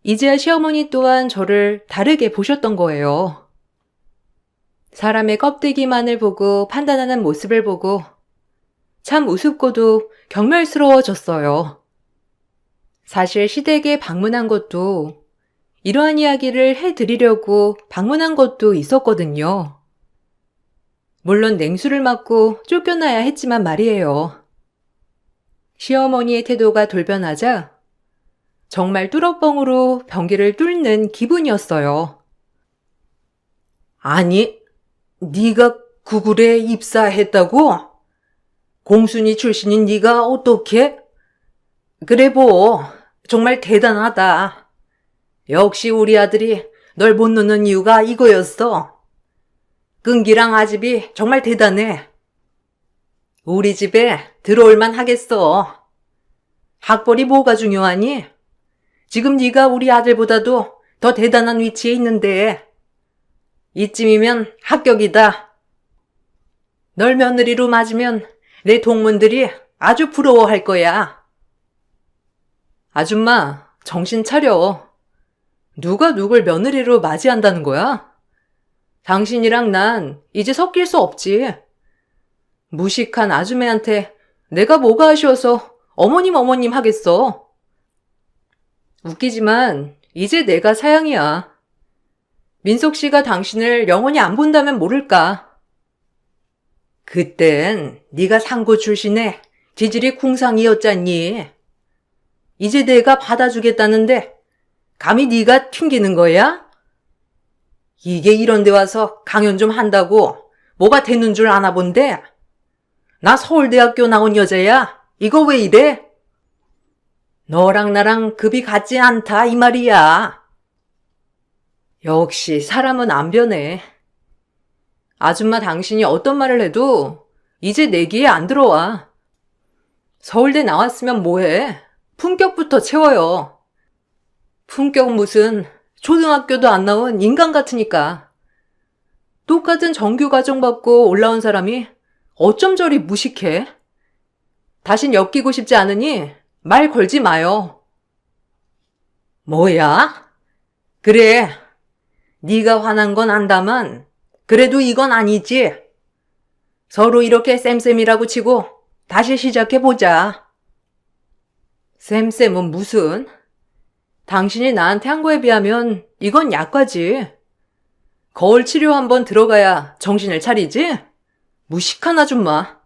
이제야 시어머니 또한 저를 다르게 보셨던 거예요. 사람의 껍데기만을 보고 판단하는 모습을 보고 참 우습고도 경멸스러워졌어요. 사실 시댁에 방문한 것도 이러한 이야기를 해드리려고 방문한 것도 있었거든요. 물론 냉수를 맞고 쫓겨나야 했지만 말이에요. 시어머니의 태도가 돌변하자 정말 뚫어뻥으로 변기를 뚫는 기분이었어요. 아니, 네가 구글에 입사했다고? 공순이 출신인 네가 어떻게? 그래 뭐, 정말 대단하다. 역시 우리 아들이 널 못 놓는 이유가 이거였어. 끈기랑 아집이 정말 대단해. 우리 집에 들어올만 하겠어. 학벌이 뭐가 중요하니? 지금 네가 우리 아들보다도 더 대단한 위치에 있는데 이쯤이면 합격이다. 널 며느리로 맞으면 내 동문들이 아주 부러워할 거야. 아줌마, 정신 차려. 누가 누굴 며느리로 맞이한다는 거야? 당신이랑 난 이제 섞일 수 없지. 무식한 아주매한테 내가 뭐가 아쉬워서 어머님 하겠어. 웃기지만 이제 내가 사양이야. 민석 씨가 당신을 영원히 안 본다면 모를까. 그땐 네가 상고 출신에 지질이 궁상이었잖니. 이제 내가 받아주겠다는데 감히 네가 튕기는 거야? 이게 이런 데 와서 강연 좀 한다고 뭐가 되는 줄 아나 본데? 나 서울대학교 나온 여자야. 이거 왜 이래? 너랑 나랑 급이 같지 않다 이 말이야. 역시 사람은 안 변해. 아줌마 당신이 어떤 말을 해도 이제 내 귀에 안 들어와. 서울대 나왔으면 뭐해? 품격부터 채워요. 품격 무슨 초등학교도 안 나온 인간 같으니까. 똑같은 정규 과정 받고 올라온 사람이 어쩜 저리 무식해? 다신 엮이고 싶지 않으니 말 걸지 마요. 뭐야? 그래. 네가 화난 건 안다만 그래도 이건 아니지. 서로 이렇게 쌤쌤이라고 치고 다시 시작해보자. 쌤쌤은 무슨? 당신이 나한테 한 거에 비하면 이건 약과지. 거울 치료 한번 들어가야 정신을 차리지? 무식한 아줌마.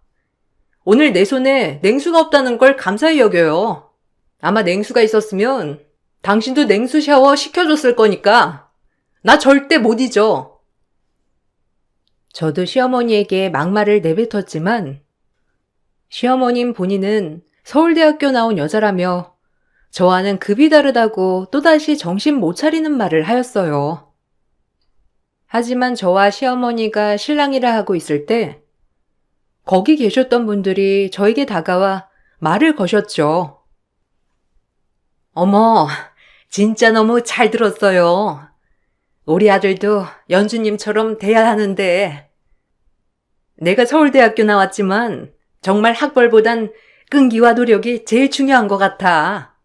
오늘 내 손에 냉수가 없다는 걸 감사히 여겨요. 아마 냉수가 있었으면 당신도 냉수 샤워 시켜줬을 거니까 나 절대 못 잊어. 저도 시어머니에게 막말을 내뱉었지만 시어머님 본인은 서울대학교 나온 여자라며 저와는 급이 다르다고 또다시 정신 못 차리는 말을 하였어요. 하지만 저와 시어머니가 실랑이를 하고 있을 때 거기 계셨던 분들이 저에게 다가와 말을 거셨죠. 어머, 진짜 너무 잘 들었어요. 우리 아들도 연주님처럼 돼야 하는데. 내가 서울대학교 나왔지만 정말 학벌보단 끈기와 노력이 제일 중요한 것 같아.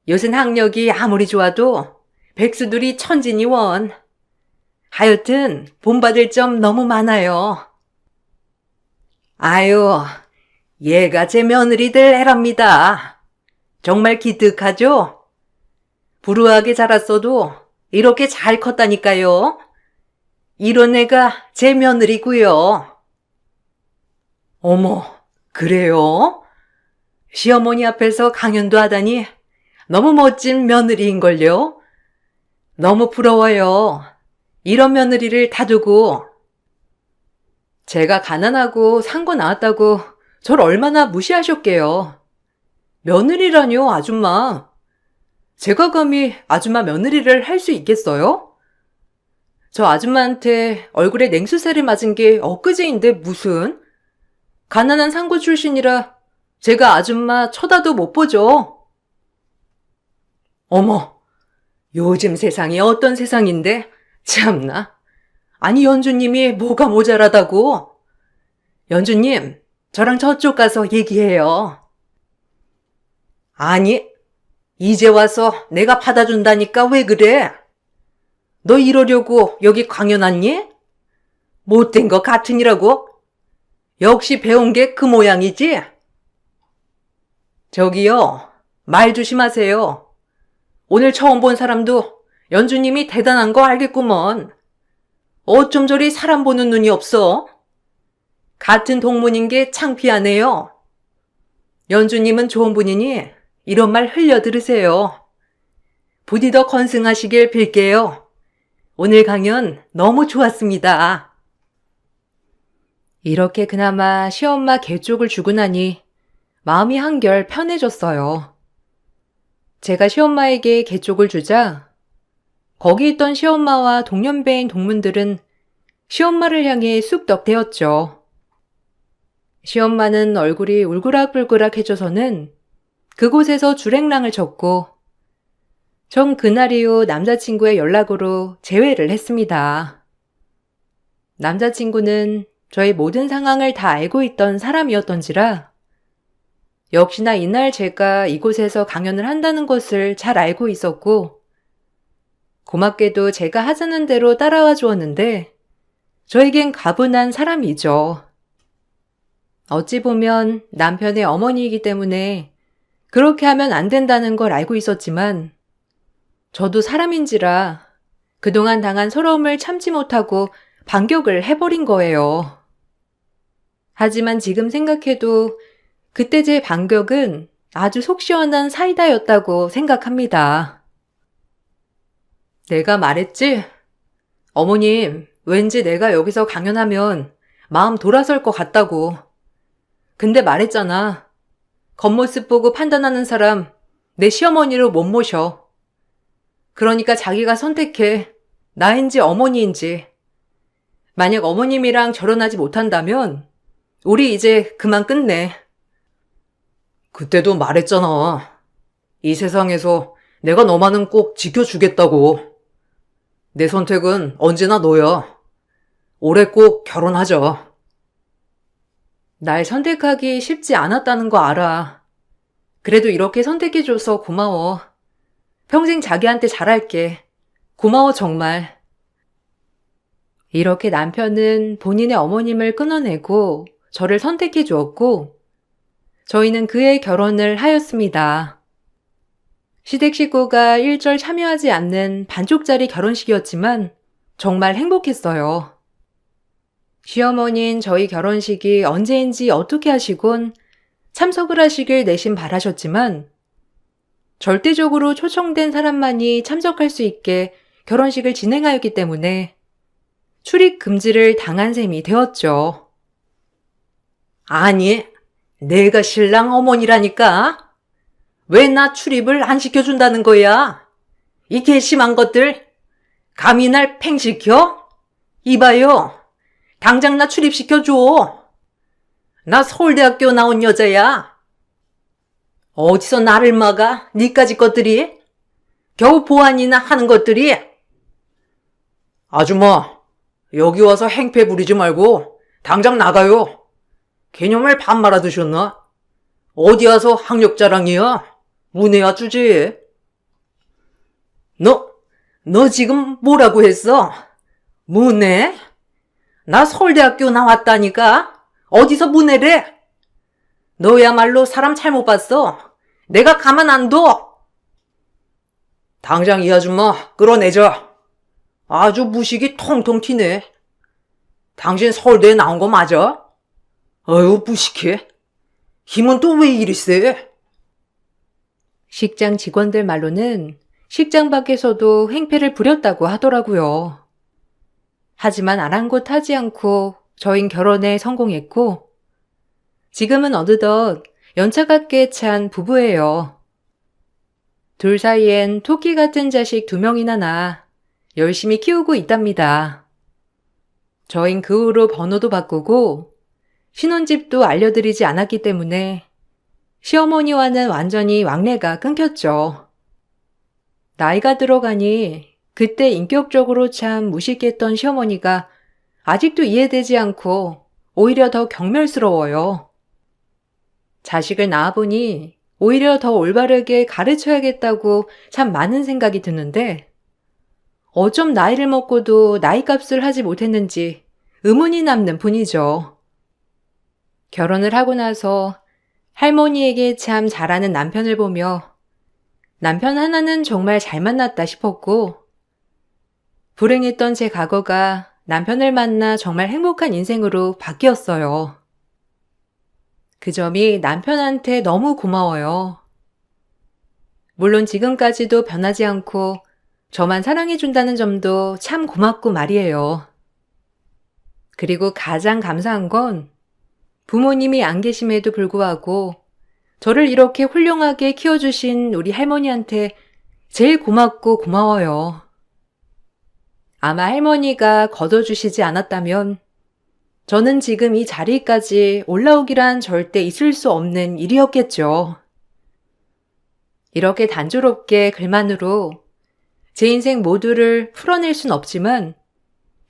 요샌 학력이 아무리 좋아도 백수들이 천진이 원. 하여튼 본받을 점 너무 많아요. 아유, 얘가 제 며느리들 애랍니다. 정말 기특하죠? 불우하게 자랐어도 이렇게 잘 컸다니까요. 이런 애가 제 며느리고요. 어머, 그래요? 시어머니 앞에서 강연도 하다니 너무 멋진 며느리인걸요? 너무 부러워요. 이런 며느리를 다두고. 제가 가난하고 상고 나왔다고 절 얼마나 무시하셨게요. 며느리라뇨, 아줌마. 제가 감히 아줌마 며느리를 할 수 있겠어요? 저 아줌마한테 얼굴에 냉수세를 맞은 게 엊그제인데 무슨? 가난한 상고 출신이라 제가 아줌마 쳐다도 못 보죠. 어머, 요즘 세상이 어떤 세상인데? 참나. 아니, 연주님이 뭐가 모자라다고? 연주님, 저랑 저쪽 가서 얘기해요. 아니, 이제 와서 내가 받아준다니까 왜 그래? 너 이러려고 여기 강연 왔니? 못된 것 같으니라고? 역시 배운 게 그 모양이지? 저기요, 말 조심하세요. 오늘 처음 본 사람도 연주님이 대단한 거 알겠구먼. 어쩜 저리 사람 보는 눈이 없어? 같은 동문인 게 창피하네요. 연주님은 좋은 분이니 이런 말 흘려 들으세요. 부디 더 건승하시길 빌게요. 오늘 강연 너무 좋았습니다. 이렇게 그나마 시엄마 개 쪽을 주고 나니 마음이 한결 편해졌어요. 제가 시엄마에게 개 쪽을 주자 거기 있던 시엄마와 동년배인 동문들은 시엄마를 향해 쑥덕대었죠. 시엄마는 얼굴이 울그락불그락해져서는 그곳에서 주랭랑을 쳤고 전 그날 이후 남자친구의 연락으로 재회를 했습니다. 남자친구는 저의 모든 상황을 다 알고 있던 사람이었던지라 역시나 이날 제가 이곳에서 강연을 한다는 것을 잘 알고 있었고 고맙게도 제가 하자는 대로 따라와 주었는데 저에겐 가분한 사람이죠. 어찌 보면 남편의 어머니이기 때문에 그렇게 하면 안 된다는 걸 알고 있었지만 저도 사람인지라 그동안 당한 서러움을 참지 못하고 반격을 해버린 거예요. 하지만 지금 생각해도 그때 제 반격은 아주 속 시원한 사이다였다고 생각합니다. 내가 말했지? 어머님, 왠지 내가 여기서 강연하면 마음 돌아설 것 같다고. 근데 말했잖아. 겉모습 보고 판단하는 사람 내 시어머니로 못 모셔. 그러니까 자기가 선택해. 나인지 어머니인지. 만약 어머님이랑 결혼하지 못한다면 우리 이제 그만 끝내. 그때도 말했잖아. 이 세상에서 내가 너만은 꼭 지켜주겠다고. 내 선택은 언제나 너야. 올해 꼭 결혼하자. 날 선택하기 쉽지 않았다는 거 알아. 그래도 이렇게 선택해줘서 고마워. 평생 자기한테 잘할게. 고마워 정말. 이렇게 남편은 본인의 어머님을 끊어내고 저를 선택해 주었고 저희는 그의 결혼을 하였습니다. 시댁 식구가 일절 참여하지 않는 반쪽짜리 결혼식이었지만 정말 행복했어요. 시어머니는 저희 결혼식이 언제인지 어떻게 하시곤 참석을 하시길 내심 바라셨지만 절대적으로 초청된 사람만이 참석할 수 있게 결혼식을 진행하였기 때문에 출입 금지를 당한 셈이 되었죠. 아니, 내가 신랑 어머니라니까? 왜 나 출입을 안 시켜준다는 거야? 이 괘씸한 것들, 감히 날 팽시켜? 이봐요, 당장 나 출입시켜줘. 나 서울대학교 나온 여자야. 어디서 나를 막아, 니까지 것들이? 겨우 보안이나 하는 것들이? 아줌마, 여기 와서 행패 부리지 말고 당장 나가요. 개념을 반 말아 드셨나? 어디 와서 학력 자랑이야? 문해야 주지. 너 지금 뭐라고 했어? 문해? 나 서울대학교 나왔다니까? 어디서 문해래? 너야말로 사람 잘못 봤어. 내가 가만 안 둬. 당장 이 아줌마 끌어내자. 아주 무식이 통통 튀네. 당신 서울대에 나온 거 맞아? 어휴, 무식해. 힘은 또 왜 이리 세? 식장 직원들 말로는 식장 밖에서도 행패를 부렸다고 하더라고요. 하지만 아랑곳하지 않고 저흰 결혼에 성공했고 지금은 어느덧 연차갑게 찬 부부예요. 둘 사이엔 토끼 같은 자식 2명이나 나 열심히 키우고 있답니다. 저흰 그 후로 번호도 바꾸고 신혼집도 알려드리지 않았기 때문에 시어머니와는 완전히 왕래가 끊겼죠. 나이가 들어가니 그때 인격적으로 참 무식했던 시어머니가 아직도 이해되지 않고 오히려 더 경멸스러워요. 자식을 낳아보니 오히려 더 올바르게 가르쳐야겠다고 참 많은 생각이 드는데 어쩜 나이를 먹고도 나이값을 하지 못했는지 의문이 남는 분이죠. 결혼을 하고 나서 할머니에게 참 잘하는 남편을 보며 남편 하나는 정말 잘 만났다 싶었고 불행했던 제 과거가 남편을 만나 정말 행복한 인생으로 바뀌었어요. 그 점이 남편한테 너무 고마워요. 물론 지금까지도 변하지 않고 저만 사랑해준다는 점도 참 고맙고 말이에요. 그리고 가장 감사한 건 부모님이 안 계심에도 불구하고 저를 이렇게 훌륭하게 키워주신 우리 할머니한테 제일 고맙고 고마워요. 아마 할머니가 걷어주시지 않았다면 저는 지금 이 자리까지 올라오기란 절대 있을 수 없는 일이었겠죠. 이렇게 단조롭게 글만으로 제 인생 모두를 풀어낼 순 없지만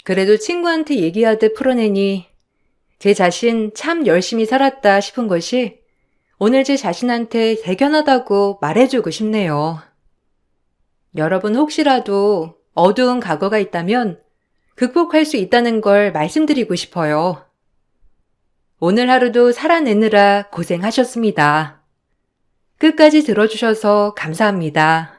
그래도 친구한테 얘기하듯 풀어내니 제 자신 참 열심히 살았다 싶은 것이 오늘 제 자신한테 대견하다고 말해주고 싶네요. 여러분 혹시라도 어두운 과거가 있다면 극복할 수 있다는 걸 말씀드리고 싶어요. 오늘 하루도 살아내느라 고생하셨습니다. 끝까지 들어주셔서 감사합니다.